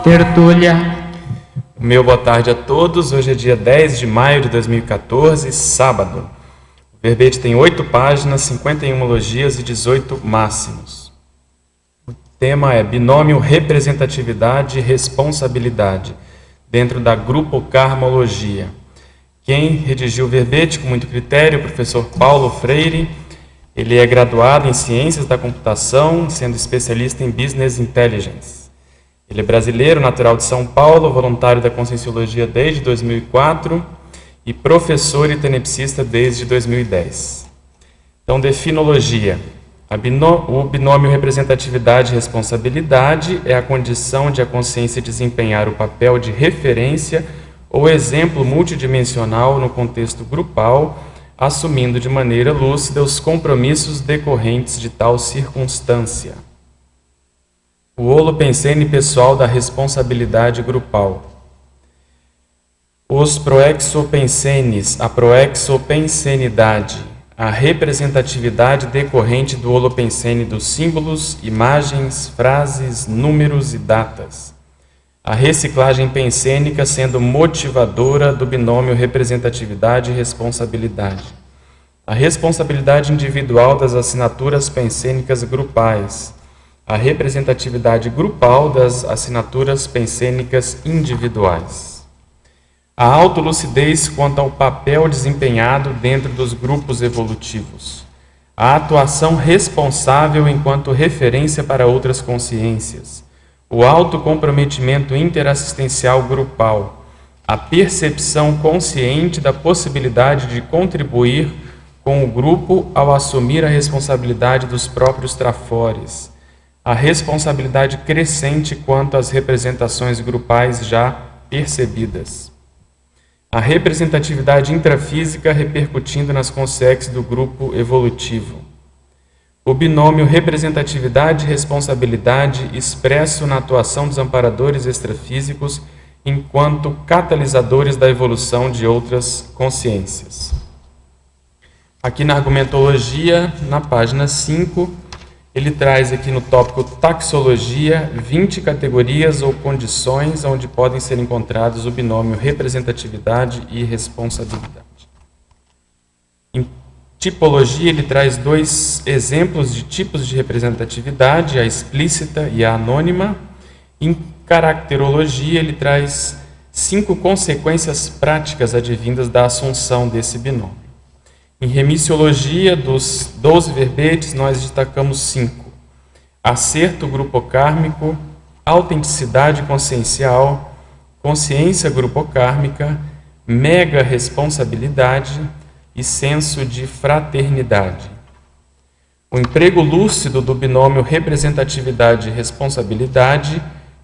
Tertúlia. Meu boa tarde a todos. Hoje é dia 10 de maio de 2014, sábado. O verbete tem 8 páginas, 51 logias e 18 máximos. O tema é binômio representatividade e responsabilidade, dentro da grupocarmologia. Quem redigiu o verbete com muito critério é o professor Paulo Freire. Ele é graduado em Ciências da Computação, sendo especialista em Business Intelligence. Ele é brasileiro, natural de São Paulo, voluntário da Conscienciologia desde 2004 e professor e tenepsista desde 2010. Então, definologia. O binômio representatividade e responsabilidade é a condição de a consciência desempenhar o papel de referência ou exemplo multidimensional no contexto grupal, assumindo de maneira lúcida os compromissos decorrentes de tal circunstância. O holopensene pessoal da responsabilidade grupal. Os proexopensenes, a proexopensenidade, a representatividade decorrente do holopensene dos símbolos, imagens, frases, números e datas. A reciclagem pensênica sendo motivadora do binômio representatividade e responsabilidade. A responsabilidade individual das assinaturas pensênicas grupais. A representatividade grupal das assinaturas pensênicas individuais. A autolucidez quanto ao papel desempenhado dentro dos grupos evolutivos. A atuação responsável enquanto referência para outras consciências. O autocomprometimento interassistencial grupal. A percepção consciente da possibilidade de contribuir com o grupo ao assumir a responsabilidade dos próprios trafores. A responsabilidade crescente quanto às representações grupais já percebidas. A representatividade intrafísica repercutindo nas consciências do grupo evolutivo. O binômio representatividade e responsabilidade expresso na atuação dos amparadores extrafísicos enquanto catalisadores da evolução de outras consciências. Aqui na argumentologia, na página 5, ele traz aqui no tópico taxologia 20 categorias ou condições onde podem ser encontrados o binômio representatividade e responsabilidade. Em tipologia, ele traz 2 exemplos de tipos de representatividade, a explícita e a anônima. Em caracterologia, ele traz 5 consequências práticas advindas da assunção desse binômio. Em remissiologia, dos 12 verbetes, nós destacamos 5. Acerto grupocármico, autenticidade consciencial, consciência grupocármica, mega responsabilidade e senso de fraternidade. O emprego lúcido do binômio representatividade e responsabilidade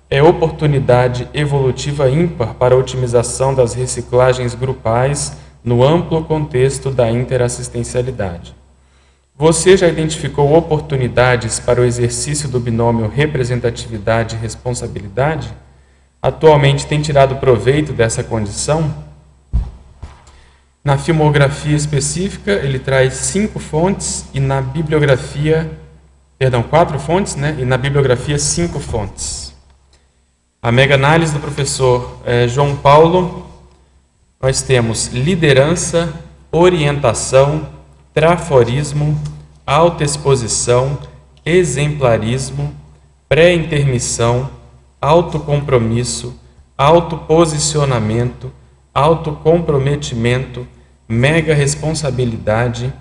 é oportunidade evolutiva ímpar para a otimização das reciclagens grupais no amplo contexto da interassistencialidade. Você já identificou oportunidades para o exercício do binômio representatividade e responsabilidade? Atualmente tem tirado proveito dessa condição? Na filmografia específica, ele traz 5 fontes e na bibliografia, 4 fontes, e na bibliografia 5 fontes. A mega-análise do professor João Paulo. Nós temos liderança, orientação, traforismo, autoexposição, exemplarismo, pré-intermissão, autocompromisso, autoposicionamento, autocomprometimento, mega-responsabilidade,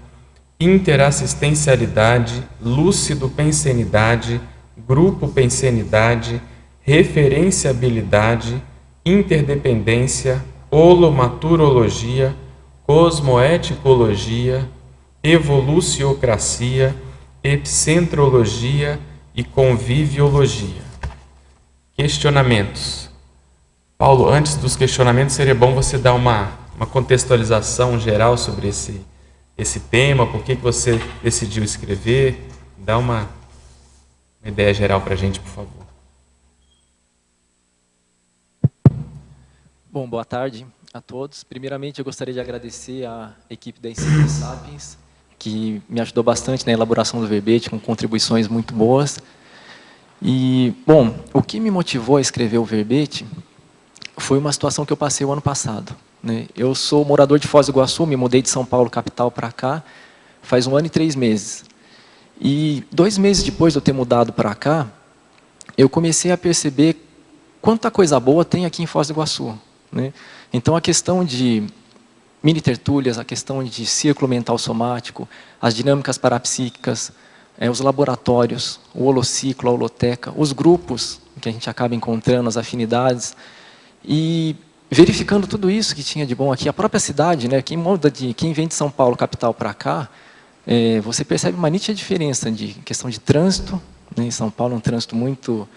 interassistencialidade, lúcido-pensenidade, grupo-pensenidade, referenciabilidade, interdependência, holomaturologia, cosmoeticologia, evoluciocracia, epicentrologia e conviviologia. Questionamentos. Paulo, antes dos questionamentos, seria bom você dar uma contextualização geral sobre esse tema, por que você decidiu escrever, dá uma ideia geral para a gente, por favor. Bom, boa tarde a todos. Primeiramente, eu gostaria de agradecer à equipe da Ensino Sapiens, que me ajudou bastante na elaboração do verbete, com contribuições muito boas. E, bom, o que me motivou a escrever o verbete foi uma situação que eu passei o ano passado, né? Eu sou morador de Foz do Iguaçu, me mudei de São Paulo, capital, para cá, faz 1 ano e 3 meses. E 2 meses depois de eu ter mudado para cá, eu comecei a perceber quanta coisa boa tem aqui em Foz do Iguaçu, né? Então, a questão de mini tertúlias, a questão de círculo mental somático, as dinâmicas parapsíquicas, os laboratórios, o holociclo, a holoteca, os grupos que a gente acaba encontrando, as afinidades, e verificando tudo isso que tinha de bom aqui, a própria cidade, né? Quem vem de São Paulo, capital, para cá, você percebe uma nítida diferença de questão de trânsito, né? Em São Paulo é um trânsito muito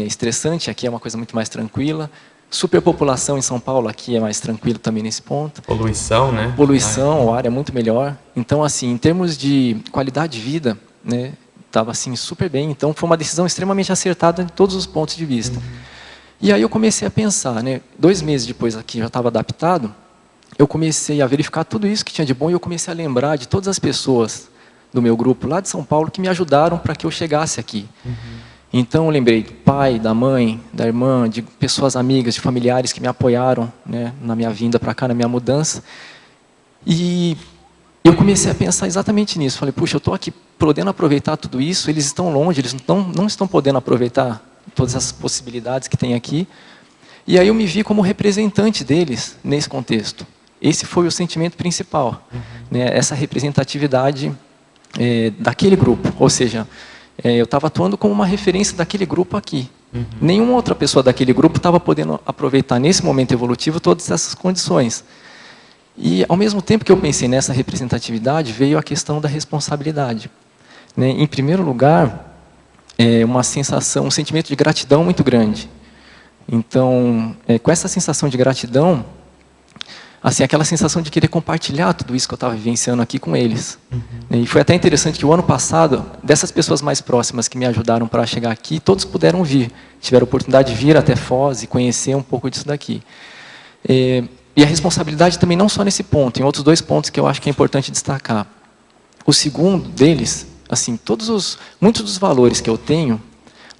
estressante, aqui é uma coisa muito mais tranquila. Superpopulação em São Paulo, aqui é mais tranquilo também nesse ponto. Poluição, né? Poluição, o ar é muito melhor. Então, assim, em termos de qualidade de vida, né, estava assim, super bem. Então, foi uma decisão extremamente acertada de todos os pontos de vista. E aí eu comecei a pensar, né, 2 meses depois aqui, já estava adaptado, eu comecei a verificar tudo isso que tinha de bom e eu comecei a lembrar de todas as pessoas do meu grupo lá de São Paulo que me ajudaram para que eu chegasse aqui. Então, eu lembrei do pai, da mãe, da irmã, de pessoas amigas, de familiares que me apoiaram, né, na minha vinda para cá, na minha mudança. E eu comecei a pensar exatamente nisso. Falei, puxa, eu estou aqui podendo aproveitar tudo isso, eles estão longe, eles não estão podendo aproveitar todas essas possibilidades que tem aqui. E aí eu me vi como representante deles nesse contexto. Esse foi o sentimento principal, né, essa representatividade daquele grupo, ou seja, eu estava atuando como uma referência daquele grupo aqui. Nenhuma outra pessoa daquele grupo estava podendo aproveitar nesse momento evolutivo todas essas condições. E, ao mesmo tempo que eu pensei nessa representatividade, veio a questão da responsabilidade, né? Em primeiro lugar, uma sensação, um sentimento de gratidão muito grande. Então, com essa sensação de gratidão, assim, aquela sensação de querer compartilhar tudo isso que eu estava vivenciando aqui com eles. E foi até interessante que o ano passado, dessas pessoas mais próximas que me ajudaram para chegar aqui, todos puderam vir, tiveram a oportunidade de vir até Foz e conhecer um pouco disso daqui. E a responsabilidade também não só nesse ponto, em outros 2 pontos que eu acho que é importante destacar. O segundo deles, assim, muitos dos valores que eu tenho,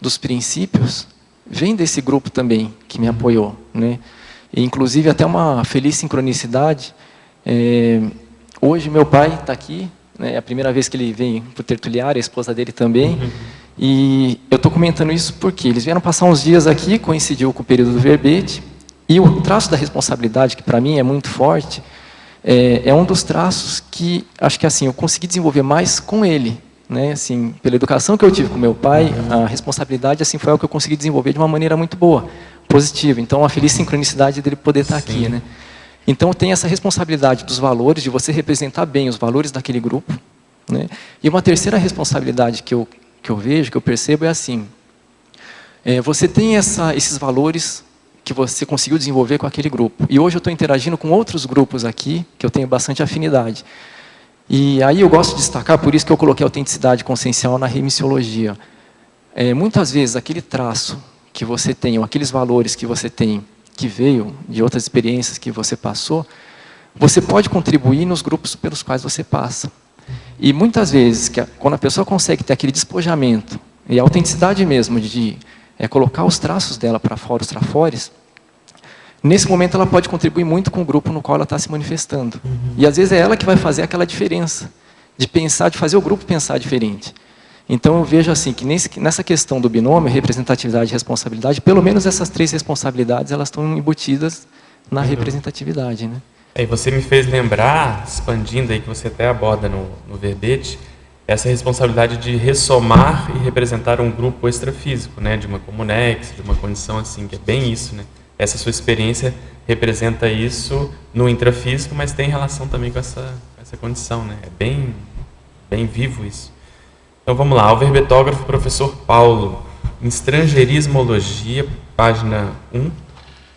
dos princípios, vêm desse grupo também que me apoiou, né? E, inclusive, até uma feliz sincronicidade. Hoje, meu pai está aqui, né, é a primeira vez que ele vem para o tertuliário, a esposa dele também. E eu estou comentando isso porque eles vieram passar uns dias aqui, coincidiu com o período do verbete, e o traço da responsabilidade, que para mim é muito forte, é um dos traços que, acho que assim, eu consegui desenvolver mais com ele, né? Assim, pela educação que eu tive com meu pai, a responsabilidade assim, foi algo que eu consegui desenvolver de uma maneira muito boa, positiva. Então, a feliz sincronicidade dele poder estar aqui, né? Então, tem essa responsabilidade dos valores, de você representar bem os valores daquele grupo, né? E uma terceira responsabilidade que eu vejo, que eu percebo, é assim, você tem esses valores que você conseguiu desenvolver com aquele grupo. E hoje eu estou interagindo com outros grupos aqui, que eu tenho bastante afinidade. E aí eu gosto de destacar, por isso que eu coloquei a autenticidade consciencial na remissiologia. Muitas vezes, aquele traço que você tem, ou aqueles valores que você tem, que veio de outras experiências que você passou, você pode contribuir nos grupos pelos quais você passa. E muitas vezes, quando a pessoa consegue ter aquele despojamento, e a autenticidade mesmo, de colocar os traços dela para fora, os trafores, nesse momento ela pode contribuir muito com o grupo no qual ela está se manifestando. E às vezes é ela que vai fazer aquela diferença, de fazer o grupo pensar diferente. Então eu vejo assim, que nessa questão do binômio, representatividade e responsabilidade, pelo menos essas 3 responsabilidades, elas estão embutidas na representatividade, né? E você me fez lembrar, expandindo aí, que você até aborda no verbete, essa responsabilidade de ressomar e representar um grupo extrafísico, né? De uma comunex, de uma condição assim, que é bem isso, né? Essa sua experiência representa isso no intrafísico, mas tem relação também com essa condição, né? É bem vivo isso. Então vamos lá, o verbetógrafo professor Paulo, em Estrangeirismologia, página 1,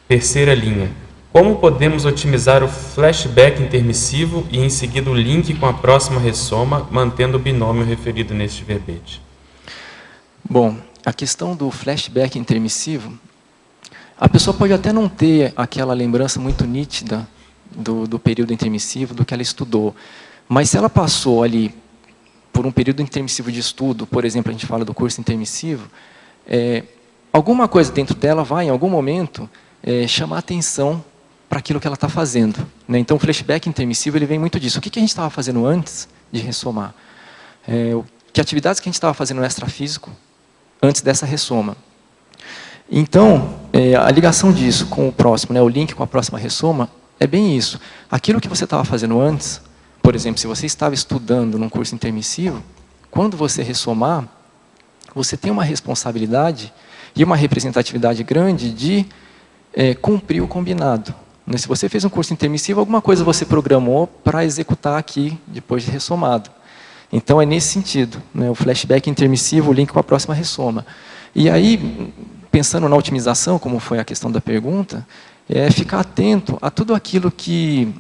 terceira linha. Como podemos otimizar o flashback intermissivo e em seguida o link com a próxima ressoma, mantendo o binômio referido neste verbete? Bom, a questão do flashback intermissivo, a pessoa pode até não ter aquela lembrança muito nítida do período intermissivo, do que ela estudou, mas se ela passou ali por um período intermissivo de estudo, por exemplo, a gente fala do curso intermissivo, alguma coisa dentro dela vai, em algum momento, chamar atenção para aquilo que ela está fazendo, né? Então, o flashback intermissivo ele vem muito disso. O que a gente estava fazendo antes de ressomar? Que atividades que a gente estava fazendo no extrafísico antes dessa ressoma? Então, a ligação disso com o próximo, né, o link com a próxima ressoma, é bem isso. Aquilo que você estava fazendo antes, por exemplo, se você estava estudando num curso intermissivo, quando você ressomar, você tem uma responsabilidade e uma representatividade grande de cumprir o combinado. Se você fez um curso intermissivo, alguma coisa você programou para executar aqui, depois de ressomado. Então, é nesse sentido, né, o flashback intermissivo, o link com a próxima ressoma. E aí, pensando na otimização, como foi a questão da pergunta, ficar atento a tudo aquilo que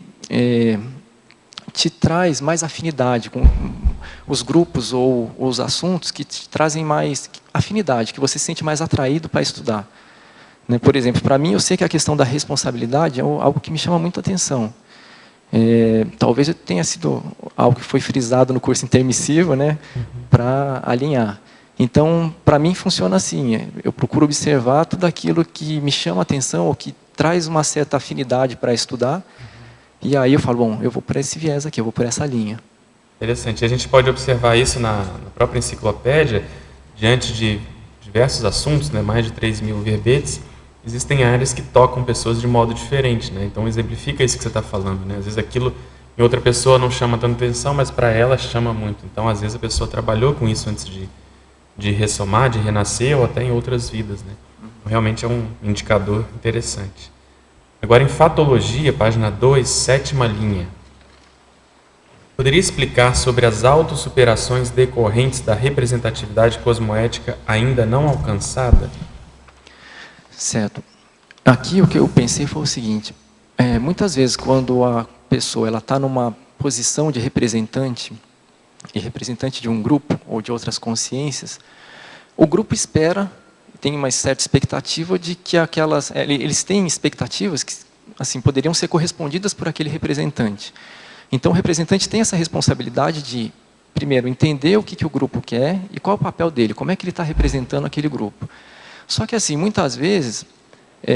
te traz mais afinidade com os grupos ou os assuntos que te trazem mais afinidade, que você se sente mais atraído para estudar. Por exemplo, para mim, eu sei que a questão da responsabilidade é algo que me chama muito a atenção. Talvez tenha sido algo que foi frisado no curso intermissivo, né, para alinhar. Então, para mim, funciona assim. Eu procuro observar tudo aquilo que me chama a atenção ou que traz uma certa afinidade para estudar. E aí eu falo, bom, eu vou por esse viés aqui, eu vou por essa linha. Interessante. A gente pode observar isso na própria enciclopédia, diante de diversos assuntos, né, mais de 3.000 verbetes. Existem áreas que tocam pessoas de modo diferente, né? Então, exemplifica isso que você está falando, né? Às vezes aquilo em outra pessoa não chama tanta atenção, mas para ela chama muito. Então, às vezes a pessoa trabalhou com isso antes de ressomar, de renascer, ou até em outras vidas, né? Realmente é um indicador interessante. Agora, em Fatologia, página 2, 7ª linha. Poderia explicar sobre as autossuperações decorrentes da representatividade cosmoética ainda não alcançada? Certo. Aqui o que eu pensei foi o seguinte, muitas vezes quando a pessoa está numa posição de representante, e representante de um grupo ou de outras consciências, o grupo espera, tem uma certa expectativa de que eles têm expectativas que assim, poderiam ser correspondidas por aquele representante. Então o representante tem essa responsabilidade de, primeiro, entender o que o grupo quer e qual é o papel dele, como é que ele está representando aquele grupo. Só que assim, muitas vezes,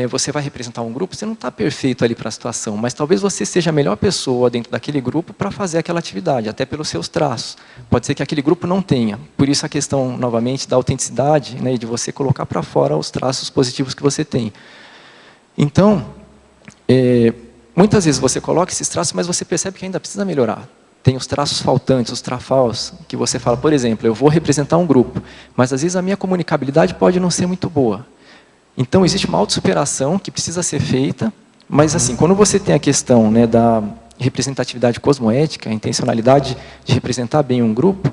você vai representar um grupo, você não está perfeito ali para a situação, mas talvez você seja a melhor pessoa dentro daquele grupo para fazer aquela atividade, até pelos seus traços. Pode ser que aquele grupo não tenha. Por isso a questão, novamente, da autenticidade, né, e de você colocar para fora os traços positivos que você tem. Então, muitas vezes você coloca esses traços, mas você percebe que ainda precisa melhorar. Tem os traços faltantes, os trafals, que você fala, por exemplo, eu vou representar um grupo, mas às vezes a minha comunicabilidade pode não ser muito boa. Então, existe uma autossuperação que precisa ser feita, mas assim, quando você tem a questão, né, da representatividade cosmoética, a intencionalidade de representar bem um grupo,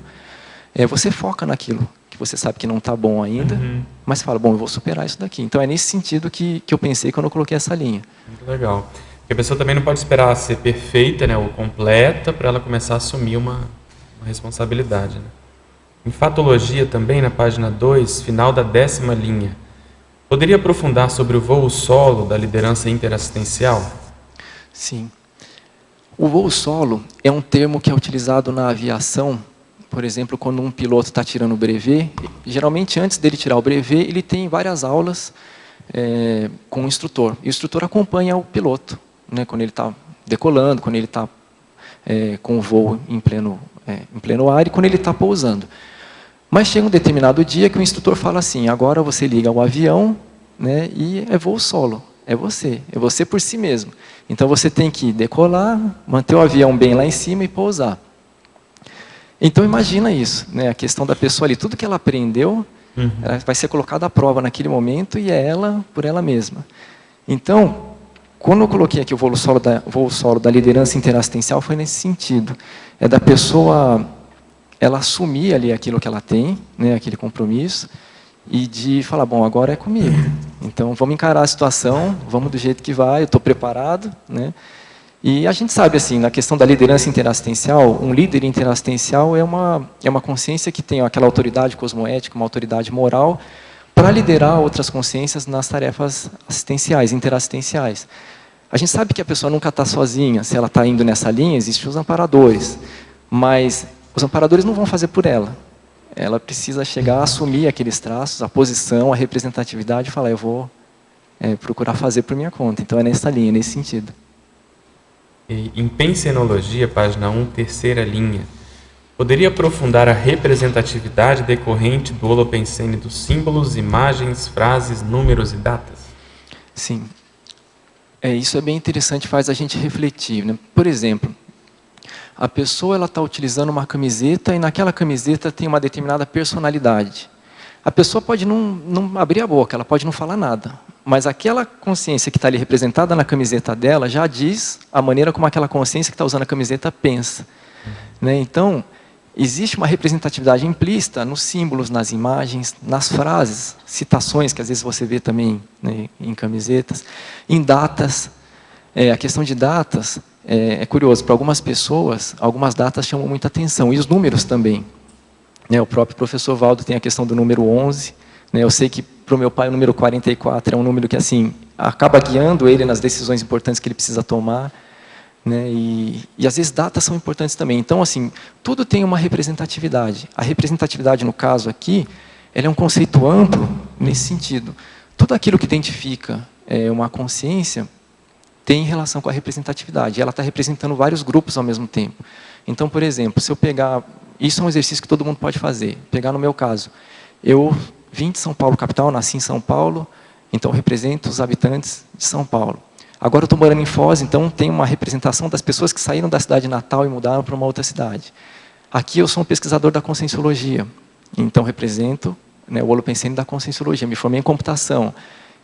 você foca naquilo que você sabe que não está bom ainda, mas fala, bom, eu vou superar isso daqui. Então, é nesse sentido que eu pensei quando eu coloquei essa linha. Muito legal. Porque a pessoa também não pode esperar ser perfeita, né, ou completa, para ela começar a assumir uma responsabilidade. Né? Em Fatologia também, na página 2, final da 10ª linha. Poderia aprofundar sobre o voo solo da liderança interassistencial? Sim. O voo solo é um termo que é utilizado na aviação, por exemplo, quando um piloto está tirando o brevet, geralmente antes dele tirar o brevet, ele tem várias aulas com o instrutor. E o instrutor acompanha o piloto, né, quando ele está decolando, quando ele está com o voo em pleno ar e quando ele está pousando. Mas chega um determinado dia que o instrutor fala assim, agora você liga o avião, né, e é voo solo, é você por si mesmo. Então você tem que decolar, manter o avião bem lá em cima e pousar. Então imagina isso, né, a questão da pessoa ali, tudo que ela aprendeu, ela vai ser colocada à prova naquele momento e é ela por ela mesma. Então, quando eu coloquei aqui o voo solo da liderança interassistencial, foi nesse sentido, da pessoa ela assumir ali aquilo que ela tem, né, aquele compromisso, e de falar, bom, agora é comigo. Então, vamos encarar a situação, vamos do jeito que vai, eu estou preparado. Né? E a gente sabe, assim, na questão da liderança interassistencial, um líder interassistencial é uma consciência que tem aquela autoridade cosmoética, uma autoridade moral, para liderar outras consciências nas tarefas assistenciais, interassistenciais. A gente sabe que a pessoa nunca está sozinha, se ela está indo nessa linha, existem os amparadores, mas os amparadores não vão fazer por ela. ela precisa chegar a assumir aqueles traços, a posição, a representatividade e falar, eu vou procurar fazer por minha conta. Então é nessa linha, nesse sentido. E, em Pensenologia, página 1, terceira linha, poderia aprofundar a representatividade decorrente do Holopensene dos símbolos, imagens, frases, números e datas? Sim. Isso é bem interessante, faz a gente refletir, né? Por exemplo, a pessoa está utilizando uma camiseta e naquela camiseta tem uma determinada personalidade. A pessoa pode não abrir a boca, ela pode não falar nada, mas aquela consciência que está ali representada na camiseta dela já diz a maneira como aquela consciência que está usando a camiseta pensa. Né? Então, existe uma representatividade implícita nos símbolos, nas imagens, nas frases, citações, que às vezes você vê também, né, em camisetas, em datas. A questão de datas é curioso, para algumas pessoas, algumas datas chamam muita atenção, e os números também. O próprio professor Valdo tem a questão do número 11. Eu sei que para o meu pai o número 44 é um número que assim, acaba guiando ele nas decisões importantes que ele precisa tomar. E às vezes datas são importantes também. Então, assim, tudo tem uma representatividade. A representatividade, no caso aqui, ela é um conceito amplo nesse sentido. Tudo aquilo que identifica uma consciência tem relação com a representatividade. Ela está representando vários grupos ao mesmo tempo. Então, por exemplo, se eu pegar... Isso é um exercício que todo mundo pode fazer. Pegar no meu caso. Eu vim de São Paulo, capital, nasci em São Paulo, então represento os habitantes de São Paulo. Agora eu estou morando em Foz, então tem uma representação das pessoas que saíram da cidade natal e mudaram para uma outra cidade. Aqui eu sou um pesquisador da Conscienciologia, então represento, né, o Holopensene da Conscienciologia. Me formei em computação,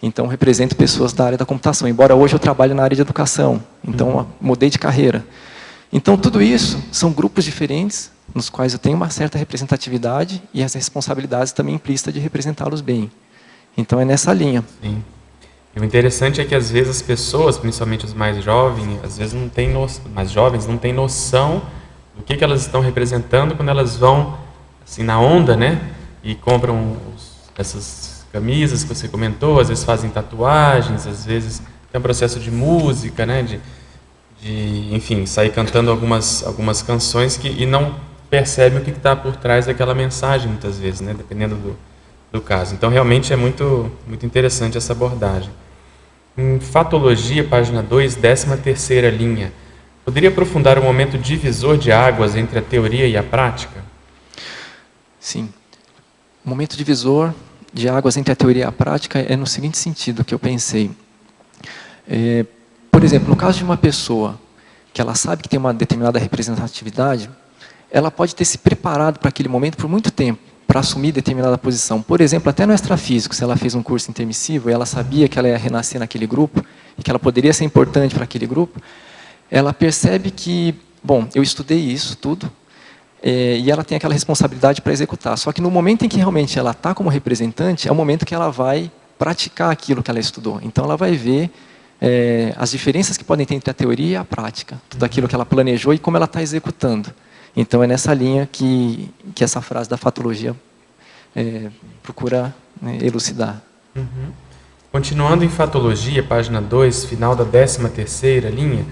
então represento pessoas da área da computação, embora hoje eu trabalhe na área de educação, então mudei de carreira. Então tudo isso são grupos diferentes, nos quais eu tenho uma certa representatividade e as responsabilidades também implícitas de representá-los bem. Então é nessa linha. Sim. E o interessante é que às vezes as pessoas, principalmente os mais jovens, às vezes não têm mais jovens não têm noção do que elas estão representando quando elas vão assim na onda, né? E compram essas camisas que você comentou, às vezes fazem tatuagens, às vezes tem um processo de música, né? Enfim, sair cantando algumas canções e não percebem o que está por trás daquela mensagem muitas vezes, né? Dependendo do caso. Então, realmente é muito interessante essa abordagem. Em Fatologia, página 2, 13ª linha, poderia aprofundar o momento divisor de águas entre a teoria e a prática? Sim. O momento divisor de águas entre a teoria e a prática é no seguinte sentido que eu pensei. Por exemplo, no caso de uma pessoa que ela sabe que tem uma determinada representatividade, ela pode ter se preparado para aquele momento por muito tempo, para assumir determinada posição. Por exemplo, até no extrafísico, se ela fez um curso intermissivo e ela sabia que ela ia renascer naquele grupo e que ela poderia ser importante para aquele grupo, ela percebe que, bom, eu estudei isso tudo e ela tem aquela responsabilidade para executar. Só que no momento em que realmente ela está como representante, é o momento que ela vai praticar aquilo que ela estudou. Então ela vai ver as diferenças que podem ter entre a teoria e a prática, tudo aquilo que ela planejou e como ela está executando. Então é nessa linha que essa frase da fatologia procura, né, elucidar. Continuando em Fatologia, página 2, final da 13ª linha,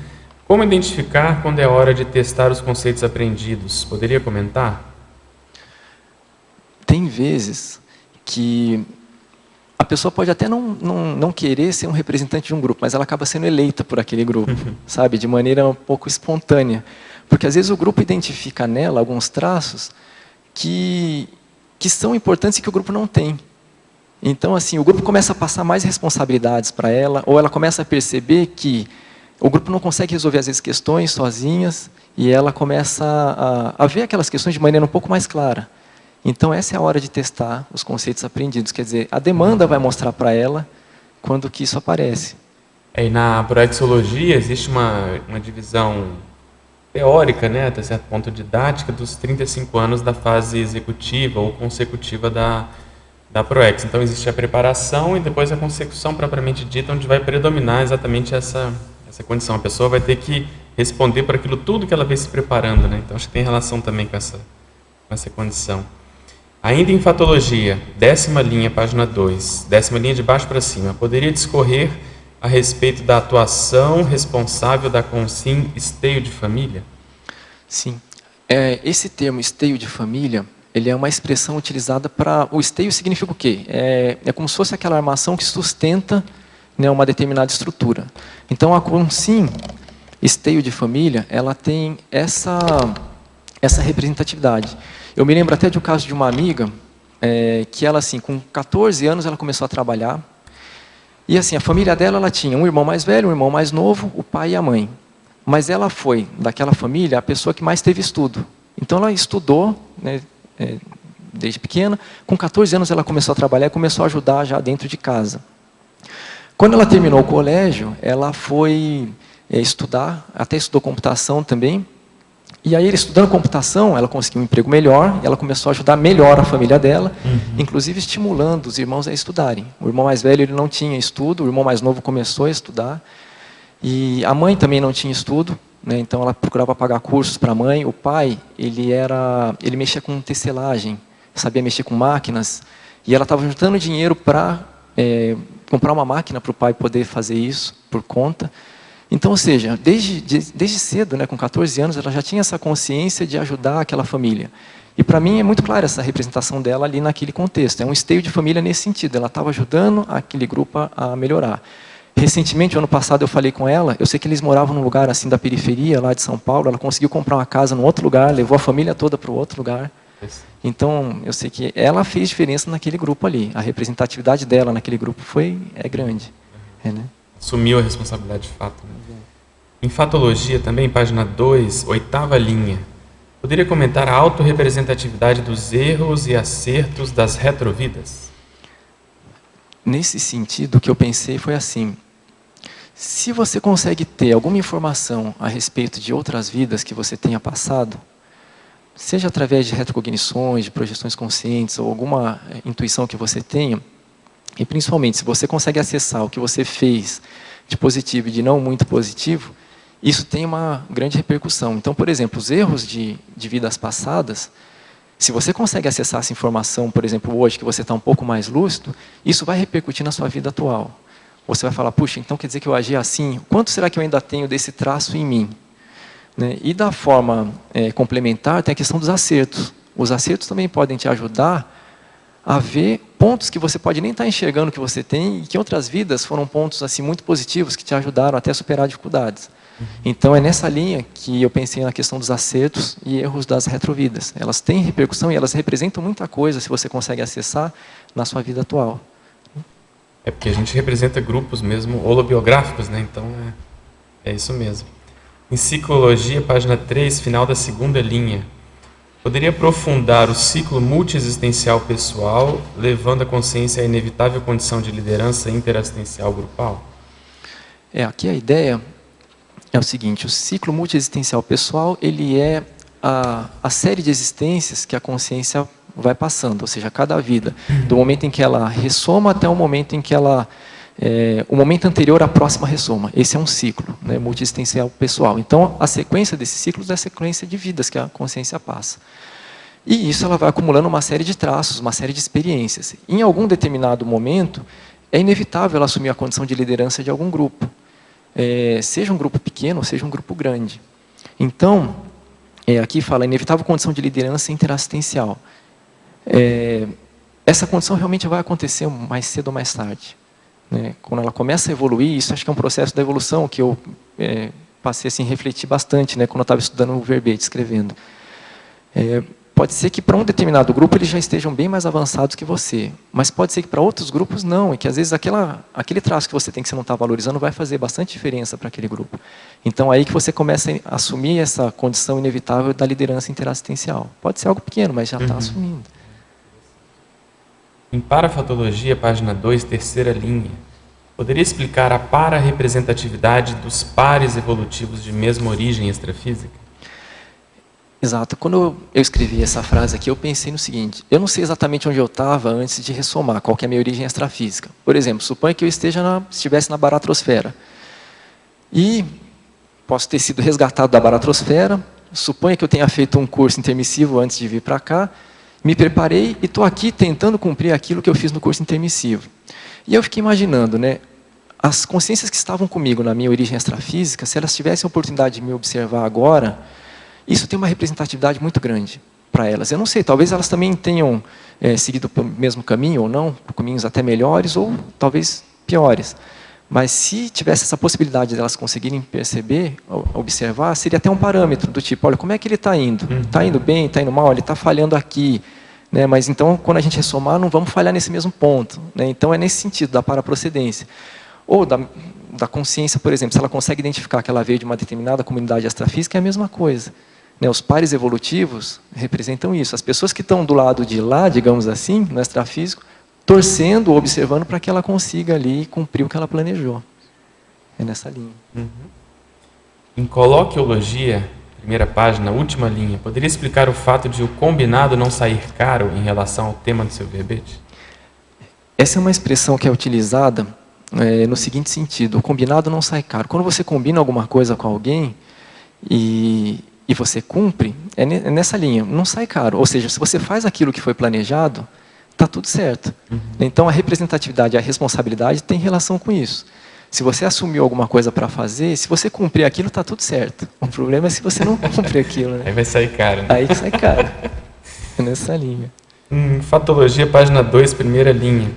como identificar quando é hora de testar os conceitos aprendidos? Poderia comentar? Tem vezes que a pessoa pode até não querer ser um representante de um grupo, mas ela acaba sendo eleita por aquele grupo, sabe, de maneira um pouco espontânea. Porque às vezes o grupo identifica nela alguns traços que são importantes e que o grupo não tem. Então, assim, o grupo começa a passar mais responsabilidades para ela, ou ela começa a perceber que o grupo não consegue resolver, às vezes, questões sozinhas, e ela começa a ver aquelas questões de maneira um pouco mais clara. Então, essa é a hora de testar os conceitos aprendidos. Quer dizer, a demanda vai mostrar para ela quando que isso aparece. E na proexologia existe uma divisão teórica, né, até certo ponto didática, dos 35 anos da fase executiva ou consecutiva da ProEx. Então existe a preparação e depois a consecução propriamente dita, onde vai predominar exatamente essa condição. A pessoa vai ter que responder por aquilo tudo que ela vem se preparando, né? Então acho que tem relação também com essa condição. Ainda em Fatologia, 10ª linha, página 2, 10ª linha de baixo para cima, poderia discorrer a respeito da atuação responsável da Consim esteio de família? Sim. Esse termo esteio de família ele é uma expressão utilizada para... O esteio significa o quê? É como se fosse aquela armação que sustenta, né, uma determinada estrutura. Então, a consim, esteio de família, ela tem essa representatividade. Eu me lembro até de um caso de uma amiga, que ela, assim, com 14 anos, ela começou a trabalhar. E, assim, a família dela, ela tinha um irmão mais velho, um irmão mais novo, o pai e a mãe. Mas ela foi, daquela família, a pessoa que mais teve estudo. Então, ela estudou, né, desde pequena. Com 14 anos, ela começou a trabalhar e começou a ajudar já dentro de casa. Quando ela terminou o colégio, ela foi estudar, até estudou computação também. E aí, estudando computação, ela conseguiu um emprego melhor, e ela começou a ajudar melhor a família dela, inclusive estimulando os irmãos a estudarem. O irmão mais velho, ele não tinha estudo, o irmão mais novo começou a estudar, e a mãe também não tinha estudo, né, então ela procurava pagar cursos para a mãe. O pai, ele mexia com tecelagem, sabia mexer com máquinas, e ela estava juntando dinheiro para comprar uma máquina para o pai poder fazer isso por conta. Então, ou seja, desde cedo, né, com 14 anos, ela já tinha essa consciência de ajudar aquela família. E para mim é muito clara essa representação dela ali naquele contexto. É um esteio de família nesse sentido. Ela estava ajudando aquele grupo a melhorar. Recentemente, ano passado, eu falei com ela. Eu sei que eles moravam num lugar assim da periferia, lá de São Paulo. Ela conseguiu comprar uma casa num outro lugar, levou a família toda para o outro lugar. Então, eu sei que ela fez diferença naquele grupo ali. A representatividade dela naquele grupo é grande. Né? Assumiu a responsabilidade de fato. Em Fatologia, também, página 2, 8ª linha. Poderia comentar a autorrepresentatividade dos erros e acertos das retrovidas? Nesse sentido, o que eu pensei foi assim: se você consegue ter alguma informação a respeito de outras vidas que você tenha passado, seja através de retrocognições, de projeções conscientes, ou alguma intuição que você tenha, e principalmente, se você consegue acessar o que você fez de positivo e de não muito positivo, isso tem uma grande repercussão. Então, por exemplo, os erros de vidas passadas, se você consegue acessar essa informação, por exemplo, hoje, que você está um pouco mais lúcido, isso vai repercutir na sua vida atual. Você vai falar, puxa, então quer dizer que eu agi assim? Quanto será que eu ainda tenho desse traço em mim? Né? E da forma complementar, tem a questão dos acertos. Os acertos também podem te ajudar a ver pontos que você pode nem estar enxergando que você tem, e que em outras vidas foram pontos assim muito positivos que te ajudaram até a superar dificuldades. Então é nessa linha que eu pensei na questão dos acertos e erros das retrovidas. Elas têm repercussão e elas representam muita coisa se você consegue acessar na sua vida atual. É porque a gente representa grupos mesmo holobiográficos, né? Então é isso mesmo. Em Psicologia, página 3, final da 2ª linha. Poderia aprofundar o ciclo multiexistencial pessoal, levando a consciência à inevitável condição de liderança interassistencial grupal? Aqui a ideia é o seguinte: o ciclo multiexistencial pessoal, ele é a série de existências que a consciência vai passando, ou seja, cada vida, do momento em que ela ressoma até o momento em que ela... o momento anterior à próxima ressoma. Esse é um ciclo, né, multiexistencial pessoal. Então, a sequência desses ciclos é a sequência de vidas que a consciência passa. E isso ela vai acumulando uma série de traços, uma série de experiências. Em algum determinado momento, é inevitável ela assumir a condição de liderança de algum grupo. Seja um grupo pequeno ou seja um grupo grande. Então, aqui fala inevitável condição de liderança interassistencial. Essa condição realmente vai acontecer mais cedo ou mais tarde. Né? Quando ela começa a evoluir, isso acho que é um processo da evolução que eu passei assim, a refletir bastante, né, quando eu estava estudando o verbete, escrevendo. Pode ser que para um determinado grupo eles já estejam bem mais avançados que você, mas pode ser que para outros grupos não, e que às vezes aquele traço que você tem que você não está valorizando vai fazer bastante diferença para aquele grupo. Então aí que você começa a assumir essa condição inevitável da liderança interassistencial. Pode ser algo pequeno, mas já está assumindo. Em Parafatologia, página 2, 3ª linha, poderia explicar a para-representatividade dos pares evolutivos de mesma origem extrafísica? Exato. Quando eu escrevi essa frase aqui, eu pensei no seguinte: eu não sei exatamente onde eu estava antes de ressomar, qual que é a minha origem extrafísica. Por exemplo, suponha que eu estivesse na baratrosfera. E posso ter sido resgatado da baratrosfera, suponha que eu tenha feito um curso intermissivo antes de vir para cá, me preparei e estou aqui tentando cumprir aquilo que eu fiz no curso intermissivo. E eu fiquei imaginando, né, as consciências que estavam comigo na minha origem extrafísica, se elas tivessem a oportunidade de me observar agora, isso tem uma representatividade muito grande. para elas. Eu não sei, talvez elas também tenham seguido o mesmo caminho ou não, caminhos até melhores ou talvez piores. Mas se tivesse essa possibilidade de elas conseguirem perceber, observar, seria até um parâmetro do tipo, olha, como é que ele está indo? Está indo bem, está indo mal, ele está falhando aqui. Né? Mas então, quando a gente ressomar, não vamos falhar nesse mesmo ponto. Né? Então, é nesse sentido, da paraprocedência. Ou da consciência, por exemplo, se ela consegue identificar que ela veio de uma determinada comunidade extrafísica, é a mesma coisa. Né? Os pares evolutivos representam isso. As pessoas que estão do lado de lá, digamos assim, no extrafísico, torcendo, observando para que ela consiga ali cumprir o que ela planejou. É nessa linha. Em coloquiologia, primeira página, última linha, poderia explicar o fato de o combinado não sair caro em relação ao tema do seu verbete? Essa é uma expressão que é utilizada no seguinte sentido: o combinado não sai caro. Quando você combina alguma coisa com alguém e você cumpre, é nessa linha, não sai caro. Ou seja, se você faz aquilo que foi planejado, está tudo certo. Então, a representatividade e a responsabilidade tem relação com isso. Se você assumiu alguma coisa para fazer, se você cumprir aquilo, está tudo certo. O problema é se você não cumprir aquilo. Né? Aí vai sair caro. Né? Aí sai caro. É nessa linha. Fatologia, página 2, primeira linha.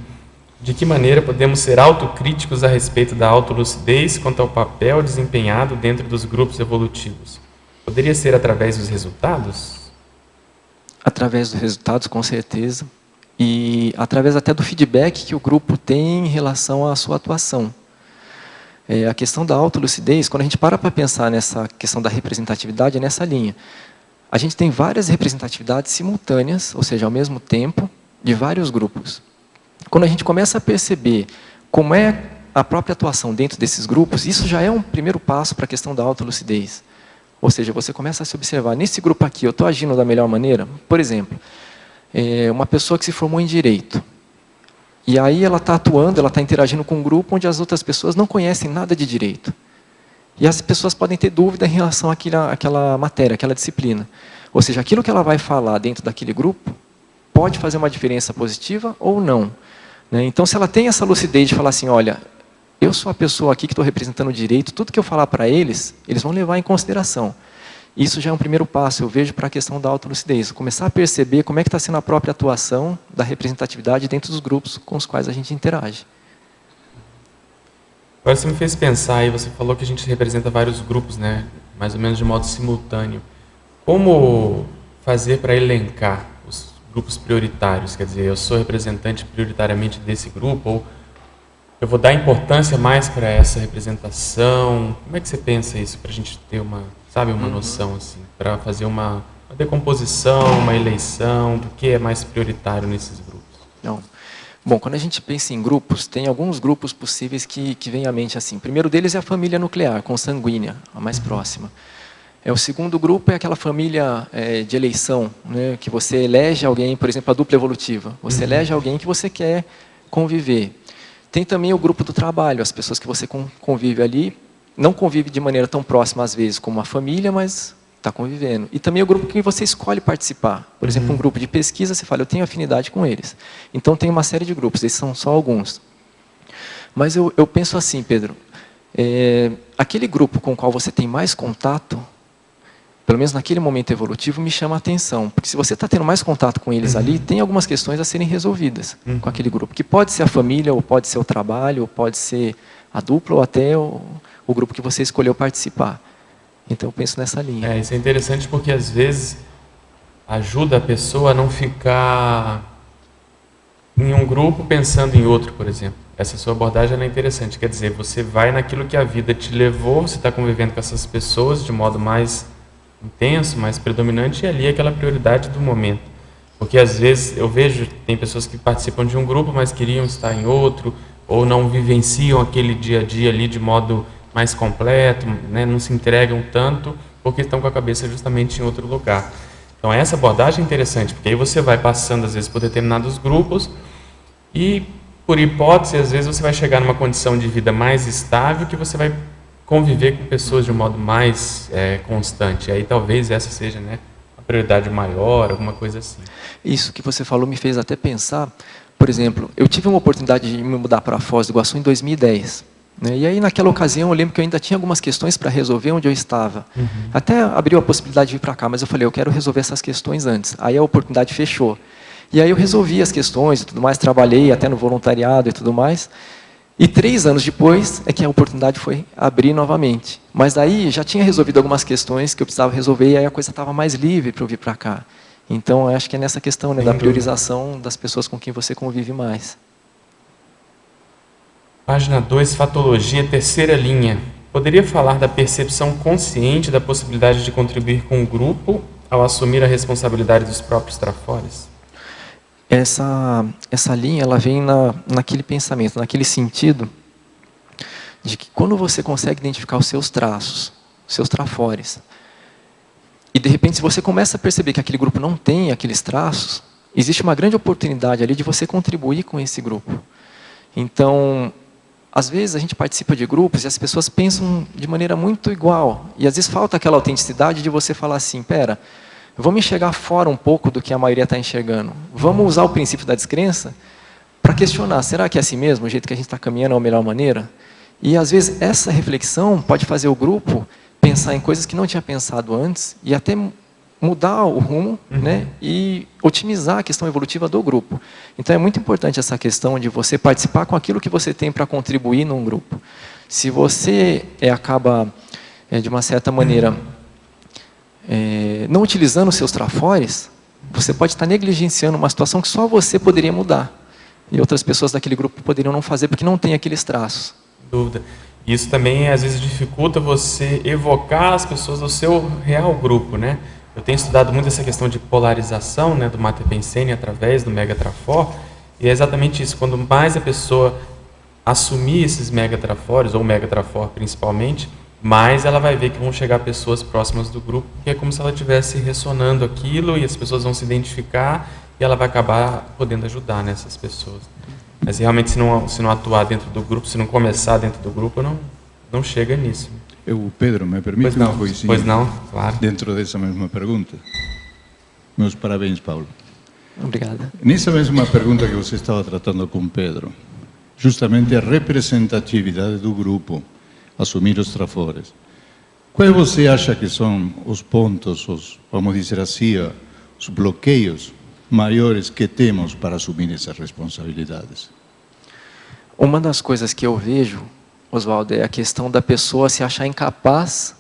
De que maneira podemos ser autocríticos a respeito da autolucidez quanto ao papel desempenhado dentro dos grupos evolutivos? Poderia ser através dos resultados? Através dos resultados, com certeza. E através até do feedback que o grupo tem em relação à sua atuação. A questão da autolucidez, quando a gente para pensar nessa questão da representatividade, é nessa linha. A gente tem várias representatividades simultâneas, ou seja, ao mesmo tempo, de vários grupos. Quando a gente começa a perceber como é a própria atuação dentro desses grupos, isso já é um primeiro passo para a questão da autolucidez. Ou seja, você começa a se observar, nesse grupo aqui, eu estou agindo da melhor maneira? Por exemplo, uma pessoa que se formou em Direito. E aí ela está atuando, ela está interagindo com um grupo onde as outras pessoas não conhecem nada de Direito. E as pessoas podem ter dúvida em relação àquela matéria, àquela disciplina. Ou seja, aquilo que ela vai falar dentro daquele grupo pode fazer uma diferença positiva ou não. Né? Então, se ela tem essa lucidez de falar assim, olha, eu sou a pessoa aqui que estou representando o direito, tudo que eu falar para eles, eles vão levar em consideração. Isso já é um primeiro passo, eu vejo, para a questão da autolucidez. Começar a perceber como é que está sendo a própria atuação da representatividade dentro dos grupos com os quais a gente interage. Agora você me fez pensar, aí você falou que a gente representa vários grupos, né? Mais ou menos de modo simultâneo. Como fazer para elencar os grupos prioritários? Quer dizer, eu sou representante prioritariamente desse grupo, ou eu vou dar importância mais para essa representação? Como é que você pensa isso, para a gente ter uma noção, assim, para fazer uma decomposição, uma eleição do que é mais prioritário nesses grupos? Não. Bom, quando a gente pensa em grupos, tem alguns grupos possíveis que vêm à mente assim. O primeiro deles é a família nuclear, consanguínea, a mais próxima. O segundo grupo é aquela família de eleição, né, que você elege alguém, por exemplo, a dupla evolutiva. Você elege alguém que você quer conviver. Tem também o grupo do trabalho, as pessoas que você convive ali, não convive de maneira tão próxima às vezes como a família, mas está convivendo. E também o grupo que você escolhe participar. Por exemplo, um grupo de pesquisa, você fala, eu tenho afinidade com eles. Então tem uma série de grupos, esses são só alguns. Mas eu penso assim, Pedro, aquele grupo com o qual você tem mais contato, pelo menos naquele momento evolutivo, me chama a atenção. Porque se você está tendo mais contato com eles ali, tem algumas questões a serem resolvidas com aquele grupo. Que pode ser a família, ou pode ser o trabalho, ou pode ser a dupla, ou até o grupo que você escolheu participar. Então eu penso nessa linha. Isso é interessante porque às vezes ajuda a pessoa a não ficar em um grupo pensando em outro, por exemplo. Essa sua abordagem é interessante. Quer dizer, você vai naquilo que a vida te levou, você está convivendo com essas pessoas de modo mais intenso, mais predominante, e ali é aquela prioridade do momento. Porque às vezes eu vejo, tem pessoas que participam de um grupo, mas queriam estar em outro, ou não vivenciam aquele dia a dia ali de modo mais completo, né? Não se entregam tanto, porque estão com a cabeça justamente em outro lugar. Então essa abordagem é interessante, porque aí você vai passando às vezes por determinados grupos, e por hipótese, às vezes você vai chegar numa condição de vida mais estável, que você vai conviver com pessoas de um modo mais constante. Aí talvez essa seja, né, a prioridade maior, alguma coisa assim. Isso que você falou me fez até pensar, por exemplo, eu tive uma oportunidade de me mudar para Foz do Iguaçu em 2010. né? E aí, naquela ocasião, eu lembro que eu ainda tinha algumas questões para resolver onde eu estava. Até abriu a possibilidade de vir para cá, mas eu falei, eu quero resolver essas questões antes. Aí a oportunidade fechou. E aí eu resolvi as questões e tudo mais, trabalhei até no voluntariado e tudo mais. E 3 anos depois é que a oportunidade foi abrir novamente. Mas daí já tinha resolvido algumas questões que eu precisava resolver e aí a coisa estava mais livre para eu vir para cá. Então, eu acho que é nessa questão, né, da priorização das pessoas com quem você convive mais. Página 2, Fatologia, terceira linha. Poderia falar da percepção consciente da possibilidade de contribuir com o grupo ao assumir a responsabilidade dos próprios trafores? Essa linha, ela vem naquele pensamento, naquele sentido de que quando você consegue identificar os seus traços, os seus trafores, e de repente se você começa a perceber que aquele grupo não tem aqueles traços, existe uma grande oportunidade ali de você contribuir com esse grupo. Então, às vezes a gente participa de grupos e as pessoas pensam de maneira muito igual, e às vezes falta aquela autenticidade de você falar assim, pera, vamos enxergar fora um pouco do que a maioria está enxergando. Vamos usar o princípio da descrença para questionar, será que é assim mesmo? O jeito que a gente está caminhando é a melhor maneira? E às vezes essa reflexão pode fazer o grupo pensar em coisas que não tinha pensado antes e até mudar o rumo, né, e otimizar a questão evolutiva do grupo. Então é muito importante essa questão de você participar com aquilo que você tem para contribuir num grupo. Se você acaba, de uma certa maneira, não utilizando os seus trafores, você pode estar negligenciando uma situação que só você poderia mudar. E outras pessoas daquele grupo poderiam não fazer porque não tem aqueles traços. Dúvida. Isso também, às vezes, dificulta você evocar as pessoas do seu real grupo, né? Eu tenho estudado muito essa questão de polarização, né, do Matepensene através do Megatrafor, e é exatamente isso. Quando mais a pessoa assumir esses Megatrafores, ou Megatrafor principalmente, mais ela vai ver que vão chegar pessoas próximas do grupo, que é como se ela estivesse ressonando aquilo, e as pessoas vão se identificar, e ela vai acabar podendo ajudar nessas pessoas. Mas realmente, se não atuar dentro do grupo, se não começar dentro do grupo, não chega nisso. Pedro, me permite uma coisinha? Pois não, claro. Dentro dessa mesma pergunta. Meus parabéns, Paulo. Obrigada. Nessa mesma pergunta que você estava tratando com Pedro, justamente a representatividade do grupo, assumir os trafores. Quais você acha que são os pontos, vamos dizer assim, os bloqueios maiores que temos para assumir essas responsabilidades? Uma das coisas que eu vejo, Oswaldo, é a questão da pessoa se achar incapaz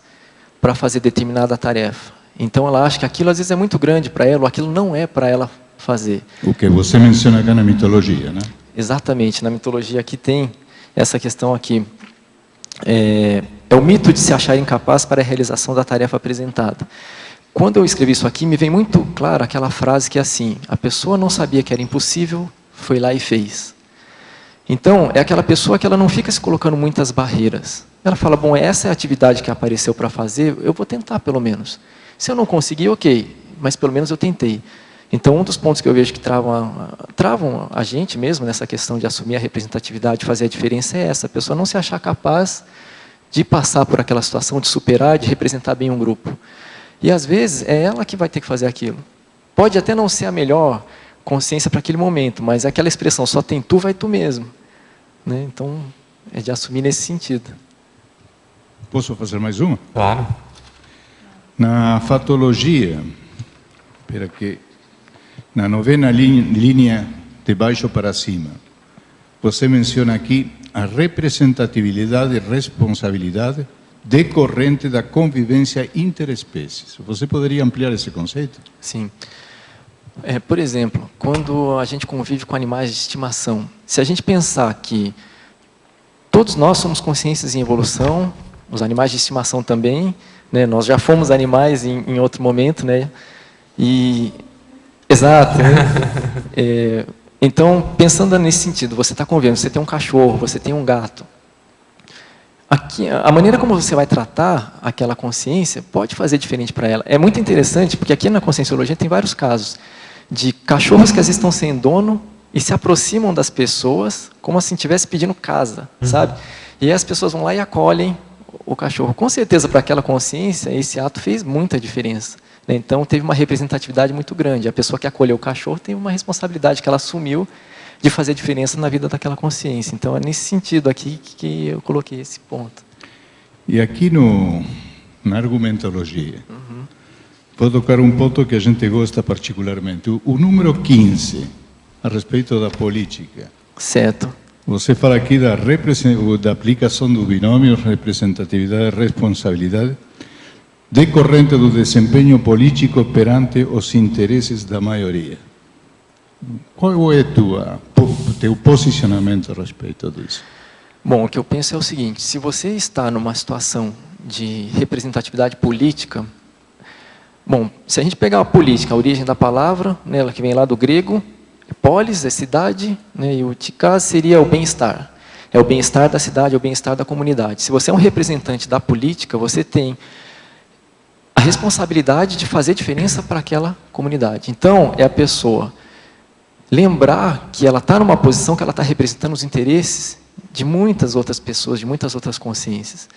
para fazer determinada tarefa. Então ela acha que aquilo às vezes é muito grande para ela, ou aquilo não é para ela fazer. O que você menciona aqui na mitologia, né? Exatamente, na mitologia aqui tem essa questão aqui. É o mito de se achar incapaz para a realização da tarefa apresentada. Quando eu escrevi isso aqui, me vem muito claro aquela frase que é assim, a pessoa não sabia que era impossível, foi lá e fez. Então, é aquela pessoa que ela não fica se colocando muitas barreiras. Ela fala, bom, essa é a atividade que apareceu para fazer, eu vou tentar pelo menos. Se eu não conseguir, ok, mas pelo menos eu tentei. Então, um dos pontos que eu vejo que travam a gente mesmo nessa questão de assumir a representatividade, de fazer a diferença, é essa. A pessoa não se achar capaz de passar por aquela situação, de superar, de representar bem um grupo. E, às vezes, é ela que vai ter que fazer aquilo. Pode até não ser a melhor consciência para aquele momento, mas é aquela expressão, só tem tu, vai tu mesmo. Né? Então, é de assumir nesse sentido. Posso fazer mais uma? Claro. Na fatologia, espera que... Na novena linha de baixo para cima, você menciona aqui a representatividade e responsabilidade decorrente da convivência interespécies. Você poderia ampliar esse conceito? Sim. Por exemplo, quando a gente convive com animais de estimação, se a gente pensar que todos nós somos consciências em evolução, os animais de estimação também, né, nós já fomos animais em outro momento, né, exato. Né? Então, pensando nesse sentido, você está convivendo, você tem um cachorro, você tem um gato. Aqui, a maneira como você vai tratar aquela consciência pode fazer diferente para ela. É muito interessante, porque aqui na Conscienciologia tem vários casos de cachorros que às vezes estão sem dono e se aproximam das pessoas como assim estivesse pedindo casa, sabe? E aí as pessoas vão lá e acolhem o cachorro. Com certeza, para aquela consciência, esse ato fez muita diferença. Então, teve uma representatividade muito grande. A pessoa que acolheu o cachorro tem uma responsabilidade que ela assumiu de fazer diferença na vida daquela consciência. Então, é nesse sentido aqui que eu coloquei esse ponto. E aqui na argumentologia, vou tocar um ponto que a gente gosta particularmente. O número 15, a respeito da política. Certo. Você fala aqui da aplicação do binômio representatividade e responsabilidade decorrente do desempenho político perante os interesses da maioria. Qual é teu posicionamento a respeito disso? Bom, o que eu penso é o seguinte: se você está numa situação de representatividade política, bom, se a gente pegar a política, a origem da palavra, né, ela que vem lá do grego, polis é cidade, né, e o tikaz seria o bem-estar. É o bem-estar da cidade, é o bem-estar da comunidade. Se você é um representante da política, você tem a responsabilidade de fazer diferença para aquela comunidade. Então, é a pessoa lembrar que ela está numa posição que ela está representando os interesses de muitas outras pessoas, de muitas outras consciências.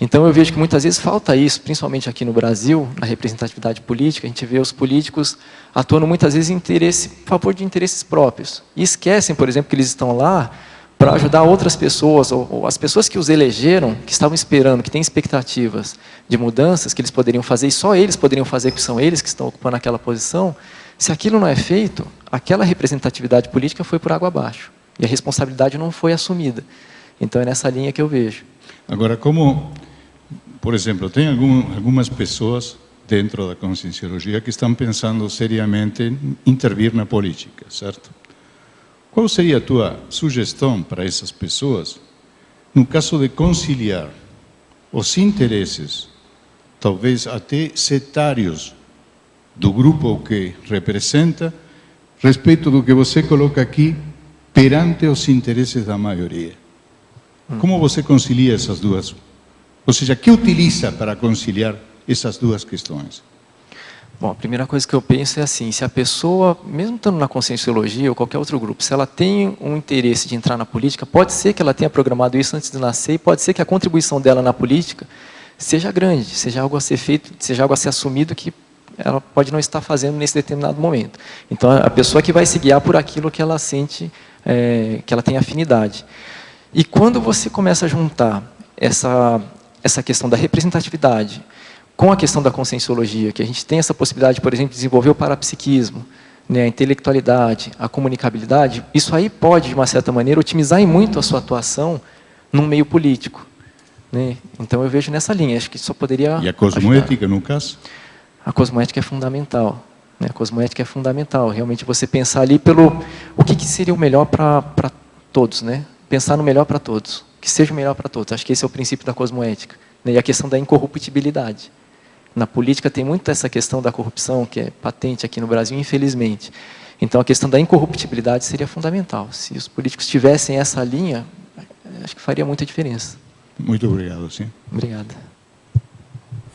Então, eu vejo que muitas vezes falta isso, principalmente aqui no Brasil, na representatividade política. A gente vê os políticos atuando muitas vezes a favor de interesses próprios. E esquecem, por exemplo, que eles estão lá para ajudar outras pessoas, ou as pessoas que os elegeram, que estavam esperando, que têm expectativas de mudanças que eles poderiam fazer, e só eles poderiam fazer, porque são eles que estão ocupando aquela posição. Se aquilo não é feito, aquela representatividade política foi por água abaixo. E a responsabilidade não foi assumida. Então, é nessa linha que eu vejo. Agora, por exemplo, tem algumas pessoas dentro da conscienciologia que estão pensando seriamente em intervir na política, certo? Qual seria a tua sugestão para essas pessoas, no caso de conciliar os interesses, talvez até setários, do grupo que representa, respeito do que você coloca aqui, perante os interesses da maioria? Como você concilia essas duas? Ou seja, o que utiliza para conciliar essas duas questões? Bom, a primeira coisa que eu penso é assim: se a pessoa, mesmo estando na conscienciologia ou qualquer outro grupo, se ela tem um interesse de entrar na política, pode ser que ela tenha programado isso antes de nascer, e pode ser que a contribuição dela na política seja grande, seja algo a ser feito, seja algo a ser assumido que ela pode não estar fazendo nesse determinado momento. Então, a pessoa que vai se guiar por aquilo que ela sente, que ela tem afinidade. E quando você começa a juntar essa questão da representatividade com a questão da conscienciologia, que a gente tem essa possibilidade, por exemplo, de desenvolver o parapsiquismo, né, a intelectualidade, a comunicabilidade, isso aí pode, de uma certa maneira, otimizar em muito a sua atuação num meio político. Né? Então, eu vejo nessa linha, acho que só poderia... E a cosmoética, no caso? A cosmoética é fundamental. Né? A cosmoética é fundamental. Realmente, você pensar ali o que seria o melhor para todos, né? Pensar no melhor para todos, que seja o melhor para todos. Acho que esse é o princípio da cosmoética. Né? E a questão da incorruptibilidade. Na política tem muito essa questão da corrupção, que é patente aqui no Brasil, infelizmente. Então, a questão da incorruptibilidade seria fundamental. Se os políticos tivessem essa linha, acho que faria muita diferença. Muito obrigado, sim. Obrigado.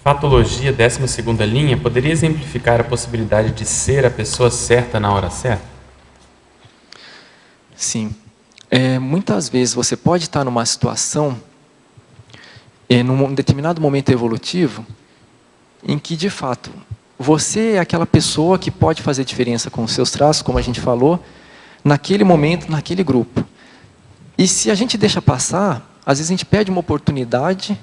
Fatologia, 12ª linha, poderia exemplificar a possibilidade de ser a pessoa certa na hora certa? Sim. Muitas vezes você pode estar numa situação, num determinado momento evolutivo, em que, de fato, você é aquela pessoa que pode fazer diferença com os seus traços, como a gente falou, naquele momento, naquele grupo. E se a gente deixa passar, às vezes a gente perde uma oportunidade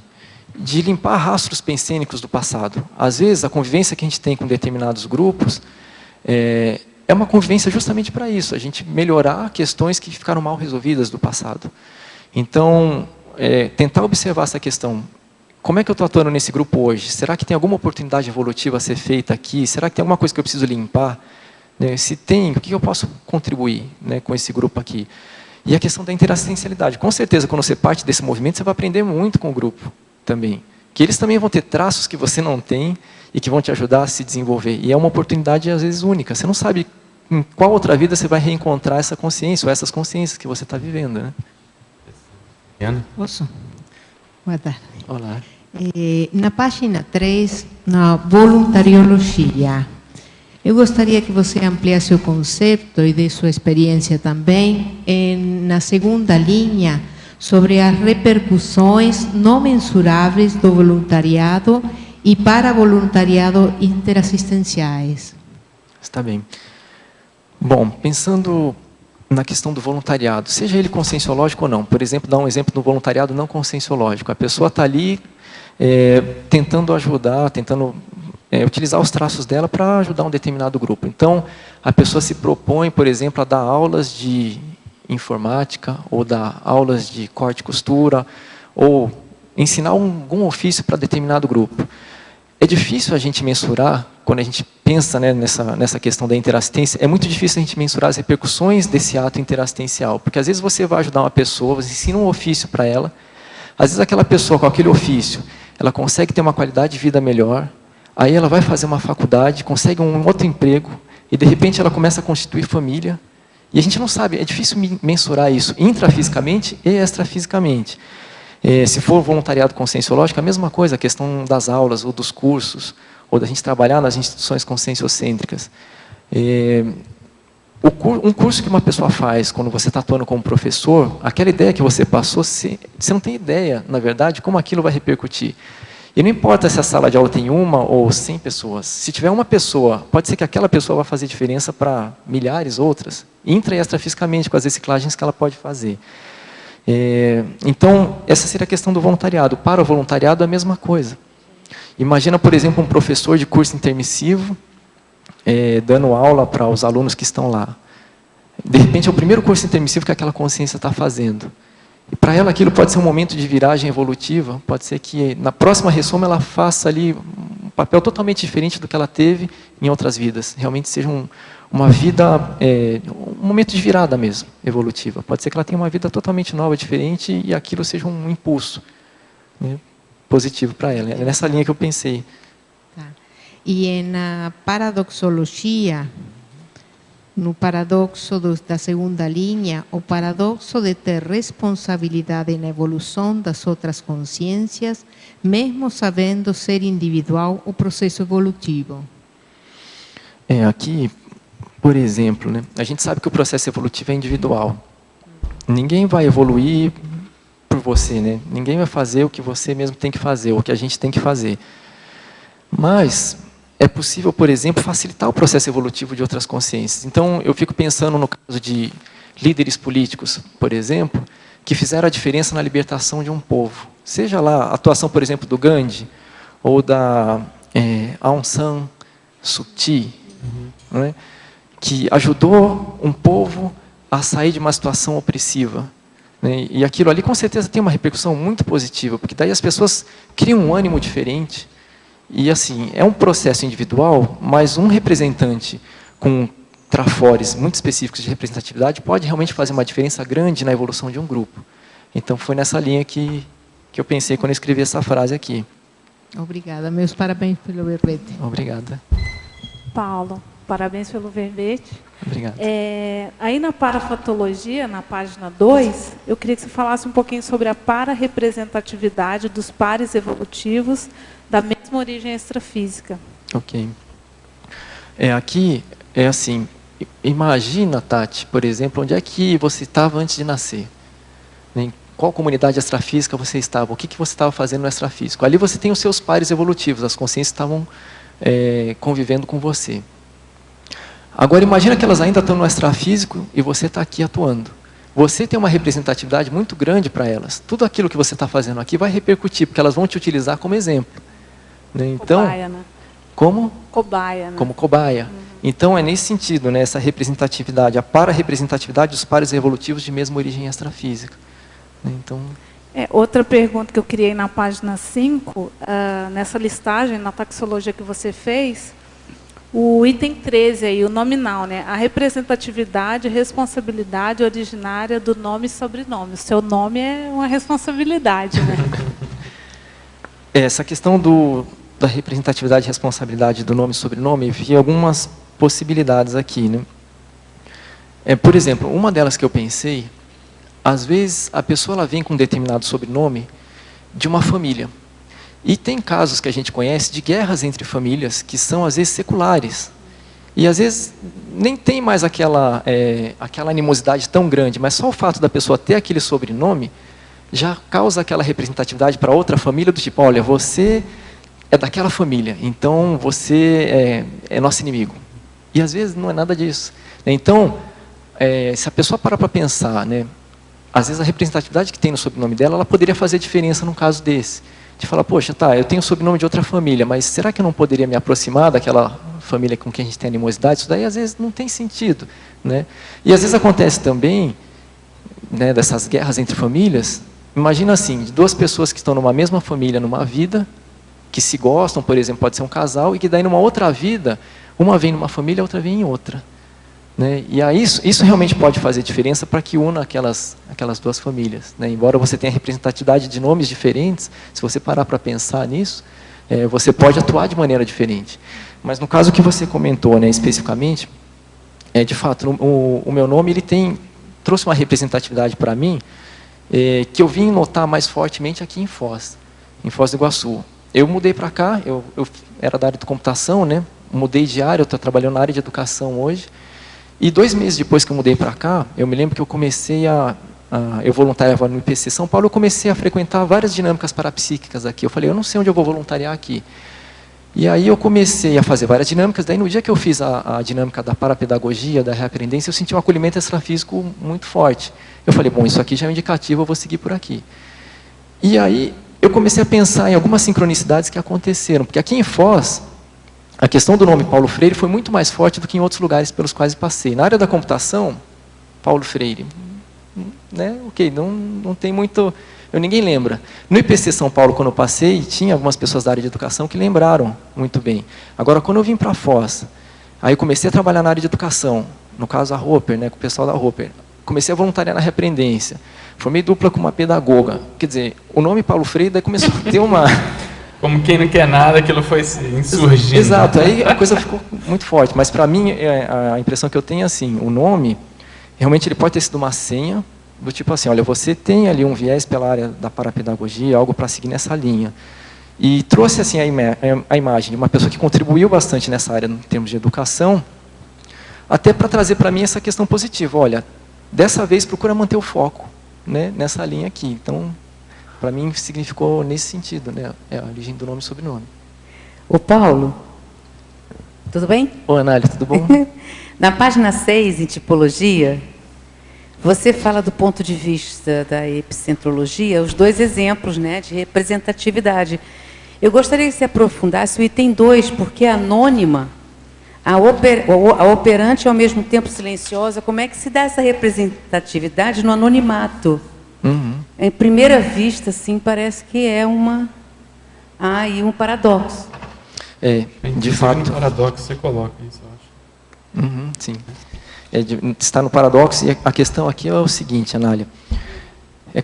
de limpar rastros pensênicos do passado. Às vezes, a convivência que a gente tem com determinados grupos é uma convivência justamente para isso, a gente melhorar questões que ficaram mal resolvidas do passado. Então, tentar observar essa questão. Como é que eu estou atuando nesse grupo hoje? Será que tem alguma oportunidade evolutiva a ser feita aqui? Será que tem alguma coisa que eu preciso limpar? Se tem, o que eu posso contribuir, né, com esse grupo aqui? E a questão da interassistencialidade. Com certeza, quando você parte desse movimento, você vai aprender muito com o grupo também. Que eles também vão ter traços que você não tem e que vão te ajudar a se desenvolver. E é uma oportunidade, às vezes, única. Você não sabe em qual outra vida você vai reencontrar essa consciência ou essas consciências que você está vivendo. Né? Ana? Posso? Boa tarde. Olá. Na página 3, na voluntariologia, eu gostaria que você ampliasse o conceito e de sua experiência também na segunda linha sobre as repercussões não mensuráveis do voluntariado e para voluntariado interassistenciais. Está bem. Bom, pensando na questão do voluntariado, seja ele conscienciológico ou não. Por exemplo, dar um exemplo do voluntariado não conscienciológico. A pessoa está ali tentando ajudar, tentando utilizar os traços dela para ajudar um determinado grupo. Então, a pessoa se propõe, por exemplo, a dar aulas de informática, ou dar aulas de corte e costura, ou ensinar algum ofício para determinado grupo. É difícil a gente mensurar, quando a gente pensa, né, nessa questão da interassistência, é muito difícil a gente mensurar as repercussões desse ato interassistencial, porque às vezes você vai ajudar uma pessoa, você ensina um ofício para ela, às vezes aquela pessoa com aquele ofício, ela consegue ter uma qualidade de vida melhor, aí ela vai fazer uma faculdade, consegue um outro emprego, e de repente ela começa a constituir família, e a gente não sabe, é difícil mensurar isso intrafisicamente e extrafisicamente. Se for voluntariado conscienciológico, a mesma coisa, a questão das aulas, ou dos cursos, ou da gente trabalhar nas instituições conscienciocêntricas. Um curso que uma pessoa faz quando você está atuando como professor, aquela ideia que você passou, você não tem ideia, na verdade, como aquilo vai repercutir. E não importa se a sala de aula tem 1 ou 100 pessoas. Se tiver uma pessoa, pode ser que aquela pessoa vá fazer diferença para milhares outras, intra e extrafisicamente, com as reciclagens que ela pode fazer. Então, essa seria a questão do voluntariado. Para o voluntariado, é a mesma coisa. Imagina, por exemplo, um professor de curso intermissivo, dando aula para os alunos que estão lá. De repente, é o primeiro curso intermissivo que aquela consciência está fazendo. E para ela aquilo pode ser um momento de viragem evolutiva, pode ser que na próxima ressoma ela faça ali um papel totalmente diferente do que ela teve em outras vidas. Realmente seja uma vida, um momento de virada mesmo, evolutiva. Pode ser que ela tenha uma vida totalmente nova, diferente, e aquilo seja um impulso, né, positivo para ela. É nessa linha que eu pensei. Tá. E na paradoxologia, no paradoxo da segunda linha, o paradoxo de ter responsabilidade na evolução das outras consciências, mesmo sabendo ser individual o processo evolutivo. Aqui, por exemplo, né, a gente sabe que o processo evolutivo é individual. Ninguém vai evoluir por você, né? Ninguém vai fazer o que você mesmo tem que fazer, ou o que a gente tem que fazer. Mas é possível, por exemplo, facilitar o processo evolutivo de outras consciências. Então, eu fico pensando no caso de líderes políticos, por exemplo, que fizeram a diferença na libertação de um povo. Seja lá a atuação, por exemplo, do Gandhi, ou da Aung San Suu Kyi, né, que ajudou um povo a sair de uma situação opressiva. Né, e aquilo ali, com certeza, tem uma repercussão muito positiva, porque daí as pessoas criam um ânimo diferente. E assim, é um processo individual, mas um representante com trafores muito específicos de representatividade pode realmente fazer uma diferença grande na evolução de um grupo. Então, foi nessa linha que eu pensei quando eu escrevi essa frase aqui. Obrigada. Meus parabéns pelo verbete. Obrigada. Paulo, parabéns pelo verbete. Obrigado. Aí na parafatologia, na página 2, eu queria que você falasse um pouquinho sobre a para-representatividade dos pares evolutivos da mesma origem extrafísica. Ok. Aqui é assim, imagina, Tati, por exemplo, onde é que você estava antes de nascer? Em qual comunidade extrafísica você estava? O que você estava fazendo no extrafísico? Ali você tem os seus pares evolutivos, as consciências estavam convivendo com você. Agora imagina que elas ainda estão no extrafísico e você está aqui atuando. Você tem uma representatividade muito grande para elas. Tudo aquilo que você está fazendo aqui vai repercutir, porque elas vão te utilizar como exemplo. Né? Então, cobaia, né? Como? Cobaia, né? Como cobaia. Então, é nesse sentido, né, essa representatividade, a para-representatividade dos pares evolutivos de mesma origem extrafísica. Né? Então, outra pergunta que eu criei na página 5, nessa listagem, na taxologia que você fez, o item 13 aí, o nominal, né? A representatividade e responsabilidade originária do nome e sobrenome. O seu nome é uma responsabilidade, né? Essa questão da representatividade e responsabilidade do nome e sobrenome, vi algumas possibilidades aqui, né? Por exemplo, uma delas que eu pensei, às vezes a pessoa ela vem com um determinado sobrenome de uma família. E tem casos que a gente conhece de guerras entre famílias que são, às vezes, seculares. E, às vezes, nem tem mais aquela animosidade tão grande, mas só o fato da pessoa ter aquele sobrenome já causa aquela representatividade para outra família do tipo, olha, você é daquela família, então você é nosso inimigo. E, às vezes, não é nada disso. Então, se a pessoa parar para pensar, né, às vezes a representatividade que tem no sobrenome dela, ela poderia fazer diferença num caso desse. De falar, poxa, tá, eu tenho o sobrenome de outra família, mas será que eu não poderia me aproximar daquela família com quem a gente tem animosidade? Isso daí às vezes não tem sentido, né? E às vezes acontece também, né, dessas guerras entre famílias. Imagina assim, de duas pessoas que estão numa mesma família, numa vida, que se gostam, por exemplo, pode ser um casal, e que daí numa outra vida, uma vem numa família, a outra vem em outra. Né? E aí isso realmente pode fazer diferença para que una aquelas duas famílias. Né? Embora você tenha representatividade de nomes diferentes, se você parar para pensar nisso, você pode atuar de maneira diferente. Mas no caso que você comentou, né, especificamente, de fato, o meu nome ele trouxe uma representatividade para mim, que eu vim notar mais fortemente aqui em Foz do Iguaçu. Eu mudei para cá, eu era da área de computação, né? Mudei de área, eu estou trabalhando na área de educação hoje. E 2 meses depois que eu mudei para cá, eu me lembro que eu comecei eu voluntariava no IPC São Paulo, eu comecei a frequentar várias dinâmicas parapsíquicas aqui. Eu falei, eu não sei onde eu vou voluntariar aqui. E aí eu comecei a fazer várias dinâmicas, daí no dia que eu fiz a dinâmica da parapedagogia, da reaprendência, eu senti um acolhimento extrafísico muito forte. Eu falei, bom, isso aqui já é um indicativo, eu vou seguir por aqui. E aí eu comecei a pensar em algumas sincronicidades que aconteceram, porque aqui em Foz, a questão do nome Paulo Freire foi muito mais forte do que em outros lugares pelos quais passei. Na área da computação, Paulo Freire, né? Ok, não tem muito... Ninguém lembra. No IPC São Paulo, quando eu passei, tinha algumas pessoas da área de educação que lembraram muito bem. Agora, quando eu vim para Foz, aí eu comecei a trabalhar na área de educação, no caso a Roper, né, com o pessoal da Roper. Comecei a voluntariar na reaprendência. Formei dupla com uma pedagoga. Quer dizer, o nome Paulo Freire daí começou a ter uma... Como quem não quer nada, aquilo foi se insurgindo. Exato, aí a coisa ficou muito forte. Mas para mim, a impressão que eu tenho é assim, o nome, realmente ele pode ter sido uma senha, do tipo assim, olha, você tem ali um viés pela área da parapedagogia, algo para seguir nessa linha. E trouxe assim a imagem de uma pessoa que contribuiu bastante nessa área, em termos de educação, até para trazer para mim essa questão positiva. Olha, dessa vez procura manter o foco, né, nessa linha aqui. Então, para mim significou nesse sentido, né, a origem do nome e sobrenome. Ô Paulo, tudo bem? Ô Anália, tudo bom? Na página 6, em tipologia, você fala do ponto de vista da epicentrologia, os 2 exemplos, né, de representatividade. Eu gostaria que você aprofundasse o item 2, porque é anônima, a operante e ao mesmo tempo silenciosa, como é que se dá essa representatividade no anonimato? Uhum. Em primeira vista, sim, parece que é um paradoxo. De fato. No paradoxo você coloca isso, eu acho. Uhum, sim. Está no paradoxo, e a questão aqui é o seguinte, Anália.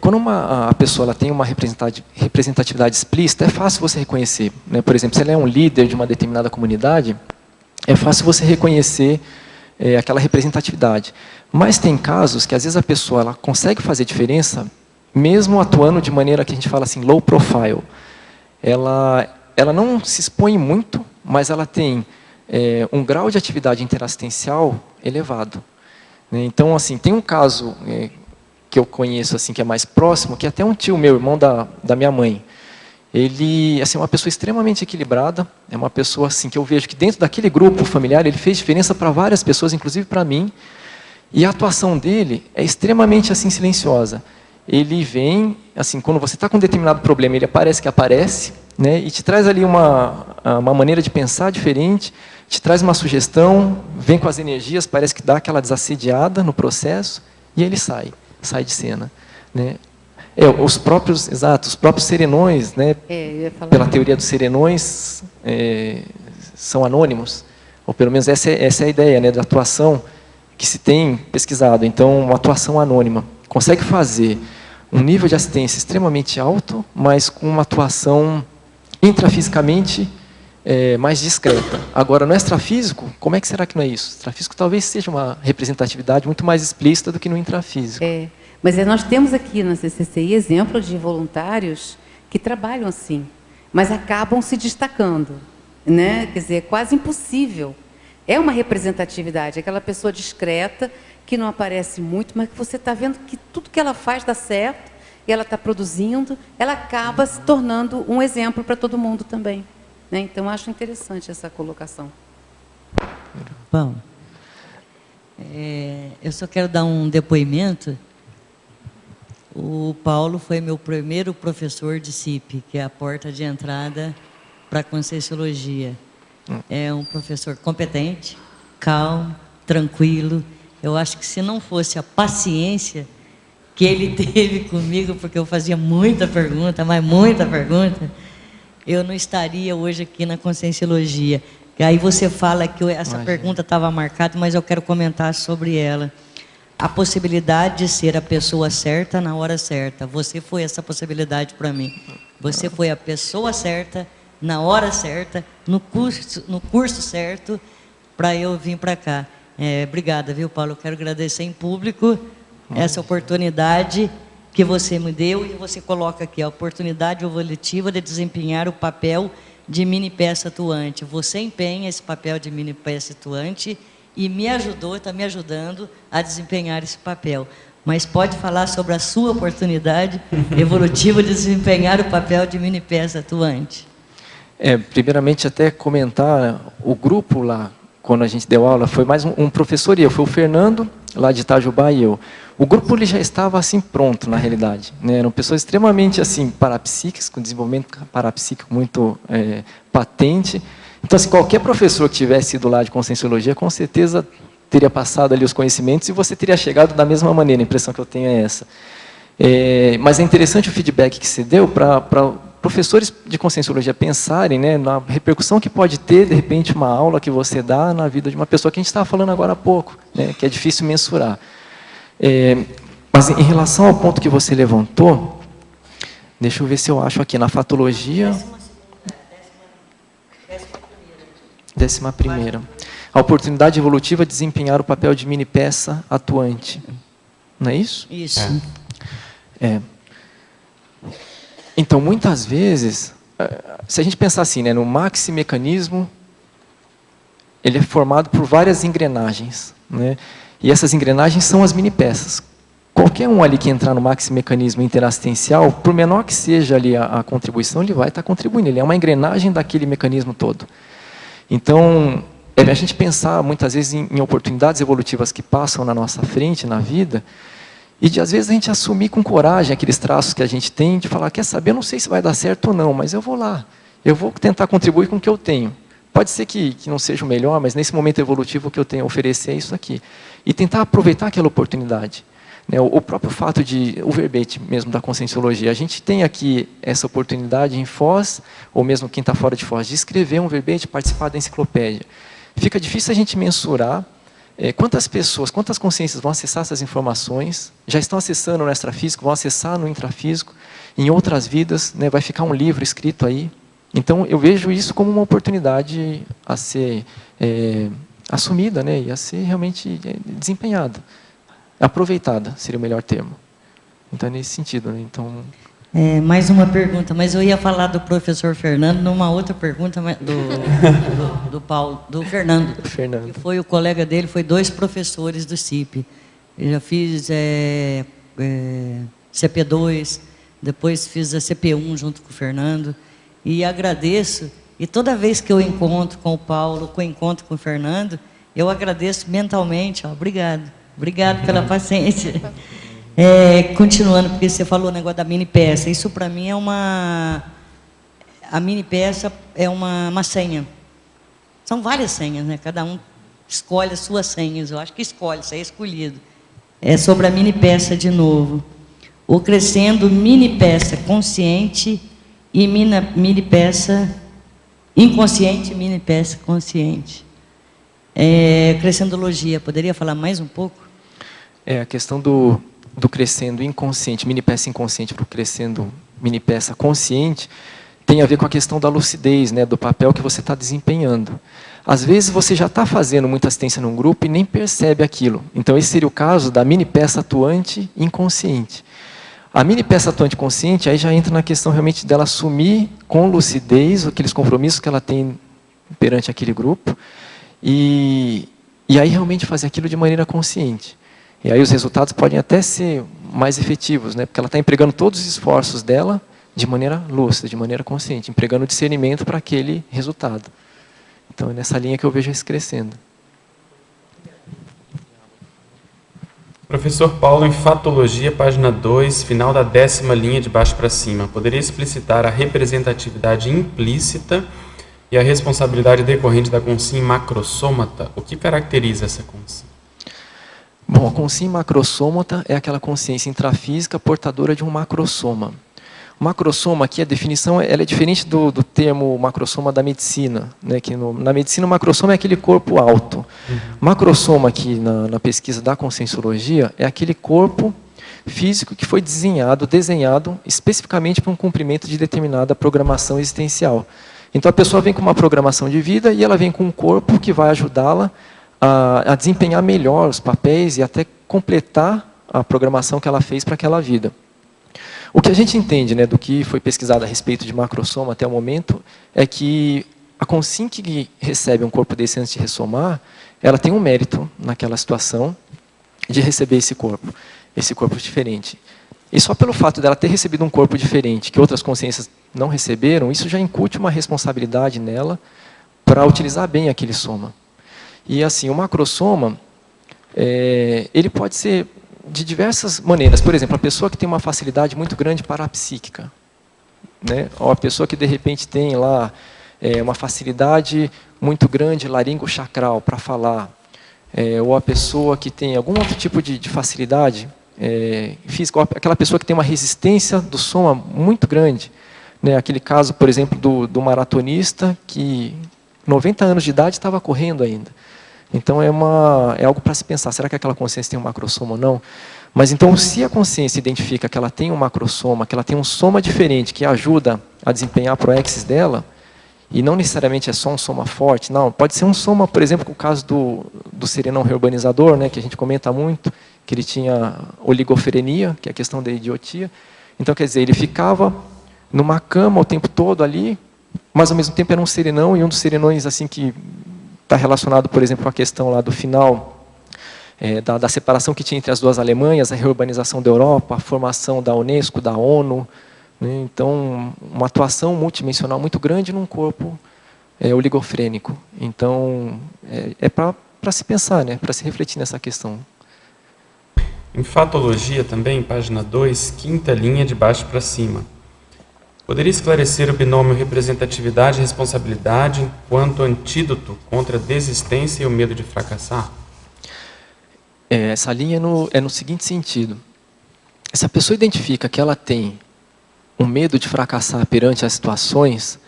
Quando a pessoa ela tem uma representatividade explícita, é fácil você reconhecer. Né? Por exemplo, se ela é um líder de uma determinada comunidade, é fácil você reconhecer aquela representatividade. Mas tem casos que, às vezes, a pessoa ela consegue fazer diferença, mesmo atuando de maneira que a gente fala assim, low profile. Ela não se expõe muito, mas ela tem um grau de atividade interassistencial elevado. Né? Então, assim, tem um caso que eu conheço, assim, que é mais próximo, que é até um tio meu, irmão da minha mãe. Ele, assim, é uma pessoa extremamente equilibrada, é uma pessoa, assim, que eu vejo que dentro daquele grupo familiar, ele fez diferença para várias pessoas, inclusive para mim, e a atuação dele é extremamente, assim, silenciosa. Ele vem, assim, quando você está com um determinado problema, ele aparece, né, e te traz ali uma maneira de pensar diferente, te traz uma sugestão, vem com as energias, parece que dá aquela desassediada no processo, e ele sai de cena. Né? Os próprios serenões, né, pela teoria dos serenões, são anônimos, ou pelo menos essa é a ideia, né, da atuação que se tem pesquisado. Então, uma atuação anônima consegue fazer um nível de assistência extremamente alto, mas com uma atuação intrafisicamente mais discreta. Agora, no extrafísico, como é que será que não é isso? O extrafísico talvez seja uma representatividade muito mais explícita do que no intrafísico. Mas nós temos aqui na CCCI exemplo de voluntários que trabalham assim, mas acabam se destacando. Né? Quer dizer, é quase impossível. É uma representatividade, aquela pessoa discreta, que não aparece muito, mas que você está vendo que tudo que ela faz dá certo, e ela está produzindo, ela acaba se tornando um exemplo para todo mundo também. Né? Então, acho interessante essa colocação. Bom, Eu só quero dar um depoimento. O Paulo foi meu primeiro professor de CIP, que é a porta de entrada para a Conscienciologia. É um professor competente, calmo, tranquilo. Eu acho que se não fosse a paciência que ele teve comigo, porque eu fazia muita pergunta, mas muita pergunta, eu não estaria hoje aqui na Conscienciologia. E aí você fala que essa pergunta estava marcada, mas eu quero comentar sobre ela. A possibilidade de ser a pessoa certa na hora certa. Você foi essa possibilidade para mim. Você foi a pessoa certa, na hora certa, no curso certo, para eu vir para cá. Obrigada, viu, Paulo? Eu quero agradecer em público essa oportunidade que você me deu, e você coloca aqui a oportunidade evolutiva de desempenhar o papel de mini peça atuante. Você empenha esse papel de mini peça atuante e me ajudou, está me ajudando a desempenhar esse papel. Mas pode falar sobre a sua oportunidade evolutiva de desempenhar o papel de mini peça atuante. Primeiramente, até comentar, o grupo lá, quando a gente deu aula, foi mais um professor e eu, foi o Fernando, lá de Itajubá, e eu. O grupo ele já estava assim pronto, na realidade, né? Eram pessoas extremamente assim, parapsíquicas, com desenvolvimento parapsíquico muito patente. Então, assim, qualquer professor que tivesse ido lá de Conscienciologia, com certeza teria passado ali os conhecimentos e você teria chegado da mesma maneira. A impressão que eu tenho é essa. Mas é interessante o feedback que se deu para professores de Conscienciologia pensarem, né, na repercussão que pode ter, de repente, uma aula que você dá na vida de uma pessoa que a gente estava falando agora há pouco, né, que é difícil mensurar. Mas em relação ao ponto que você levantou, deixa eu ver se eu acho aqui, na fatologia... 11ª. A oportunidade evolutiva de desempenhar o papel de mini peça atuante. Não é isso? Isso. Então, muitas vezes, se a gente pensar assim, né, no maximecanismo, ele é formado por várias engrenagens, né? E essas engrenagens são as mini peças. Qualquer um ali que entrar no maximecanismo interassistencial, por menor que seja ali a contribuição, ele vai estar contribuindo. Ele é uma engrenagem daquele mecanismo todo. Então, a gente pensar muitas vezes em oportunidades evolutivas que passam na nossa frente, na vida, e de às vezes a gente assumir com coragem aqueles traços que a gente tem, de falar, quer saber, eu não sei se vai dar certo ou não, mas eu vou lá, eu vou tentar contribuir com o que eu tenho. Pode ser que não seja o melhor, mas nesse momento evolutivo o que eu tenho a oferecer é isso aqui. E tentar aproveitar aquela oportunidade. O próprio fato o verbete mesmo da Conscienciologia, a gente tem aqui essa oportunidade em Foz, ou mesmo quem está fora de Foz, de escrever um verbete, participar da enciclopédia. Fica difícil a gente mensurar quantas pessoas, quantas consciências vão acessar essas informações, já estão acessando no extrafísico, vão acessar no intrafísico, em outras vidas, né, vai ficar um livro escrito aí. Então, eu vejo isso como uma oportunidade a ser assumida, né, e a ser realmente desempenhada. Aproveitada seria o melhor termo. Então, é nesse sentido, né? Então... mais uma pergunta, mas eu ia falar do professor Fernando numa outra pergunta do Paulo, do Fernando, que foi o colega dele, foi 2 professores do CIP. Eu já fiz CP2, depois fiz a CP1 junto com o Fernando, e agradeço, e toda vez que eu encontro com o Paulo, que eu encontro com o Fernando, eu agradeço mentalmente, obrigado. Obrigado pela paciência. Continuando, porque você falou o negócio da mini peça. Isso, para mim, a mini peça é uma senha. São várias senhas, né? Cada um escolhe as suas senhas. Eu acho que escolhe, isso aí é escolhido. É sobre a mini peça de novo. O crescendo mini peça consciente e mini peça inconsciente, mini peça consciente. Crescendologia, poderia falar mais um pouco? A questão do crescendo inconsciente, mini peça inconsciente para o crescendo mini peça consciente, tem a ver com a questão da lucidez, né, do papel que você está desempenhando. Às vezes você já está fazendo muita assistência num grupo e nem percebe aquilo. Então esse seria o caso da mini peça atuante inconsciente. A mini peça atuante consciente, aí já entra na questão realmente dela assumir com lucidez aqueles compromissos que ela tem perante aquele grupo e aí realmente fazer aquilo de maneira consciente. E aí os resultados podem até ser mais efetivos, né? Porque ela está empregando todos os esforços dela de maneira lúcida, de maneira consciente, empregando discernimento para aquele resultado. Então é nessa linha que eu vejo isso crescendo. Professor Paulo, em Fatologia, página 2, final da 10ª linha de baixo para cima, poderia explicitar a representatividade implícita e a responsabilidade decorrente da consciência macrosômata? O que caracteriza essa consciência? Bom, a consciência macrosômata é aquela consciência intrafísica portadora de um macrosoma. O macrosoma aqui, a definição, ela é diferente do termo macrosoma da medicina, né? Que na medicina o macrosoma é aquele corpo alto. Macrosoma aqui na pesquisa da conscienciologia é aquele corpo físico que foi desenhado especificamente para um cumprimento de determinada programação existencial. Então a pessoa vem com uma programação de vida e ela vem com um corpo que vai ajudá-la a desempenhar melhor os papéis e até completar a programação que ela fez para aquela vida. O que a gente entende, né, do que foi pesquisado a respeito de macrosoma até o momento é que a consciência que recebe um corpo desse antes de ressomar, ela tem um mérito naquela situação de receber esse corpo diferente. E só pelo fato dela ter recebido um corpo diferente, que outras consciências não receberam, isso já incute uma responsabilidade nela para utilizar bem aquele soma. E assim, o macrosoma, ele pode ser de diversas maneiras. Por exemplo, a pessoa que tem uma facilidade muito grande parapsíquica, né? Ou a pessoa que de repente tem lá uma facilidade muito grande laringochacral para falar, ou a pessoa que tem algum outro tipo de facilidade física, ou aquela pessoa que tem uma resistência do soma muito grande, né? Aquele caso, por exemplo, do maratonista que 90 anos de idade estava correndo ainda. Então é algo para se pensar, será que aquela consciência tem um macrosoma ou não? Mas então, se a consciência identifica que ela tem um macrosoma, que ela tem um soma diferente, que ajuda a desempenhar a proexis dela, e não necessariamente é só um soma forte, não, pode ser um soma, por exemplo, o caso do serenão reurbanizador, né, que a gente comenta muito, que ele tinha oligofrenia, que é a questão da idiotia. Então, quer dizer, ele ficava numa cama o tempo todo ali, mas ao mesmo tempo era um serenão, e um dos serenões assim que está relacionado, por exemplo, com a questão lá do final, da separação que tinha entre as duas Alemanhas, a reurbanização da Europa, a formação da Unesco, da ONU, né? Então, uma atuação multidimensional muito grande num corpo oligofrênico. Então, é para se pensar, né? Para se refletir nessa questão. Em Fatologia também, página 2, 5ª linha de baixo para cima. Poderia esclarecer o binômio representatividade e responsabilidade enquanto antídoto contra a desistência e o medo de fracassar? Essa linha é no seguinte sentido. Se a pessoa identifica que ela tem um medo de fracassar perante as situações,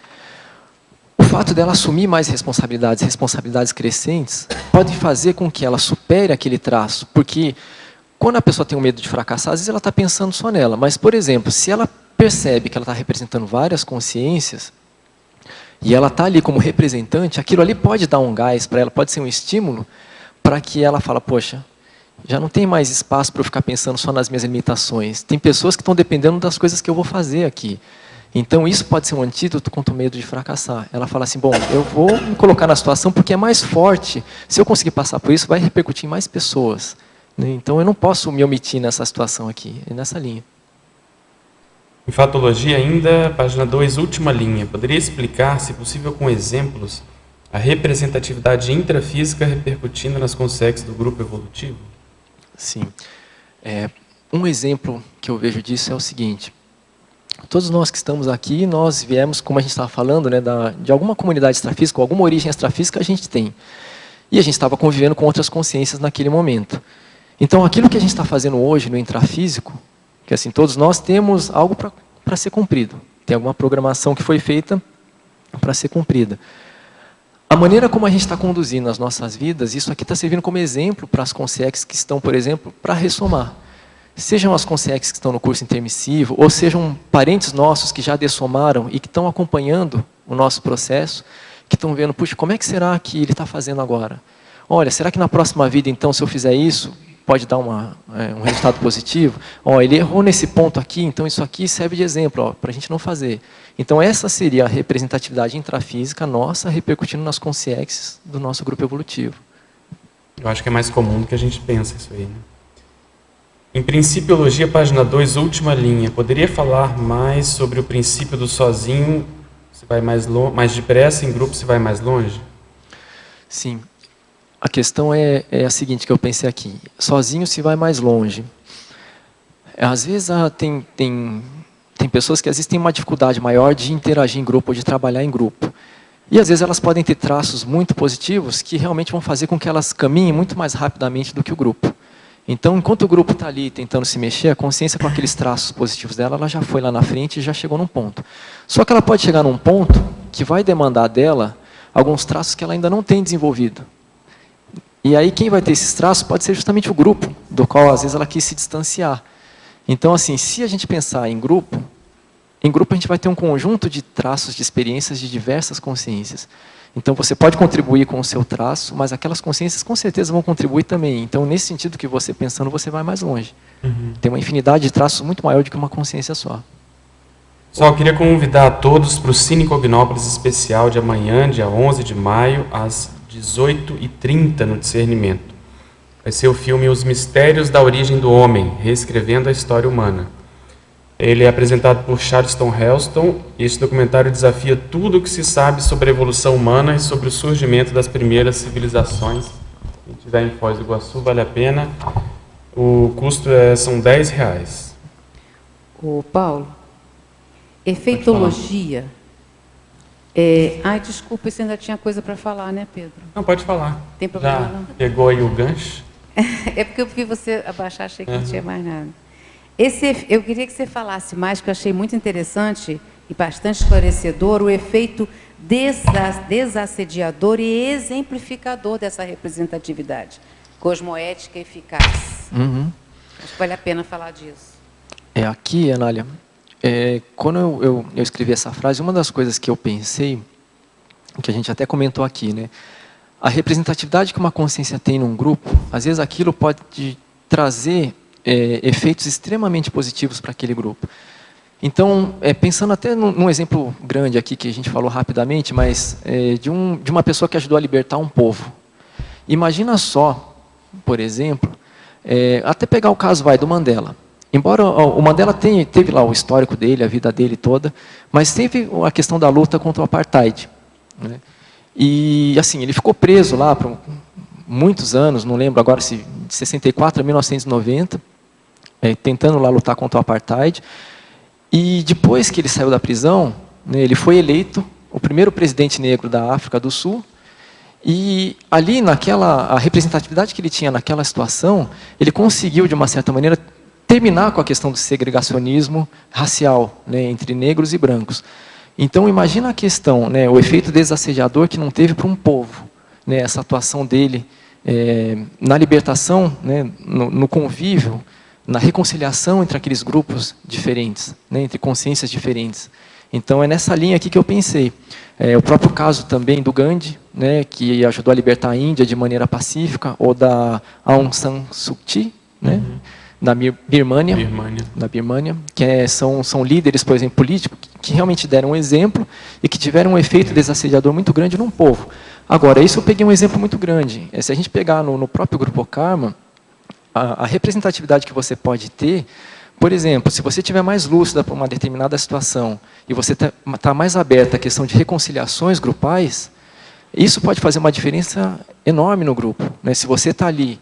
o fato dela assumir mais responsabilidades crescentes, pode fazer com que ela supere aquele traço. Porque quando a pessoa tem um medo de fracassar, às vezes ela está pensando só nela. Mas, por exemplo, se ela percebe que ela está representando várias consciências e ela está ali como representante, aquilo ali pode dar um gás para ela, pode ser um estímulo para que ela fale, poxa, já não tem mais espaço para eu ficar pensando só nas minhas limitações. Tem pessoas que estão dependendo das coisas que eu vou fazer aqui. Então isso pode ser um antídoto contra o medo de fracassar. Ela fala assim, bom, eu vou me colocar na situação porque é mais forte. Se eu conseguir passar por isso, vai repercutir em mais pessoas. Então eu não posso me omitir nessa situação aqui, é nessa linha. Em Fatologia ainda, página 2, última linha. Poderia explicar, se possível com exemplos, a representatividade intrafísica repercutindo nas consciências do grupo evolutivo? Sim. Um exemplo que eu vejo disso é o seguinte. Todos nós que estamos aqui, nós viemos, como a gente estava falando, né, de alguma comunidade extrafísica, ou alguma origem extrafísica a gente tem. E a gente estava convivendo com outras consciências naquele momento. Então aquilo que a gente está fazendo hoje no intrafísico, que assim, todos nós temos algo para ser cumprido. Tem alguma programação que foi feita para ser cumprida. A maneira como a gente está conduzindo as nossas vidas, isso aqui está servindo como exemplo para as consciências que estão, por exemplo, para ressomar. Sejam as consciências que estão no curso intermissivo, ou sejam parentes nossos que já dessomaram e que estão acompanhando o nosso processo, que estão vendo, puxa, como é que será que ele está fazendo agora? Olha, será que na próxima vida, então, se eu fizer isso, pode dar um resultado positivo? Ele errou nesse ponto aqui, então isso aqui serve de exemplo para a gente não fazer. Então essa seria a representatividade intrafísica nossa repercutindo nas consciências do nosso grupo evolutivo. Eu acho que é mais comum do que a gente pensa isso aí, né? Em Principiologia, página 2, última linha. Poderia falar mais sobre o princípio do sozinho, se vai mais depressa, em grupo se vai mais longe? Sim. A questão é a seguinte que eu pensei aqui. Sozinho se vai mais longe. Às vezes tem pessoas que às vezes têm uma dificuldade maior de interagir em grupo ou de trabalhar em grupo. E às vezes elas podem ter traços muito positivos que realmente vão fazer com que elas caminhem muito mais rapidamente do que o grupo. Então, enquanto o grupo está ali tentando se mexer, a consciência com aqueles traços positivos dela, ela já foi lá na frente e já chegou num ponto. Só que ela pode chegar num ponto que vai demandar dela alguns traços que ela ainda não tem desenvolvido. E aí quem vai ter esses traços pode ser justamente o grupo, do qual às vezes ela quis se distanciar. Então, assim, se a gente pensar em grupo a gente vai ter um conjunto de traços, de experiências de diversas consciências. Então, você pode contribuir com o seu traço, mas aquelas consciências com certeza vão contribuir também. Então, nesse sentido que você pensando, você vai mais longe. Tem uma infinidade de traços muito maior do que uma consciência só. Pessoal, eu queria convidar a todos para o Cine Cognópolis especial de amanhã, dia 11 de maio, às 18h30, no Discernimento. Vai ser o filme Os Mistérios da Origem do Homem, reescrevendo a história humana. Ele é apresentado por Charleston Heston, e esse documentário desafia tudo o que se sabe sobre a evolução humana e sobre o surgimento das primeiras civilizações. Quem estiver em Foz do Iguaçu, vale a pena. O custo são R$10. Ô, Paulo, efeitologia. Desculpa, você ainda tinha coisa para falar, né, Pedro? Não, pode falar. Tem problema Já não? pegou aí o gancho? É porque eu vi você abaixar, achei que não tinha mais nada. Eu queria que você falasse mais, que eu achei muito interessante e bastante esclarecedor, o efeito desassediador e exemplificador dessa representatividade cosmoética eficaz. Acho que vale a pena falar disso. Aqui, Anália, quando eu escrevi essa frase, uma das coisas que eu pensei, que a gente até comentou aqui, né? A representatividade que uma consciência tem num grupo, às vezes aquilo pode trazer efeitos extremamente positivos para aquele grupo. Então, pensando até num exemplo grande aqui, que a gente falou rapidamente, mas de uma pessoa que ajudou a libertar um povo. Imagina só, por exemplo, até pegar o caso do Mandela. Embora o Mandela teve lá o histórico dele, a vida dele toda, mas teve a questão da luta contra o apartheid, né? E assim, ele ficou preso lá por muitos anos, não lembro agora se de 64 a 1990, tentando lá lutar contra o apartheid. E depois que ele saiu da prisão, né, ele foi eleito o primeiro presidente negro da África do Sul. E ali, a representatividade que ele tinha naquela situação, ele conseguiu, de uma certa maneira, terminar com a questão do segregacionismo racial, né, entre negros e brancos. Então, imagina a questão, né, o efeito desassediador que não teve para um povo, né, essa atuação dele na libertação, né, no convívio, na reconciliação entre aqueles grupos diferentes, né, entre consciências diferentes. Então, é nessa linha aqui que eu pensei. O próprio caso também do Gandhi, né, que ajudou a libertar a Índia de maneira pacífica, ou da Aung San Suu Kyi, né, da Birmânia, que são líderes, por exemplo, políticos, que realmente deram um exemplo e que tiveram um efeito desassediador muito grande num povo. Agora, isso eu peguei um exemplo muito grande. Se a gente pegar no próprio Grupo Karma, a representatividade que você pode ter, por exemplo, se você estiver mais lúcida para uma determinada situação e você está mais aberta à questão de reconciliações grupais, isso pode fazer uma diferença enorme no grupo, né? Se você está ali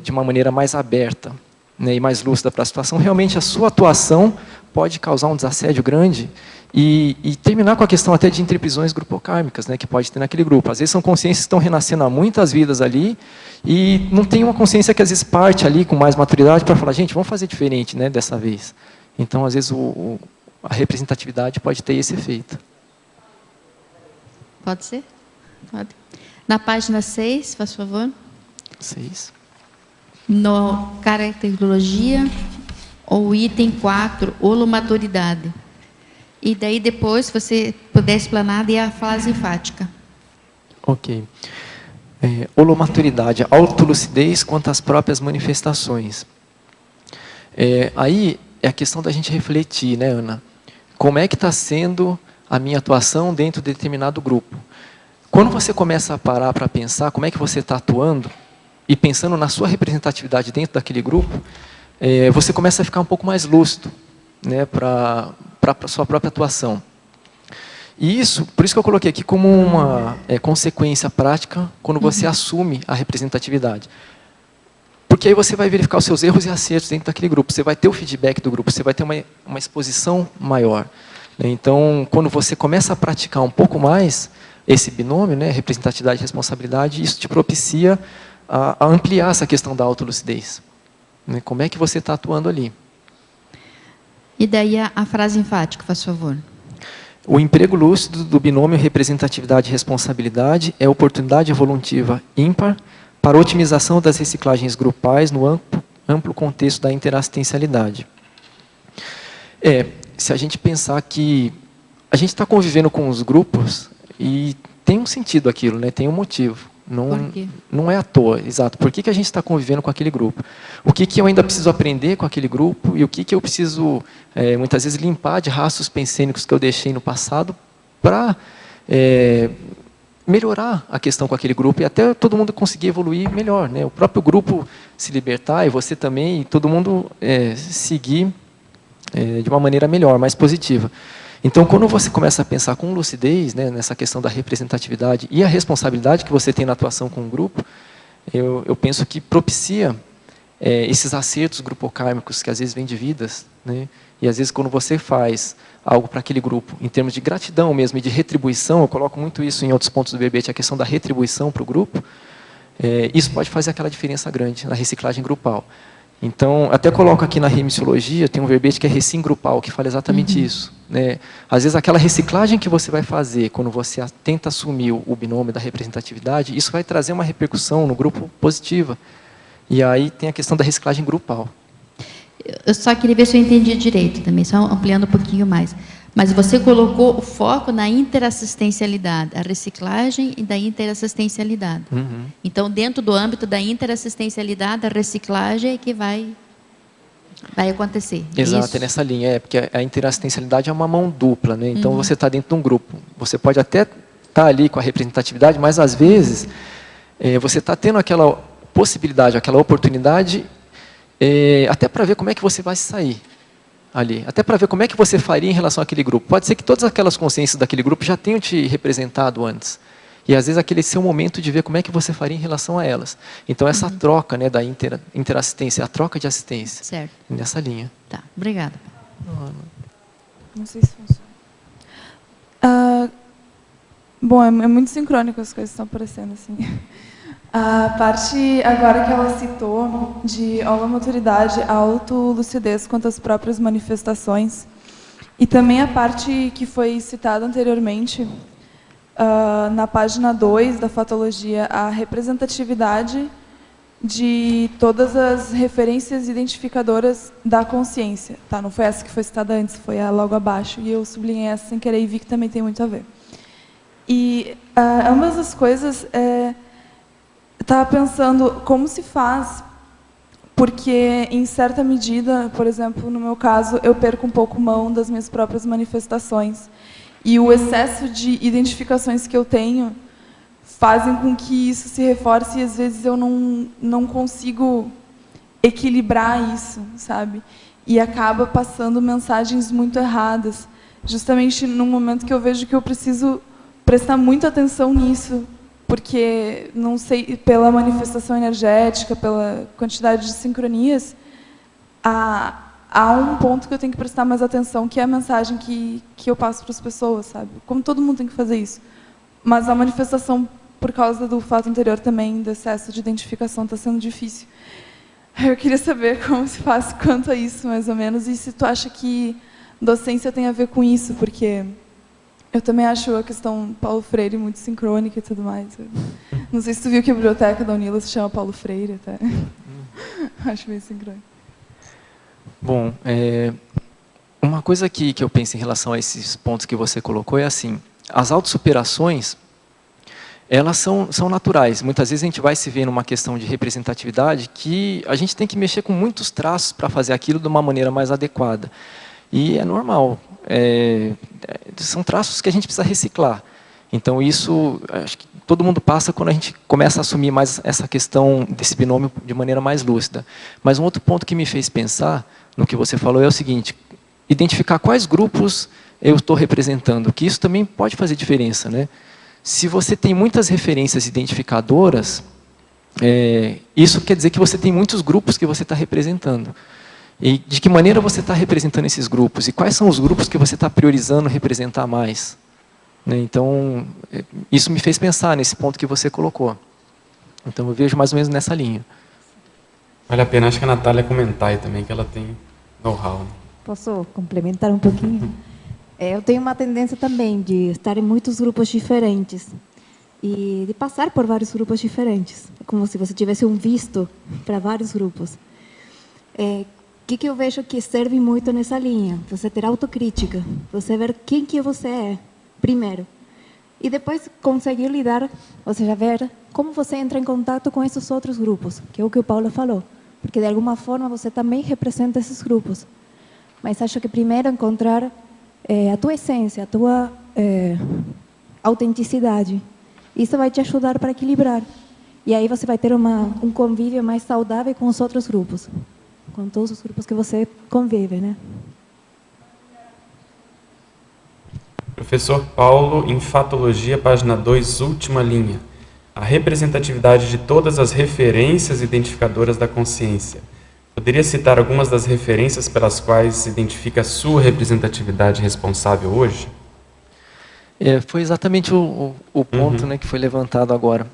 de uma maneira mais aberta, né, e mais lúcida para a situação, realmente a sua atuação pode causar um desassédio grande e terminar com a questão até de interprisões grupocármicas, né, que pode ter naquele grupo. Às vezes são consciências que estão renascendo há muitas vidas ali e não tem uma consciência que às vezes parte ali com mais maturidade para falar, gente, vamos fazer diferente, né, dessa vez. Então, às vezes, a representatividade pode ter esse efeito. Pode ser? Pode. Na página 6, faz favor. 6. No caracterologia, ou item 4, holomaturidade. E daí depois, se você puder explanar, é a fase enfática. Ok. Holomaturidade, autolucidez quanto às próprias manifestações. Aí é a questão da gente refletir, né, Ana? Como é que está sendo a minha atuação dentro de determinado grupo? Quando você começa a parar para pensar como é que você está atuando, e pensando na sua representatividade dentro daquele grupo, você começa a ficar um pouco mais lúcido, né, para a sua própria atuação. E isso, por isso que eu coloquei aqui como uma consequência prática quando você assume a representatividade. Porque aí você vai verificar os seus erros e acertos dentro daquele grupo. Você vai ter o feedback do grupo, você vai ter uma exposição maior. Né? Então, quando você começa a praticar um pouco mais esse binômio, né, representatividade e responsabilidade, isso te propicia a ampliar essa questão da autolucidez. Né? Como é que você está atuando ali? E daí a frase enfática, faz favor. O emprego lúcido do binômio representatividade e responsabilidade é oportunidade evolutiva ímpar para otimização das reciclagens grupais no amplo contexto da interassistencialidade. Se a gente pensar que a gente está convivendo com os grupos e tem um sentido aquilo, né? Tem um motivo. Não é à toa, exato. Por que a gente está convivendo com aquele grupo? O que eu ainda preciso aprender com aquele grupo e o que eu preciso, muitas vezes, limpar de rastros pensênicos que eu deixei no passado para melhorar a questão com aquele grupo e até todo mundo conseguir evoluir melhor. Né? O próprio grupo se libertar e você também, e todo mundo seguir de uma maneira melhor, mais positiva. Então, quando você começa a pensar com lucidez, né, nessa questão da representatividade e a responsabilidade que você tem na atuação com o grupo, eu penso que propicia esses acertos grupocármicos que às vezes vêm de vidas, né, e às vezes quando você faz algo para aquele grupo, em termos de gratidão mesmo e de retribuição, eu coloco muito isso em outros pontos do verbete, a questão da retribuição para o grupo, isso pode fazer aquela diferença grande na reciclagem grupal. Então, até coloco aqui na remissiologia, tem um verbete que é recim grupal, que fala exatamente isso. Né? Às vezes, aquela reciclagem que você vai fazer, quando você tenta assumir o binômio da representatividade, isso vai trazer uma repercussão no grupo positiva. E aí tem a questão da reciclagem grupal. Eu só queria ver se eu entendi direito também, só ampliando um pouquinho mais. Mas você colocou o foco na interassistencialidade, a reciclagem e da interassistencialidade. Então, dentro do âmbito da interassistencialidade, a reciclagem é que vai acontecer. Exato, é nessa linha. Porque a interassistencialidade é uma mão dupla. Né? Então, você está dentro de um grupo. Você pode até estar ali com a representatividade, mas, às vezes, você está tendo aquela possibilidade, aquela oportunidade, até para ver como é que você vai sair ali, até para ver como é que você faria em relação àquele grupo. Pode ser que todas aquelas consciências daquele grupo já tenham te representado antes. E, às vezes, aquele seu momento de ver como é que você faria em relação a elas. Então, essa troca, né, da interassistência, a troca de assistência. Certo. Nessa linha. Tá, obrigada. Não sei se funciona. Bom, é muito sincrônico as coisas que estão aparecendo, assim. A parte agora que ela citou de holomaturidade, autolucidez quanto às próprias manifestações, e também a parte que foi citada anteriormente, na página 2 da fatologia, a representatividade de todas as referências identificadoras da consciência. Tá, não foi essa que foi citada antes, foi a logo abaixo, e eu sublinhei essa sem querer e vi que também tem muito a ver. E ambas as coisas... Estava pensando como se faz, porque, em certa medida, por exemplo, no meu caso, eu perco um pouco mão das minhas próprias manifestações. E o excesso de identificações que eu tenho fazem com que isso se reforce e, às vezes, eu não consigo equilibrar isso, sabe? E acaba passando mensagens muito erradas, justamente no momento que eu vejo que eu preciso prestar muita atenção nisso, porque, não sei, pela manifestação energética, pela quantidade de sincronias, há um ponto que eu tenho que prestar mais atenção, que é a mensagem que eu passo para as pessoas, sabe? Como todo mundo tem que fazer isso. Mas a manifestação, por causa do fato anterior também, do excesso de identificação, está sendo difícil. Eu queria saber como se faz quanto a isso, mais ou menos, e se tu acha que docência tem a ver com isso, porque... Eu também acho a questão Paulo Freire muito sincrônica e tudo mais. Não sei se tu viu que a biblioteca da Unila se chama Paulo Freire até. Acho bem sincrônico. Bom, uma coisa que eu penso em relação a esses pontos que você colocou é assim, as autossuperações, elas são naturais. Muitas vezes a gente vai se ver numa questão de representatividade que a gente tem que mexer com muitos traços para fazer aquilo de uma maneira mais adequada. E é normal. São traços que a gente precisa reciclar. Então, isso, acho que todo mundo passa quando a gente começa a assumir mais essa questão desse binômio de maneira mais lúcida. Mas um outro ponto que me fez pensar no que você falou é o seguinte, identificar quais grupos eu estou representando, que isso também pode fazer diferença, né? Se você tem muitas referências identificadoras, isso quer dizer que você tem muitos grupos que você está representando. E de que maneira você está representando esses grupos? E quais são os grupos que você está priorizando representar mais? Né? Então, isso me fez pensar nesse ponto que você colocou. Então, eu vejo mais ou menos nessa linha. Vale a pena, acho que a Natália comentar aí também, que ela tem know-how. Né? Posso complementar um pouquinho? Eu tenho uma tendência também de estar em muitos grupos diferentes e de passar por vários grupos diferentes. É como se você tivesse um visto para vários grupos. O que eu vejo que serve muito nessa linha? Você ter autocrítica, você ver quem que você é, primeiro. E depois conseguir lidar, ou seja, ver como você entra em contato com esses outros grupos, que é o que o Paulo falou. Porque, de alguma forma, você também representa esses grupos. Mas acho que primeiro encontrar a tua essência, a tua autenticidade. Isso vai te ajudar para equilibrar. E aí você vai ter um convívio mais saudável com os outros grupos. Com todos os grupos que você convive, né? Professor Paulo, em Fatologia, página 2, última linha. A representatividade de todas as referências identificadoras da consciência. Poderia citar algumas das referências pelas quais se identifica a sua representatividade responsável hoje? Foi exatamente o ponto, né, que foi levantado agora.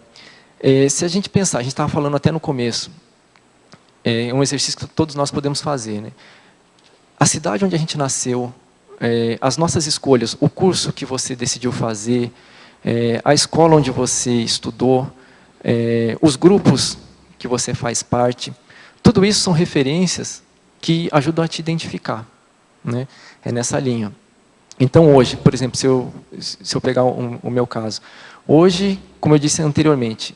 Se a gente pensar, a gente estava falando até no começo, é um exercício que todos nós podemos fazer, né? A cidade onde a gente nasceu, as nossas escolhas, o curso que você decidiu fazer, a escola onde você estudou, os grupos que você faz parte, tudo isso são referências que ajudam a te identificar, né? É nessa linha. Então hoje, por exemplo, se eu pegar o meu caso, hoje, como eu disse anteriormente,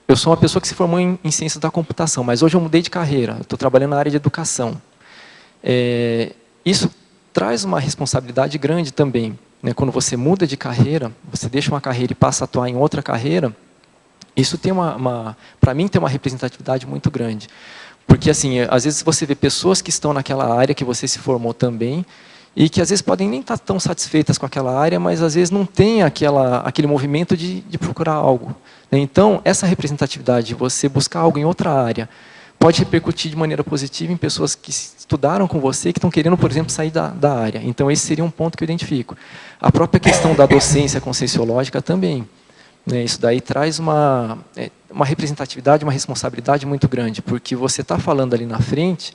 eu sou uma pessoa que se formou em ciências da computação, mas hoje eu mudei de carreira, estou trabalhando na área de educação. Isso traz uma responsabilidade grande também, né? Quando você muda de carreira, você deixa uma carreira e passa a atuar em outra carreira, isso tem para mim tem uma representatividade muito grande. Porque assim, às vezes você vê pessoas que estão naquela área que você se formou também, e que às vezes podem nem estar tão satisfeitas com aquela área, mas às vezes não tem aquele movimento de procurar algo. Então, essa representatividade, você buscar algo em outra área, pode repercutir de maneira positiva em pessoas que estudaram com você, que estão querendo, por exemplo, sair da área. Então, esse seria um ponto que eu identifico. A própria questão da docência conscienciológica também. Né? Isso daí traz uma representatividade, uma responsabilidade muito grande, porque você está falando ali na frente,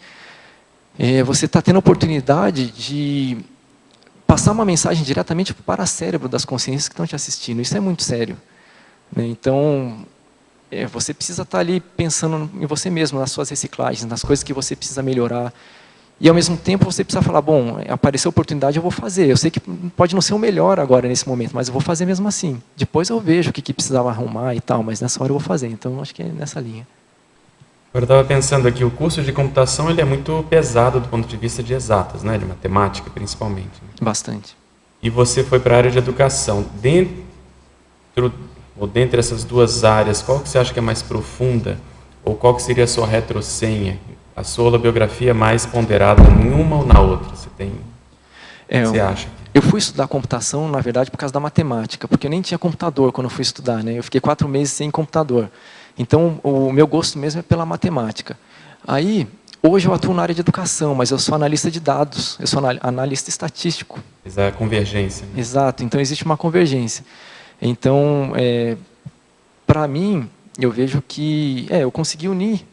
você está tendo a oportunidade de passar uma mensagem diretamente para o cérebro das consciências que estão te assistindo. Isso é muito sério. Né? Então, você precisa estar ali pensando em você mesmo, nas suas reciclagens, nas coisas que você precisa melhorar. E, ao mesmo tempo, você precisa falar, bom, apareceu a oportunidade, eu vou fazer. Eu sei que pode não ser o melhor agora, nesse momento, mas eu vou fazer mesmo assim. Depois eu vejo o que precisava arrumar e tal, mas nessa hora eu vou fazer. Então, acho que é nessa linha. Eu estava pensando aqui, o curso de computação ele é muito pesado do ponto de vista de exatas, né? De matemática, principalmente. Né? Bastante. E você foi para a área de educação. Dentre essas duas áreas, qual que você acha que é mais profunda? Ou qual que seria a sua retrosenha? A sua holobiografia mais ponderada em uma ou na outra? Você tem... você acha? Eu fui estudar computação, na verdade, por causa da matemática, porque eu nem tinha computador quando eu fui estudar, né? Eu fiquei 4 meses sem computador. Então, o meu gosto mesmo é pela matemática. Aí, hoje eu atuo na área de educação, mas eu sou analista de dados, eu sou analista estatístico. Exato, a convergência. Né? Exato, então existe uma convergência. Então, para mim, eu vejo que eu consegui unir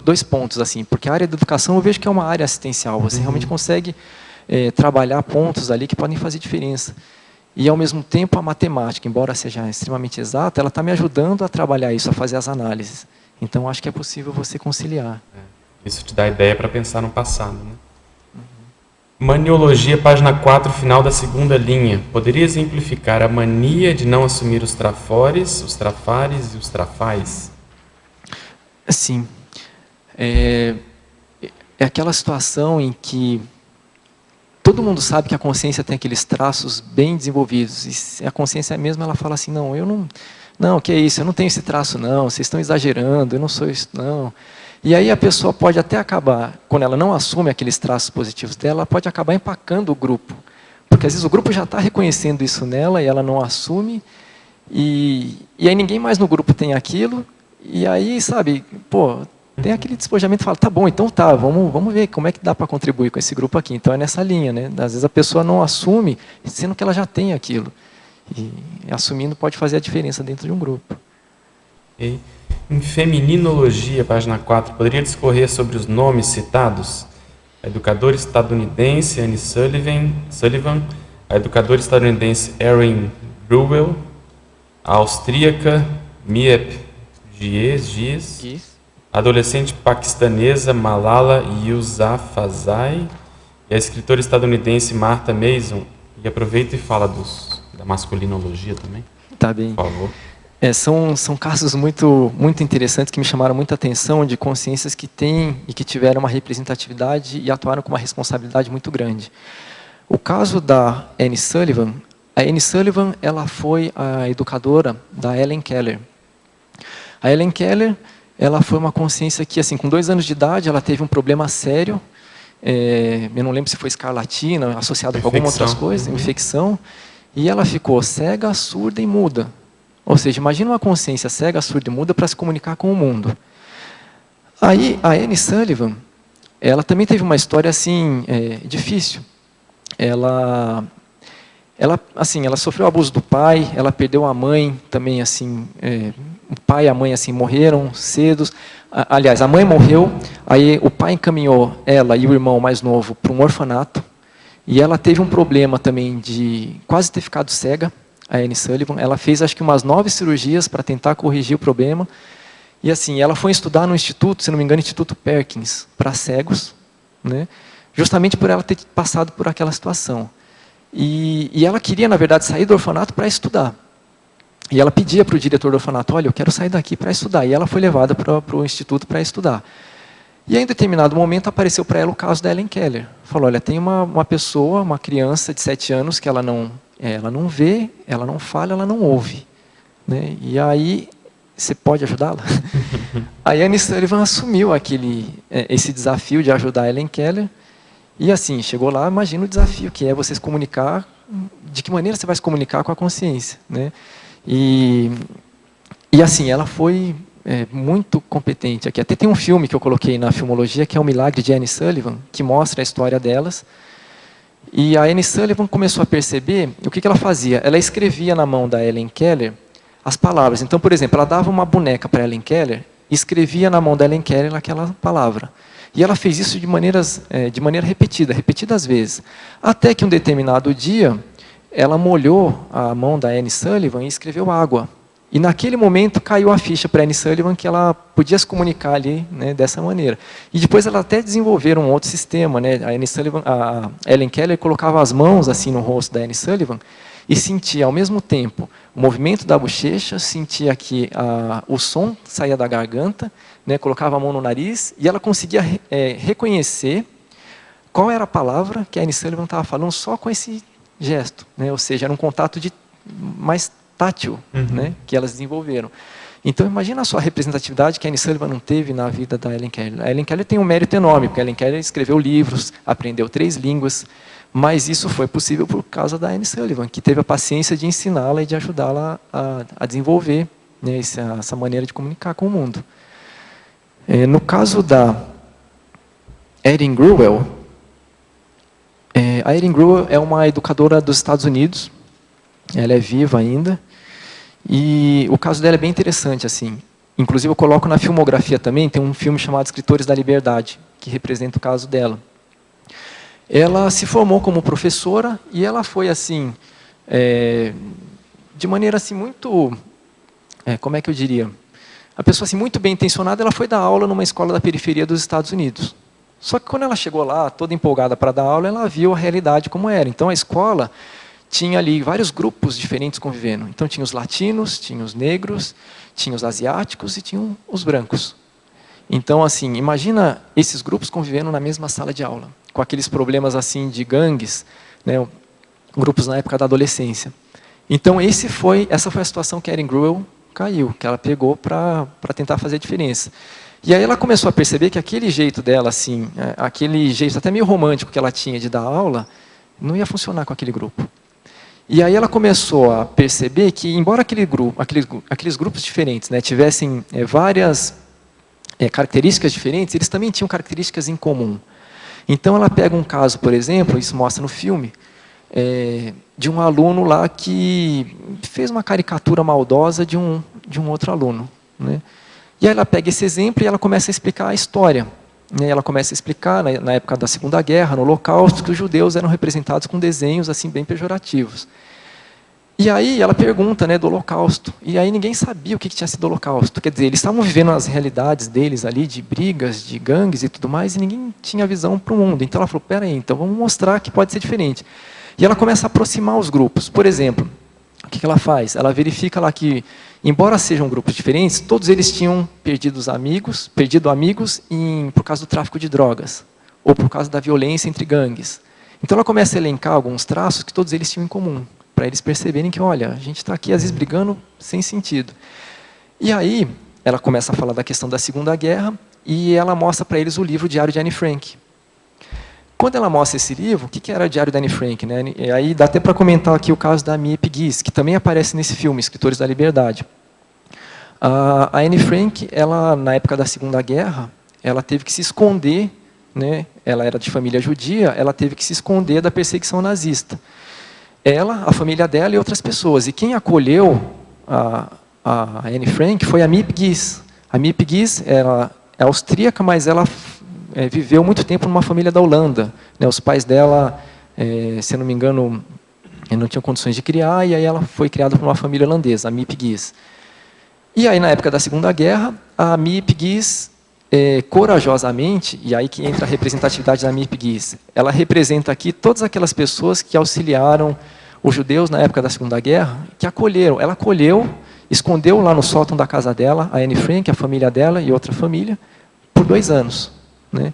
dois pontos, assim, porque a área da educação eu vejo que é uma área assistencial, você realmente consegue trabalhar pontos ali que podem fazer diferença. E, ao mesmo tempo, a matemática, embora seja extremamente exata, ela está me ajudando a trabalhar isso, a fazer as análises. Então, acho que é possível você conciliar. Isso te dá ideia para pensar no passado. Né? Maniologia, página 4, final da segunda linha. Poderia exemplificar a mania de não assumir os trafores, os trafares e os trafais? Sim. É aquela situação em que todo mundo sabe que a consciência tem aqueles traços bem desenvolvidos. E a consciência mesmo, ela fala assim, não, que é isso, eu não tenho esse traço não, vocês estão exagerando, eu não sou isso não. E aí a pessoa pode até acabar, quando ela não assume aqueles traços positivos dela, ela pode acabar empacando o grupo. Porque às vezes o grupo já está reconhecendo isso nela e ela não assume, e aí ninguém mais no grupo tem aquilo, e aí, sabe, pô, tem aquele despojamento e fala, tá bom, então tá, vamos ver como é que dá para contribuir com esse grupo aqui. Então é nessa linha, né? Às vezes a pessoa não assume, sendo que ela já tem aquilo. E assumindo pode fazer a diferença dentro de um grupo. Okay. Em Feminologia, página 4, poderia discorrer sobre os nomes citados? A educadora estadunidense Annie Sullivan, a educadora estadunidense Erin Gruwell, a austríaca Miep Gies, a adolescente paquistanesa Malala Yousafzai e a escritora estadunidense Martha Mason. E aproveita e fala da masculinologia também. Tá bem. Por favor. São casos muito interessantes que me chamaram muita atenção, de consciências que têm e que tiveram uma representatividade e atuaram com uma responsabilidade muito grande. O caso da Annie Sullivan, a Annie Sullivan ela foi a educadora da Helen Keller. A Helen Keller ela foi uma consciência que, assim, com 2 anos de idade, ela teve um problema sério, eu não lembro se foi escarlatina, associada com algumas outras coisas, infecção, e ela ficou cega, surda e muda. Ou seja, imagina uma consciência cega, surda e muda para se comunicar com o mundo. Aí, a Annie Sullivan, ela também teve uma história assim, difícil. Ela sofreu abuso do pai, ela perdeu a mãe também, assim, o pai e a mãe assim, morreram cedo. Aliás, a mãe morreu, aí o pai encaminhou ela e o irmão mais novo para um orfanato, e ela teve um problema também de quase ter ficado cega. A Annie Sullivan, ela fez acho que umas 9 cirurgias para tentar corrigir o problema. E assim, ela foi estudar no instituto, se não me engano, Instituto Perkins, para cegos, né? Justamente por ela ter passado por aquela situação. E ela queria, na verdade, sair do orfanato para estudar. E ela pedia para o diretor do orfanato, olha, eu quero sair daqui para estudar. E ela foi levada para o instituto para estudar. E aí, em determinado momento, apareceu para ela o caso da Helen Keller. Falou, olha, tem uma pessoa, uma criança de 7 anos, que ela não vê, ela não fala, ela não ouve. Né? E aí, você pode ajudá-la? Aí a Annie Sullivan assumiu esse desafio de ajudar a Helen Keller. E assim, chegou lá, imagina o desafio que é você se comunicar, de que maneira você vai se comunicar com a consciência. Né? E assim, ela foi muito competente aqui. Até tem um filme que eu coloquei na filmologia, que é O Milagre de Annie Sullivan, que mostra a história delas. E a Annie Sullivan começou a perceber o que ela fazia. Ela escrevia na mão da Helen Keller as palavras. Então, por exemplo, ela dava uma boneca para a Helen Keller e escrevia na mão da Helen Keller aquela palavra. E ela fez isso de maneira repetidas vezes. Até que um determinado dia, ela molhou a mão da Annie Sullivan e escreveu água. E naquele momento caiu a ficha para a Annie Sullivan que ela podia se comunicar ali, né, dessa maneira. E depois ela até desenvolveram um outro sistema. Né? A Helen Keller colocava as mãos assim no rosto da Annie Sullivan e sentia ao mesmo tempo o movimento da bochecha, sentia que o som saía da garganta, né, colocava a mão no nariz e ela conseguia reconhecer qual era a palavra que a Annie Sullivan estava falando só com esse gesto. Né? Ou seja, era um contato mais tátil, né, que elas desenvolveram. Então, imagina só a representatividade que a Annie Sullivan não teve na vida da Helen Keller. A Helen Keller tem um mérito enorme, porque a Helen Keller escreveu livros, aprendeu 3 línguas, mas isso foi possível por causa da Annie Sullivan, que teve a paciência de ensiná-la e de ajudá-la a desenvolver, né, essa maneira de comunicar com o mundo. No caso da Erin Gruwell, a Erin Gruwell é uma educadora dos Estados Unidos, ela é viva ainda, e o caso dela é bem interessante, assim. Inclusive eu coloco na filmografia também, tem um filme chamado Escritores da Liberdade, que representa o caso dela. Ela se formou como professora e ela foi assim, de maneira assim muito, como é que eu diria? A pessoa assim muito bem intencionada, ela foi dar aula numa escola da periferia dos Estados Unidos. Só que quando ela chegou lá, toda empolgada para dar aula, ela viu a realidade como era. Então a escola tinha ali vários grupos diferentes convivendo. Então tinha os latinos, tinha os negros, tinha os asiáticos e tinham os brancos. Então, assim, imagina esses grupos convivendo na mesma sala de aula, com aqueles problemas assim de gangues, né, grupos na época da adolescência. Então essa foi a situação que a Erin Gruwell caiu, que ela pegou para tentar fazer a diferença. E aí ela começou a perceber que aquele jeito dela, assim, aquele jeito até meio romântico que ela tinha de dar aula, Não ia funcionar com aquele grupo. E aí ela começou a perceber que, embora aqueles grupos diferentes, né, tivessem várias características diferentes, eles também tinham características em comum. Então ela pega um caso, por exemplo, isso mostra no filme, de um aluno lá que fez uma caricatura maldosa de um outro aluno, né? E aí ela pega esse exemplo e ela começa a explicar a história. Ela começa a explicar, na época da Segunda Guerra, no Holocausto, que os judeus eram representados com desenhos assim bem pejorativos. E aí ela pergunta, né, do Holocausto. E aí ninguém sabia o que tinha sido o Holocausto. Quer dizer, eles estavam vivendo as realidades deles ali, de brigas, de gangues e tudo mais, e ninguém tinha visão para o mundo. Então ela falou, peraí, então vamos mostrar que pode ser diferente. E ela começa a aproximar os grupos. Por exemplo, o que ela faz? Ela verifica lá que, embora sejam grupos diferentes, todos eles tinham perdido amigos por causa do tráfico de drogas, ou por causa da violência entre gangues. Então ela começa a elencar alguns traços que todos eles tinham em comum, para eles perceberem que, olha, a gente está aqui às vezes brigando sem sentido. E aí ela começa a falar da questão da Segunda Guerra, e ela mostra para eles o livro Diário de Anne Frank. Quando ela mostra esse livro, o que era o Diário da Anne Frank, né? E aí dá até para comentar aqui o caso da Mie Piguis, que também aparece nesse filme, Escritores da Liberdade. A Anne Frank, ela, na época da Segunda Guerra, ela teve que se esconder, né? Ela era de família judia, ela teve que se esconder da perseguição nazista. Ela, a família dela e outras pessoas. E quem acolheu a Anne Frank foi a Mie Piguis. A Mie Piguis era austríaca, mas ela viveu muito tempo numa família da Holanda, né? Os pais dela, se eu não me engano, não tinham condições de criar, e aí ela foi criada por uma família holandesa, a Mie Piguis. E aí, na época da Segunda Guerra, a Mie Piguis, corajosamente, e aí que entra a representatividade da Mie Piguis, ela representa aqui todas aquelas pessoas que auxiliaram os judeus na época da Segunda Guerra, que acolheram. Ela acolheu, escondeu lá no sótão da casa dela, a Anne Frank, a família dela e outra família, por 2 anos. Né?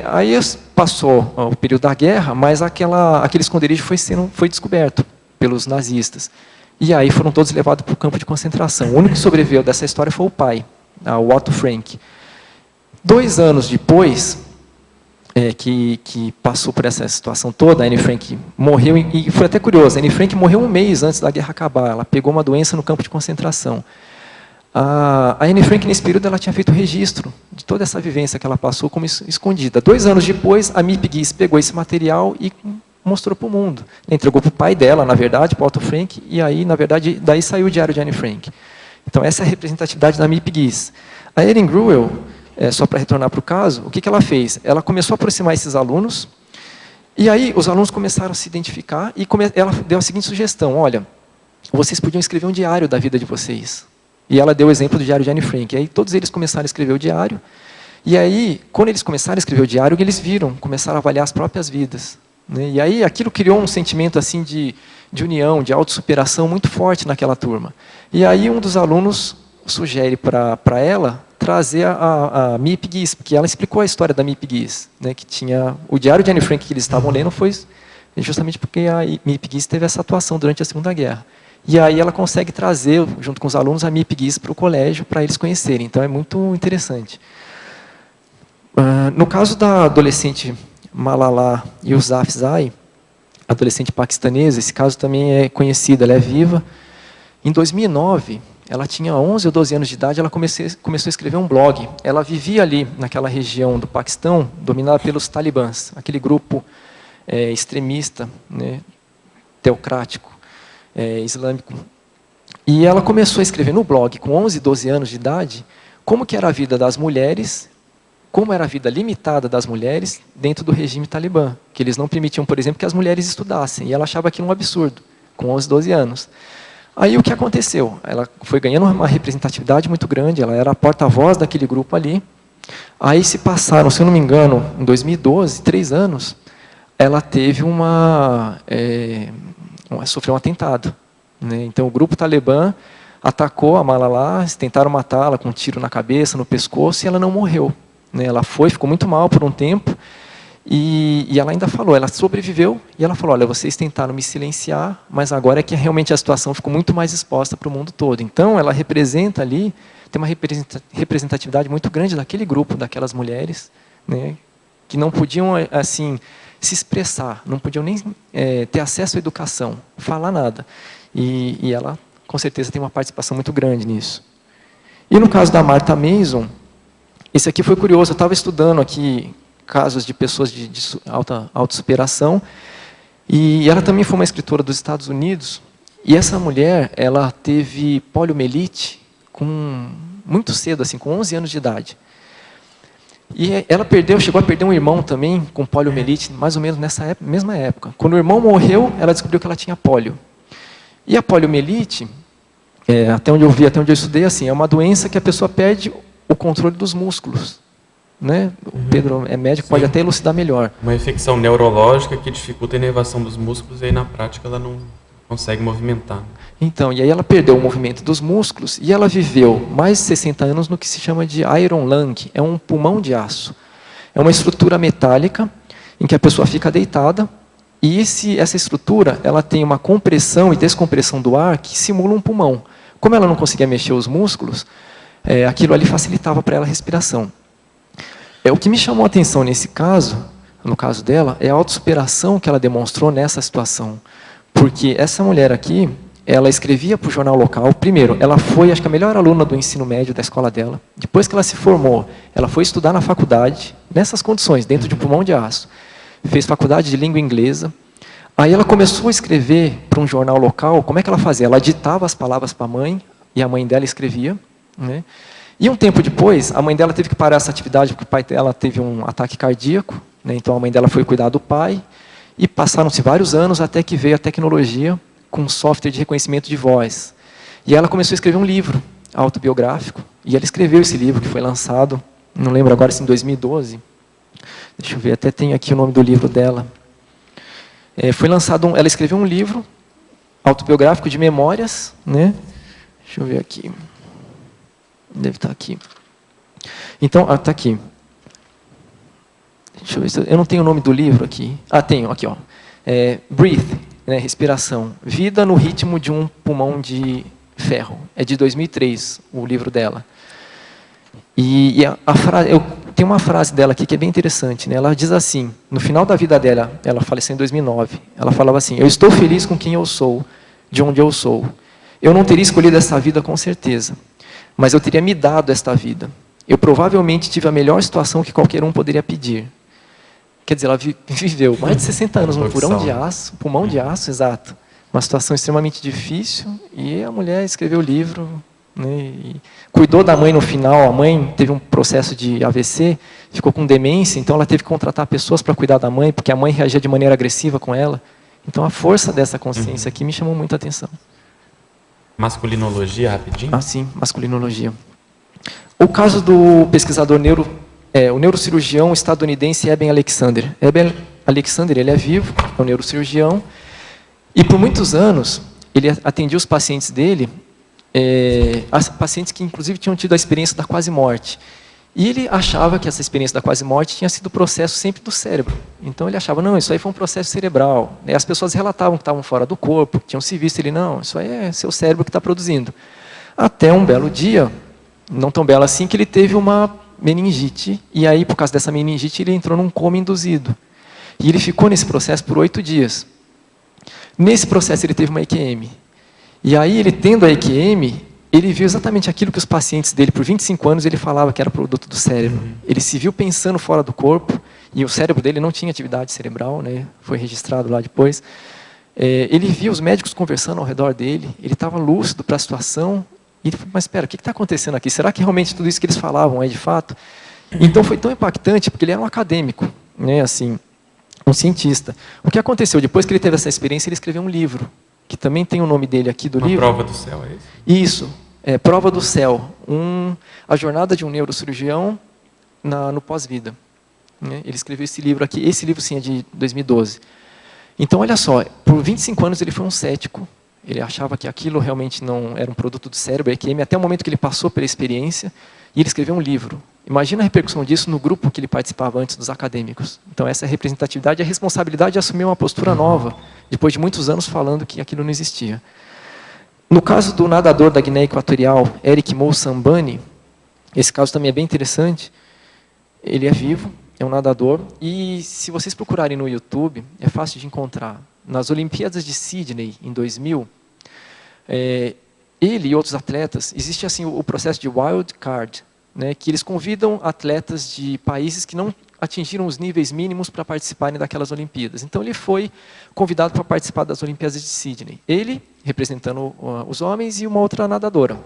Aí passou o período da guerra, mas aquele esconderijo foi descoberto pelos nazistas. E aí foram todos levados para o campo de concentração. O único que sobreviveu dessa história foi o pai, o Otto Frank. 2 anos depois que passou por essa situação toda, a Anne Frank morreu, e foi até curioso, a Anne Frank morreu 1 mês antes da guerra acabar. Ela pegou uma doença no campo de concentração. A Anne Frank, nesse período, ela tinha feito registro de toda essa vivência que ela passou como escondida. 2 anos depois, a Mie Piguis pegou esse material e mostrou para o mundo. Entregou para o pai dela, na verdade, para o Otto Frank, e aí, na verdade, daí saiu o Diário de Anne Frank. Então, essa é a representatividade da Mie Piguis. A Erin Gruwell, só para retornar para o caso, o que ela fez? Ela começou a aproximar esses alunos, e aí os alunos começaram a se identificar, e ela deu a seguinte sugestão, olha, vocês podiam escrever um diário da vida de vocês. E ela deu o exemplo do Diário de Anne Frank. E aí todos eles começaram a escrever o diário. E aí, quando eles começaram a escrever o diário, eles viram, começaram a avaliar as próprias vidas. Né? E aí aquilo criou um sentimento assim de união, de autossuperação muito forte naquela turma. E aí um dos alunos sugere para ela trazer a Mie Piguis, porque ela explicou a história da Mie Piguis, né? Que tinha o Diário de Anne Frank que eles estavam lendo foi justamente porque a Mie Piguis teve essa atuação durante a Segunda Guerra. E aí ela consegue trazer, junto com os alunos, a Mie Piguis para o colégio, para eles conhecerem. Então, é muito interessante. No caso da adolescente Malala Yousafzai, adolescente paquistanesa, esse caso também é conhecido, ela é viva. Em 2009, ela tinha 11 ou 12 anos de idade, ela começou a escrever um blog. Ela vivia ali, naquela região do Paquistão, dominada pelos talibãs, aquele grupo extremista, né, teocrático. Islâmico. E ela começou a escrever no blog, com 11, 12 anos de idade, como que era a vida das mulheres, como era a vida limitada das mulheres dentro do regime talibã, que eles não permitiam, por exemplo, que as mulheres estudassem, e ela achava aquilo um absurdo, com 11, 12 anos. Aí o que aconteceu? Ela foi ganhando uma representatividade muito grande, ela era a porta-voz daquele grupo ali. Aí se passaram, se eu não me engano, em 2012, 3 anos, ela teve sofreu um atentado. Né? Então, o grupo talibã atacou a Malala, tentaram matá-la com um tiro na cabeça, no pescoço, e ela não morreu. Né? Ela ficou muito mal por um tempo, e ela ainda falou, ela sobreviveu, e ela falou, olha, vocês tentaram me silenciar, mas agora é que realmente a situação ficou muito mais exposta para o mundo todo. Então, ela representa ali, tem uma representatividade muito grande daquele grupo, daquelas mulheres, né? Que não podiam, assim, se expressar, não podiam nem ter acesso à educação, falar nada. E ela, com certeza, tem uma participação muito grande nisso. E no caso da Martha Mason, esse aqui foi curioso, eu estava estudando aqui casos de pessoas de alta autossuperação, e ela também foi uma escritora dos Estados Unidos, e essa mulher, ela teve poliomielite muito cedo, assim, com 11 anos de idade. E ela chegou a perder um irmão também com poliomielite, mais ou menos nessa mesma época. Quando o irmão morreu, ela descobriu que ela tinha polio. E a poliomielite, até onde eu vi, até onde eu estudei, assim, é uma doença que a pessoa perde o controle dos músculos. Né? O Pedro é médico, pode até elucidar melhor. Uma infecção neurológica que dificulta a inervação dos músculos e aí na prática ela não consegue movimentar. Então, e aí ela perdeu o movimento dos músculos e ela viveu mais de 60 anos no que se chama de iron lung, é um pulmão de aço. É uma estrutura metálica em que a pessoa fica deitada e essa estrutura ela tem uma compressão e descompressão do ar que simula um pulmão. Como ela não conseguia mexer os músculos, aquilo ali facilitava para ela a respiração. O que me chamou a atenção nesse caso, no caso dela, é a autossuperação que ela demonstrou nessa situação. Porque essa mulher aqui, ela escrevia para o jornal local. Primeiro, ela foi, acho que a melhor aluna do ensino médio da escola dela. Depois que ela se formou, ela foi estudar na faculdade, nessas condições, dentro de um pulmão de aço. Fez faculdade de língua inglesa. Aí ela começou a escrever para um jornal local. Como é que ela fazia? Ela ditava as palavras para a mãe, e a mãe dela escrevia, né? E um tempo depois, a mãe dela teve que parar essa atividade porque o pai dela teve um ataque cardíaco, né? Então a mãe dela foi cuidar do pai, e passaram-se vários anos até que veio a tecnologia com software de reconhecimento de voz. E ela começou a escrever um livro autobiográfico, e ela escreveu esse livro que foi lançado, não lembro agora se em 2012, deixa eu ver, até tem aqui o nome do livro dela. Foi lançado, ela escreveu um livro autobiográfico de memórias, né? Deixa eu ver aqui. Deve estar aqui. Então, está aqui. Deixa eu ver se eu não tenho o nome do livro aqui. Ah, tenho, aqui, ó. Breathe, né, respiração. Vida no ritmo de um pulmão de ferro. É de 2003, o livro dela. E tem uma frase dela aqui que é bem interessante, né? Ela diz assim, no final da vida dela, ela faleceu em 2009, ela falava assim: eu estou feliz com quem eu sou, de onde eu sou. Eu não teria escolhido essa vida com certeza, mas eu teria me dado esta vida. Eu provavelmente tive a melhor situação que qualquer um poderia pedir. Quer dizer, ela viveu mais de 60 anos num pulmão de aço, exato. Uma situação extremamente difícil, e a mulher escreveu o livro, né, e cuidou da mãe no final. A mãe teve um processo de AVC, ficou com demência, então ela teve que contratar pessoas para cuidar da mãe, porque a mãe reagia de maneira agressiva com ela. Então a força dessa consciência aqui me chamou muita atenção. Masculinologia, rapidinho? Ah, sim, masculinologia. O caso do pesquisador o neurocirurgião estadunidense Eben Alexander. Eben Alexander, ele é vivo, é um neurocirurgião, e por muitos anos ele atendia os pacientes dele, pacientes que inclusive tinham tido a experiência da quase morte. E ele achava que essa experiência da quase morte tinha sido processo sempre do cérebro. Então ele achava, não, isso aí foi um processo cerebral. E as pessoas relatavam que estavam fora do corpo, que tinham se visto. Ele, não, isso aí é seu cérebro que está produzindo. Até um belo dia, não tão belo assim, que ele teve uma meningite. E aí, por causa dessa meningite, ele entrou num coma induzido. E ele ficou nesse processo por 8 dias. Nesse processo ele teve uma EQM. E aí, ele tendo a EQM, ele viu exatamente aquilo que os pacientes dele, por 25 anos, ele falava que era produto do cérebro. Ele se viu pensando fora do corpo, e o cérebro dele não tinha atividade cerebral, né? Foi registrado lá depois. Ele viu os médicos conversando ao redor dele, ele estava lúcido para a situação, e ele falou, mas espera, o que está acontecendo aqui? Será que realmente tudo isso que eles falavam é de fato? Então foi tão impactante, porque ele era um acadêmico, né? Assim, um cientista. O que aconteceu? Depois que ele teve essa experiência, ele escreveu um livro, que também tem o nome dele aqui do livro. Prova do Céu, é isso? Isso, Prova do Céu, a jornada de um neurocirurgião no pós-vida. Né? Ele escreveu esse livro aqui, esse livro sim é de 2012. Então, olha só, por 25 anos ele foi um cético, ele achava que aquilo realmente não era um produto do cérebro, EQM, até o momento que ele passou pela experiência, e ele escreveu um livro. Imagina a repercussão disso no grupo que ele participava antes dos acadêmicos. Então, essa representatividade e a responsabilidade de assumir uma postura nova, depois de muitos anos falando que aquilo não existia. No caso do nadador da Guiné Equatorial, Eric Moussambani, esse caso também é bem interessante. Ele é vivo, é um nadador, e se vocês procurarem no YouTube, é fácil de encontrar. Nas Olimpíadas de Sydney, em 2000, ele e outros atletas, existe assim o processo de wild card, né, que eles convidam atletas de países que não atingiram os níveis mínimos para participarem daquelas Olimpíadas. Então ele foi convidado para participar das Olimpíadas de Sydney. Ele, representando os homens, e uma outra nadadora.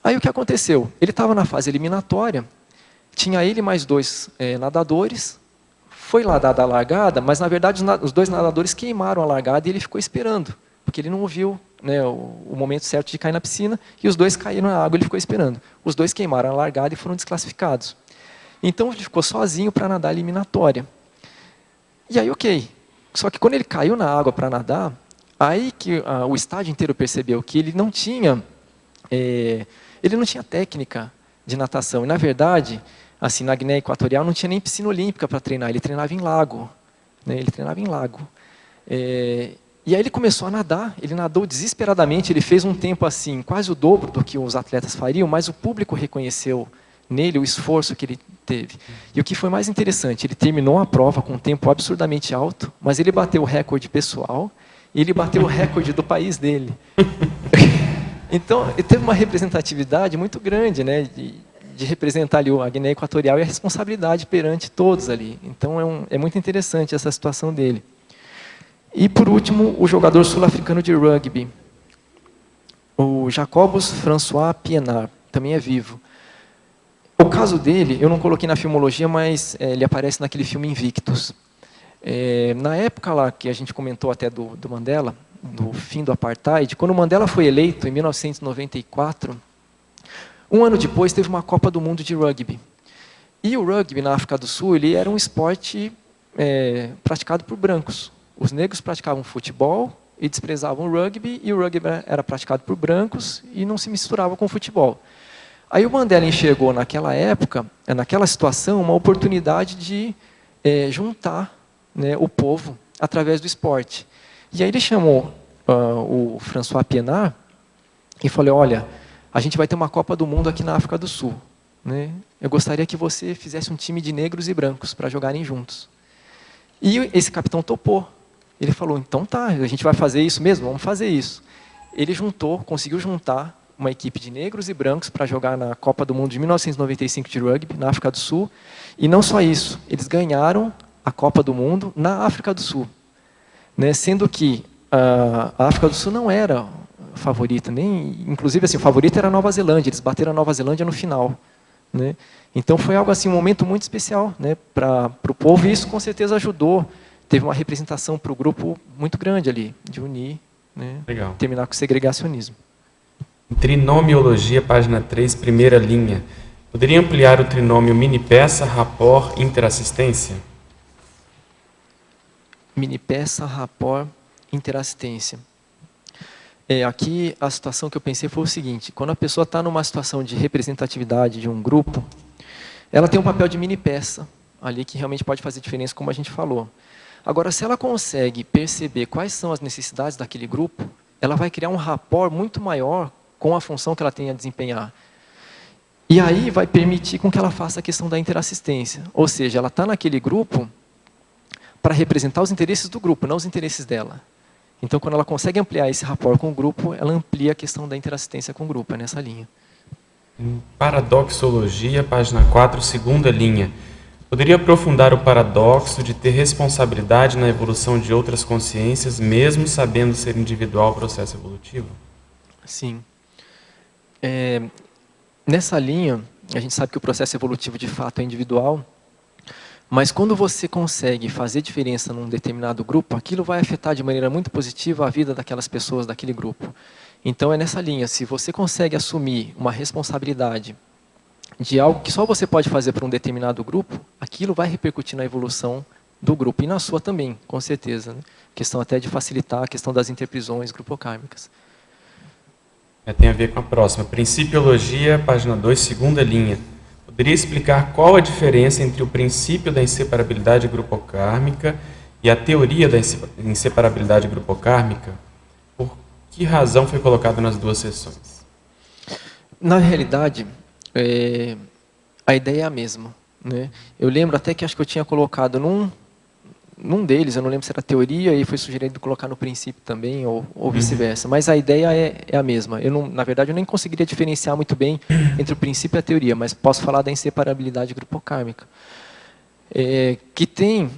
Aí o que aconteceu? Ele estava na fase eliminatória, tinha ele mais 2 nadadores, foi lá dada a largada, mas na verdade os 2 nadadores queimaram a largada e ele ficou esperando, porque ele não ouviu, né, o momento certo de cair na piscina, e os 2 caíram na água e ele ficou esperando. Os 2 queimaram a largada e foram desclassificados. Então ele ficou sozinho para nadar a eliminatória. E aí, ok. Só que quando ele caiu na água para nadar, aí que o estádio inteiro percebeu que ele não tinha técnica de natação. E na verdade, assim, na Guiné Equatorial não tinha nem piscina olímpica para treinar, ele treinava em lago. Né? Ele treinava em lago. E aí ele começou a nadar, ele nadou desesperadamente, ele fez um tempo assim, quase o dobro do que os atletas fariam, mas o público reconheceu nele o esforço que ele teve. E o que foi mais interessante, ele terminou a prova com um tempo absurdamente alto, mas ele bateu o recorde pessoal e ele bateu o recorde do país dele. Então, ele teve uma representatividade muito grande, né, de representar ali a Guiné Equatorial e a responsabilidade perante todos ali. Então, é muito interessante essa situação dele. E, por último, o jogador sul-africano de rugby, o Jacobus François Pienaar, também é vivo. O caso dele, eu não coloquei na filmologia, mas ele aparece naquele filme Invictus. Na época lá que a gente comentou até do Mandela, do fim do apartheid, quando o Mandela foi eleito, em 1994, um ano depois teve uma Copa do Mundo de rugby. E o rugby na África do Sul ele era um esporte praticado por brancos. Os negros praticavam futebol e desprezavam o rugby, e o rugby era praticado por brancos e não se misturava com o futebol. Aí o Mandela enxergou naquela época, naquela situação, uma oportunidade de juntar, né, o povo através do esporte. E aí ele chamou o François Pienaar e falou: olha, a gente vai ter uma Copa do Mundo aqui na África do Sul. Né? Eu gostaria que você fizesse um time de negros e brancos para jogarem juntos. E esse capitão topou. Ele falou: então tá, a gente vai fazer isso mesmo? Vamos fazer isso. Ele conseguiu juntar uma equipe de negros e brancos para jogar na Copa do Mundo de 1995 de rugby, na África do Sul. E não só isso, eles ganharam a Copa do Mundo na África do Sul. Né? Sendo que a África do Sul não era favorita, inclusive assim, o favorito era a Nova Zelândia, eles bateram a Nova Zelândia no final. Né? Então foi algo assim, um momento muito especial, né, para o povo, e isso com certeza ajudou. Teve uma representação para o grupo muito grande ali, de unir, né, terminar com o segregacionismo. Em trinomiologia, página 3, primeira linha. Poderia ampliar o trinômio mini-peça, rapport, interassistência? Mini-peça, rapport, interassistência. Aqui a situação que eu pensei foi o seguinte: quando a pessoa está numa situação de representatividade de um grupo, ela tem um papel de mini-peça ali que realmente pode fazer diferença, como a gente falou. Agora, se ela consegue perceber quais são as necessidades daquele grupo, ela vai criar um rapport muito maior com a função que ela tem a desempenhar. E aí vai permitir com que ela faça a questão da interassistência. Ou seja, ela está naquele grupo para representar os interesses do grupo, não os interesses dela. Então, quando ela consegue ampliar esse rapport com o grupo, ela amplia a questão da interassistência com o grupo, é nessa linha. Em paradoxologia, página 4, segunda linha. Poderia aprofundar o paradoxo de ter responsabilidade na evolução de outras consciências, mesmo sabendo ser individual o processo evolutivo? Sim. Nessa linha, a gente sabe que o processo evolutivo de fato é individual, mas quando você consegue fazer diferença num determinado grupo, aquilo vai afetar de maneira muito positiva a vida daquelas pessoas daquele grupo. Então é nessa linha, se você consegue assumir uma responsabilidade de algo que só você pode fazer para um determinado grupo, aquilo vai repercutir na evolução do grupo, e na sua também, com certeza. Né? Questão até de facilitar a questão das interprisões grupocármicas. Tem a ver com a próxima. Principiologia, página 2, segunda linha. Poderia explicar qual a diferença entre o princípio da inseparabilidade grupocármica e a teoria da inseparabilidade grupocármica? Por que razão foi colocado nas duas seções? Na realidade, a ideia é a mesma. né? Eu lembro até que acho que eu tinha colocado num deles, eu não lembro se era teoria, e foi sugerido colocar no princípio também, ou vice-versa. Mas a ideia é a mesma. Eu não, na verdade, eu nem conseguiria diferenciar muito bem entre o princípio e a teoria, mas posso falar da inseparabilidade grupocármica. Que tem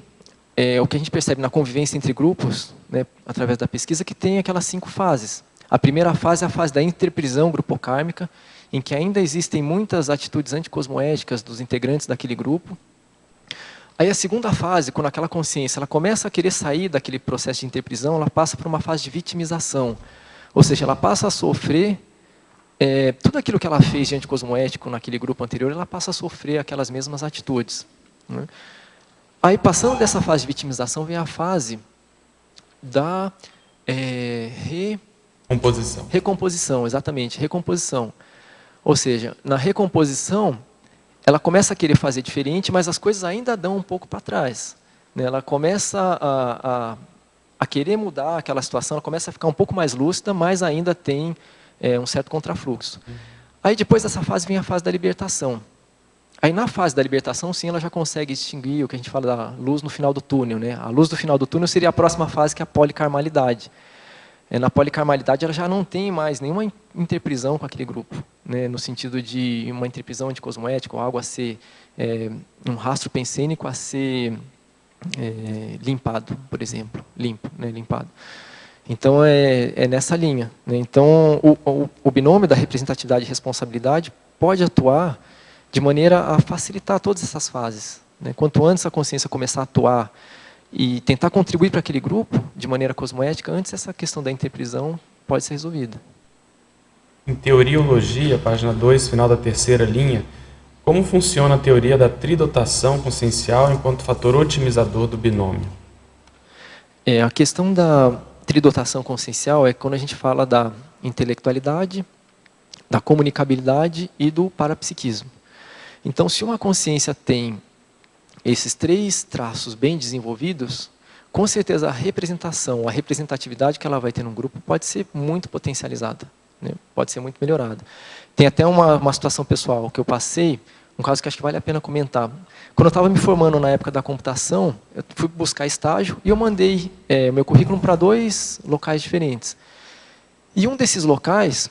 o que a gente percebe na convivência entre grupos, né, através da pesquisa, que tem aquelas 5 fases. A primeira fase é a fase da interprisão grupocármica, em que ainda existem muitas atitudes anticosmoéticas dos integrantes daquele grupo. Aí a segunda fase, quando aquela consciência ela começa a querer sair daquele processo de interprisão, ela passa por uma fase de vitimização. Ou seja, ela passa a sofrer tudo aquilo que ela fez de anticosmoético naquele grupo anterior, ela passa a sofrer aquelas mesmas atitudes, né? Aí, passando dessa fase de vitimização, vem a fase da recomposição, exatamente, recomposição. Ou seja, na recomposição, ela começa a querer fazer diferente, mas as coisas ainda dão um pouco para trás, né? Ela começa a querer mudar aquela situação, ela começa a ficar um pouco mais lúcida, mas ainda tem um certo contrafluxo. Aí, depois dessa fase, vem a fase da libertação. Aí, na fase da libertação, sim, ela já consegue distinguir o que a gente fala da luz no final do túnel, né? A luz do final do túnel seria a próxima fase, que é a policarmalidade. Na policarmalidade, ela já não tem mais nenhuma interprisão com aquele grupo, né? No sentido de uma interprisão anticosmoética, ou algo a ser, um rastro pensênico a ser limpado, por exemplo, limpo, né? Limpado. Então, é nessa linha, né? Então, o binômio da representatividade e responsabilidade pode atuar de maneira a facilitar todas essas fases, né? Quanto antes a consciência começar a atuar e tentar contribuir para aquele grupo de maneira cosmoética, antes essa questão da interprisão pode ser resolvida. Em Teoriologia, página 2, final da 3ª linha, como funciona a teoria da tridotação consciencial enquanto fator otimizador do binômio? A questão da tridotação consciencial é quando a gente fala da intelectualidade, da comunicabilidade e do parapsiquismo. Então, se uma consciência tem esses 3 traços bem desenvolvidos, com certeza a representação, a representatividade que ela vai ter num grupo pode ser muito potencializada, né? Pode ser muito melhorada. Tem até uma situação pessoal que eu passei, um caso que acho que vale a pena comentar. Quando eu estava me formando na época da computação, eu fui buscar estágio e eu mandei meu currículo para 2 locais diferentes. E um desses locais,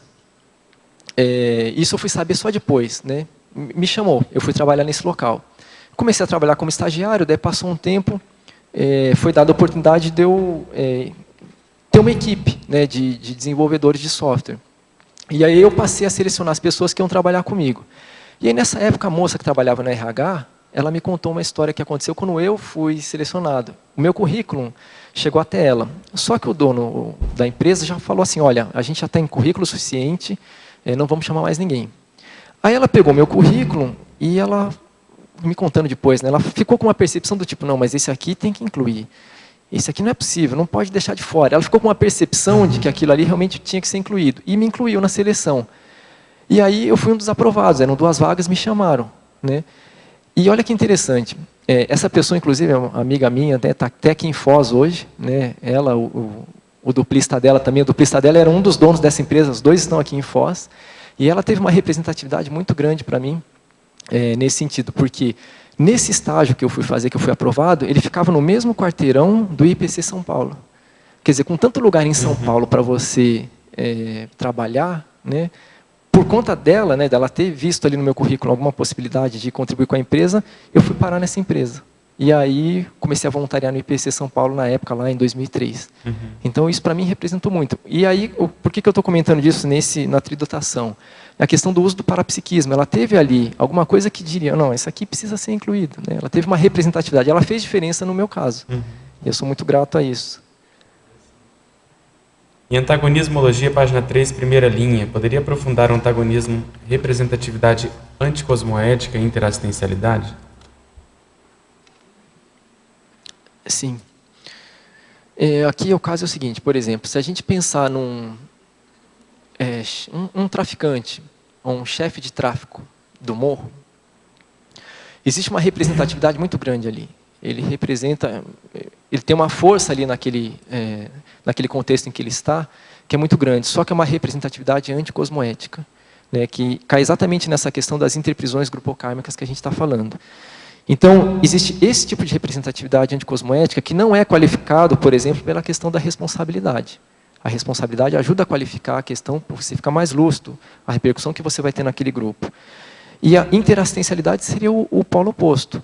isso eu fui saber só depois, né? Me chamou, eu fui trabalhar nesse local. Comecei a trabalhar como estagiário, daí passou um tempo, foi dada a oportunidade de eu ter uma equipe, né, de desenvolvedores de software. E aí eu passei a selecionar as pessoas que iam trabalhar comigo. E aí nessa época a moça que trabalhava na RH, ela me contou uma história que aconteceu quando eu fui selecionado. O meu currículo chegou até ela. Só que o dono da empresa já falou assim, olha, a gente já tem currículo suficiente, não vamos chamar mais ninguém. Aí ela pegou meu currículo e ela, me contando depois, né, ela ficou com uma percepção do tipo, não, mas esse aqui tem que incluir. Esse aqui não é possível, não pode deixar de fora. Ela ficou com uma percepção de que aquilo ali realmente tinha que ser incluído. E me incluiu na seleção. E aí eu fui um dos aprovados, eram 2 vagas, me chamaram, né? E olha que interessante, essa pessoa, inclusive, é uma amiga minha, está até aqui em Foz hoje, né? Ela, o duplista dela também, o duplista dela era um dos donos dessa empresa, os 2 estão aqui em Foz. E ela teve uma representatividade muito grande para mim, nesse sentido, porque nesse estágio que eu fui fazer, que eu fui aprovado, ele ficava no mesmo quarteirão do IPC São Paulo. Quer dizer, com tanto lugar em São Paulo para você trabalhar, né, por conta dela, né, dela ter visto ali no meu currículo alguma possibilidade de contribuir com a empresa, eu fui parar nessa empresa. E aí comecei a voluntariar no IPC São Paulo na época, lá em 2003. Então isso para mim representou muito. E aí, por que eu estou comentando disso na tridotação? A questão do uso do parapsiquismo. Ela teve ali alguma coisa que diria, não, isso aqui precisa ser incluído, né? Ela teve uma representatividade, ela fez diferença no meu caso. E eu sou muito grato a isso. Em Antagonismologia, página 3, 1ª linha, poderia aprofundar o antagonismo, representatividade anticosmoética e interassistencialidade? Sim. Aqui o caso é o seguinte, por exemplo, se a gente pensar num um traficante, ou um chefe de tráfico do morro, existe uma representatividade muito grande ali. Ele representa, ele tem uma força ali naquele contexto em que ele está, que é muito grande, só que é uma representatividade anticosmoética, né, que cai exatamente nessa questão das interprisões grupocármicas que a gente está falando. Então, existe esse tipo de representatividade anticosmoética que não é qualificado, por exemplo, pela questão da responsabilidade. A responsabilidade ajuda a qualificar a questão porque você fica mais lúcido, a repercussão que você vai ter naquele grupo. E a interassistencialidade seria o polo oposto.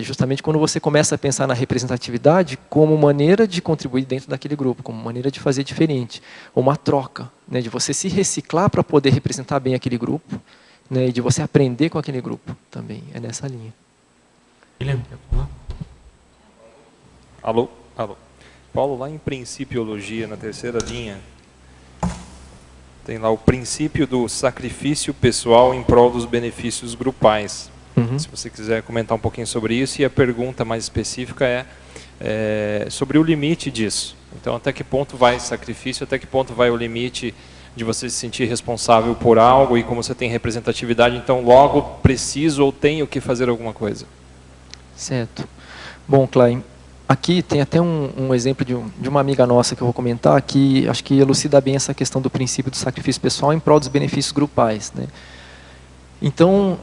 Justamente quando você começa a pensar na representatividade como maneira de contribuir dentro daquele grupo, como maneira de fazer diferente, ou uma troca, de você se reciclar para poder representar bem aquele grupo, e de você aprender com aquele grupo também, é nessa linha. Guilherme, quer falar? Alô? Alô. Paulo, lá em Principiologia, na terceira linha, tem lá o princípio do sacrifício pessoal em prol dos benefícios grupais. Se você quiser comentar um pouquinho sobre isso, e a pergunta mais específica é sobre o limite disso. Então, até que ponto vai sacrifício, até que ponto vai o limite de você se sentir responsável por algo, e como você tem representatividade, então logo preciso ou tenho que fazer alguma coisa. Certo. Bom, Klein, aqui tem até um exemplo de uma amiga nossa que eu vou comentar, que acho que elucida bem essa questão do princípio do sacrifício pessoal em prol dos benefícios grupais, Então,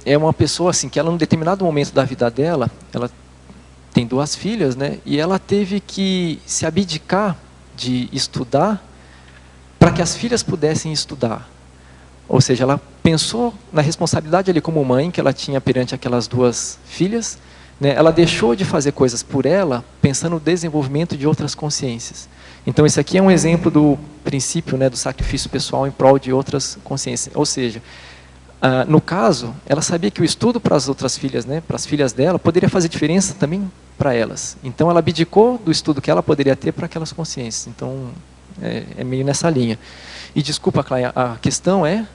é uma pessoa assim, que ela, num determinado momento da vida dela, ela tem 2 filhas, e ela teve que se abdicar de estudar para que as filhas pudessem estudar. Ou seja, ela pensou na responsabilidade ali como mãe, que ela tinha perante aquelas 2 filhas, ela deixou de fazer coisas por ela, pensando no desenvolvimento de outras consciências. Então, esse aqui é um exemplo do princípio do sacrifício pessoal em prol de outras consciências. Ou seja, no caso, ela sabia que o estudo para as outras filhas, para as filhas dela, poderia fazer diferença também para elas. Então, ela abdicou do estudo que ela poderia ter para aquelas consciências. Então, é meio nessa linha. E desculpa, Cláudia, a questão é...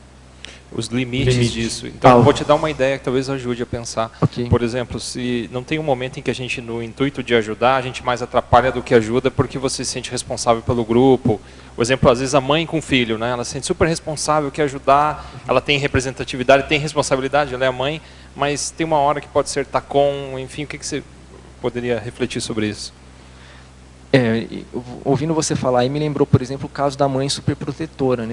Os limites disso. Então, eu vou te dar uma ideia que talvez ajude a pensar. Okay. Por exemplo, se não tem um momento em que a gente, no intuito de ajudar, a gente mais atrapalha do que ajuda porque você se sente responsável pelo grupo. Por exemplo, às vezes a mãe com o filho, ela se sente super responsável, quer ajudar, ela tem representatividade, tem responsabilidade, ela é a mãe, mas tem uma hora que pode ser TACOM, enfim, o que você poderia refletir sobre isso? Ouvindo você falar aí, me lembrou, por exemplo, o caso da mãe superprotetora,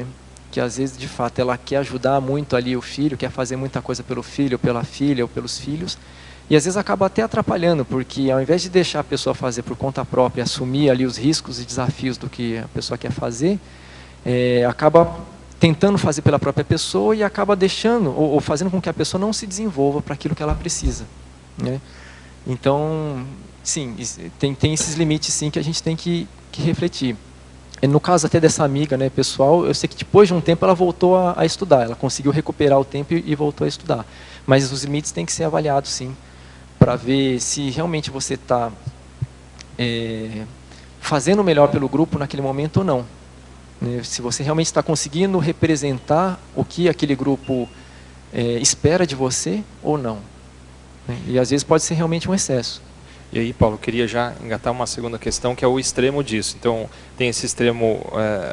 que às vezes, de fato, ela quer ajudar muito ali o filho, quer fazer muita coisa pelo filho, ou pela filha, ou pelos filhos, e às vezes acaba até atrapalhando, porque ao invés de deixar a pessoa fazer por conta própria, assumir ali os riscos e desafios do que a pessoa quer fazer, acaba tentando fazer pela própria pessoa e acaba deixando, ou fazendo com que a pessoa não se desenvolva para aquilo que ela precisa. Então, sim, tem esses limites sim que a gente tem que refletir. No caso até dessa amiga, pessoal, eu sei que depois de um tempo ela voltou a estudar, ela conseguiu recuperar o tempo e voltou a estudar. Mas os limites têm que ser avaliados, sim, para ver se realmente você está fazendo o melhor pelo grupo naquele momento ou não. Se você realmente está conseguindo representar o que aquele grupo espera de você ou não. E às vezes pode ser realmente um excesso. E aí, Paulo, eu queria já engatar uma segunda questão, que é o extremo disso. Então, tem esse extremo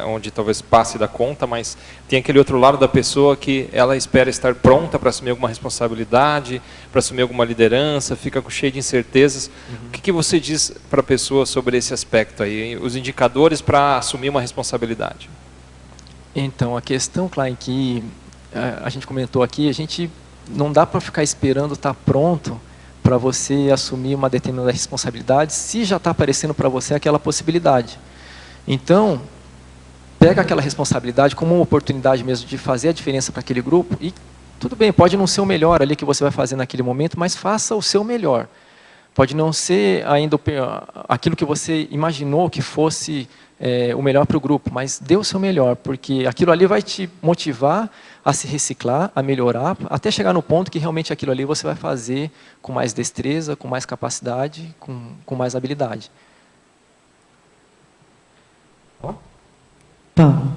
onde talvez passe da conta, mas tem aquele outro lado da pessoa que ela espera estar pronta para assumir alguma responsabilidade, para assumir alguma liderança, fica cheio de incertezas. O que você diz para a pessoa sobre esse aspecto aí? Os indicadores para assumir uma responsabilidade? Então, a questão, Klein, que a gente comentou aqui, a gente não dá para ficar esperando estar pronto para você assumir uma determinada responsabilidade, se já está aparecendo para você aquela possibilidade. Então, pega aquela responsabilidade como uma oportunidade mesmo de fazer a diferença para aquele grupo, e tudo bem, pode não ser o melhor ali que você vai fazer naquele momento, mas faça o seu melhor. Pode não ser ainda aquilo que você imaginou que fosse o melhor para o grupo, mas dê o seu melhor, porque aquilo ali vai te motivar a se reciclar, a melhorar, até chegar no ponto que realmente aquilo ali você vai fazer com mais destreza, com mais capacidade, com mais habilidade. Paulo,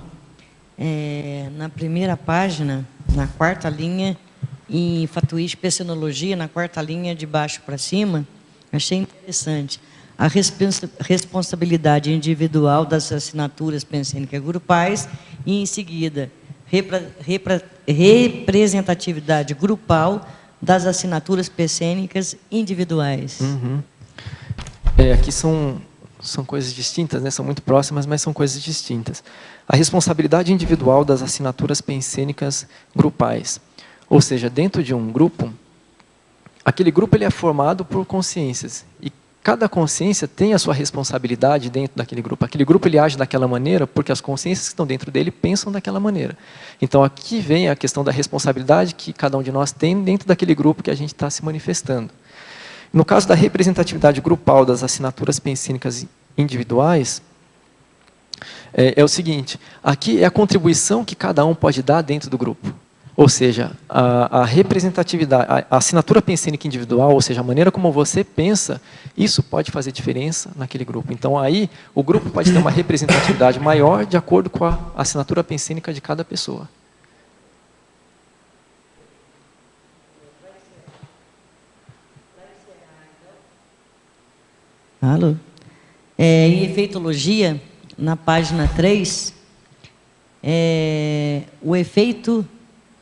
na primeira página, na 4ª linha, em Fatuística Pecenologia, na 4ª linha de baixo para cima, achei interessante. A responsabilidade individual das assinaturas pensênicas grupais e, em seguida, representatividade grupal das assinaturas pensênicas individuais. Aqui são coisas distintas, são muito próximas, mas são coisas distintas. A responsabilidade individual das assinaturas pensênicas grupais. Ou seja, dentro de um grupo, aquele grupo ele é formado por consciências. E cada consciência tem a sua responsabilidade dentro daquele grupo. Aquele grupo ele age daquela maneira porque as consciências que estão dentro dele pensam daquela maneira. Então aqui vem a questão da responsabilidade que cada um de nós tem dentro daquele grupo que a gente está se manifestando. No caso da representatividade grupal das assinaturas pensênicas individuais, é o seguinte, aqui é a contribuição que cada um pode dar dentro do grupo. Ou seja, a representatividade, a assinatura pensênica individual, ou seja, a maneira como você pensa, isso pode fazer diferença naquele grupo. Então, aí, o grupo pode ter uma representatividade maior de acordo com a assinatura pensênica de cada pessoa. Alô? Em efeitologia, na página 3, o efeito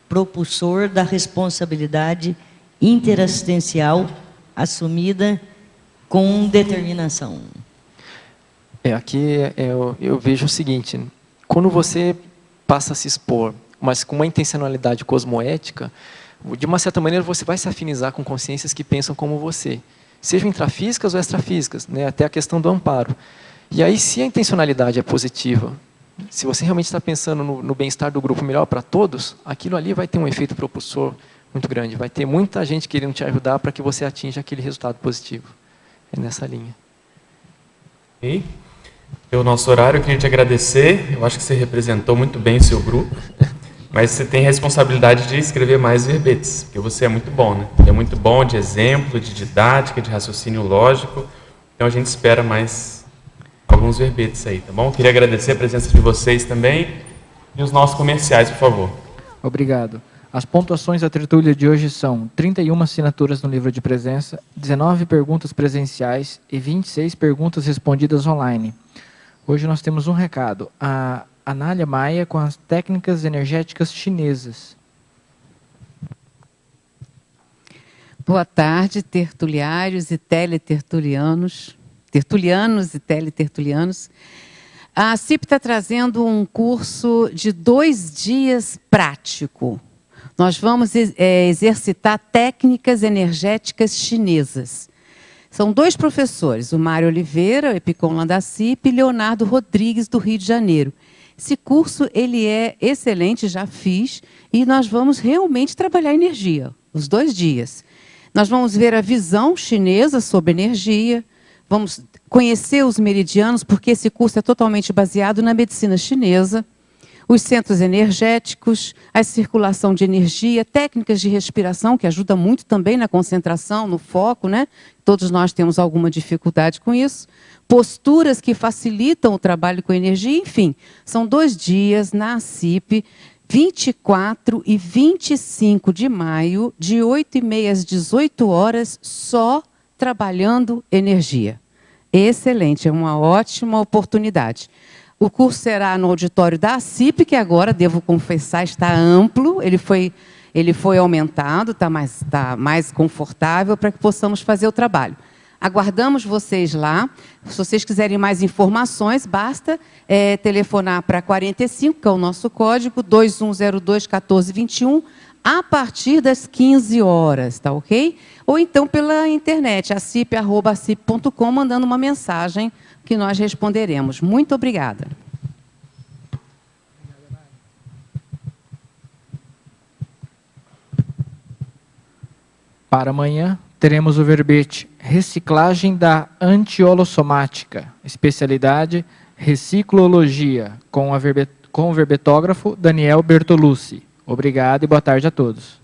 propulsor da responsabilidade interassistencial assumida com determinação. Aqui eu vejo o seguinte, quando você passa a se expor, mas com uma intencionalidade cosmoética, de uma certa maneira você vai se afinizar com consciências que pensam como você, sejam intrafísicas ou extrafísicas, né, até a questão do amparo. E aí, se a intencionalidade é positiva, se você realmente está pensando no bem-estar do grupo melhor para todos, aquilo ali vai ter um efeito propulsor muito grande. Vai ter muita gente querendo te ajudar para que você atinja aquele resultado positivo. É nessa linha. E pelo nosso horário, eu queria te agradecer. Eu acho que você representou muito bem o seu grupo. Mas você tem a responsabilidade de escrever mais verbetes, porque você é muito bom, né? É muito bom de exemplo, de didática, de raciocínio lógico. Então a gente espera mais alguns verbetes aí, tá bom? Eu queria agradecer a presença de vocês também e os nossos comerciais, por favor. Obrigado. As pontuações da tertúlia de hoje são 31 assinaturas no livro de presença, 19 perguntas presenciais e 26 perguntas respondidas online. Hoje nós temos um recado. A Anália Maia com as técnicas energéticas chinesas. Boa tarde, tertuliários e teletertulianos. Tertulianos e teletertulianos. A CIP está trazendo um curso de 2 dias prático. Nós vamos exercitar técnicas energéticas chinesas. São 2 professores, o Mário Oliveira, Epicom lá da CIP, e Leonardo Rodrigues, do Rio de Janeiro. Esse curso ele é excelente, já fiz, e nós vamos realmente trabalhar energia, os 2 dias. Nós vamos ver a visão chinesa sobre energia, vamos conhecer os meridianos, porque esse curso é totalmente baseado na medicina chinesa, os centros energéticos, a circulação de energia, técnicas de respiração, que ajuda muito também na concentração, no foco, né? Todos nós temos alguma dificuldade com isso. Posturas que facilitam o trabalho com energia, enfim. São 2 dias na CIP, 24 e 25 de maio, de 8h30 às 18 horas, só trabalhando energia. Excelente, é uma ótima oportunidade. O curso será no auditório da CIP, que agora, devo confessar, está amplo, ele foi aumentado, está mais confortável para que possamos fazer o trabalho. Aguardamos vocês lá. Se vocês quiserem mais informações, basta telefonar para 45, que é o nosso código, 2102-1421, a partir das 15 horas, tá ok? Ou então pela internet, acip.com, mandando uma mensagem que nós responderemos. Muito obrigada. Para amanhã, teremos o verbete Reciclagem da Antiolossomática, especialidade Reciclologia, com o verbetógrafo Daniel Bertolucci. Obrigado e boa tarde a todos.